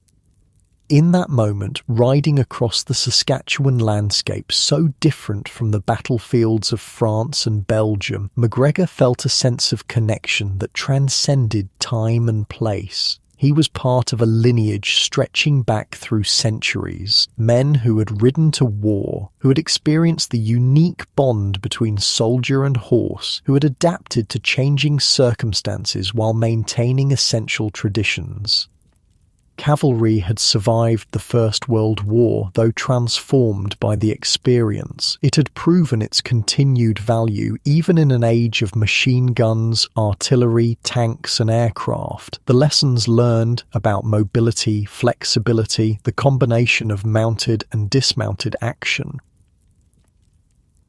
Speaker 1: In that moment, riding across the Saskatchewan landscape so different from the battlefields of France and Belgium, McGregor felt a sense of connection that transcended time and place. He was part of a lineage stretching back through centuries, men who had ridden to war, who had experienced the unique bond between soldier and horse, who had adapted to changing circumstances while maintaining essential traditions. Cavalry had survived the First World War, though transformed by the experience. It had proven its continued value even in an age of machine guns, artillery, tanks and aircraft. The lessons learned about mobility, flexibility, the combination of mounted and dismounted action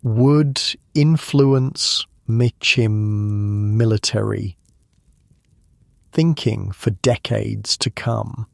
Speaker 1: would influence military thinking for decades to come.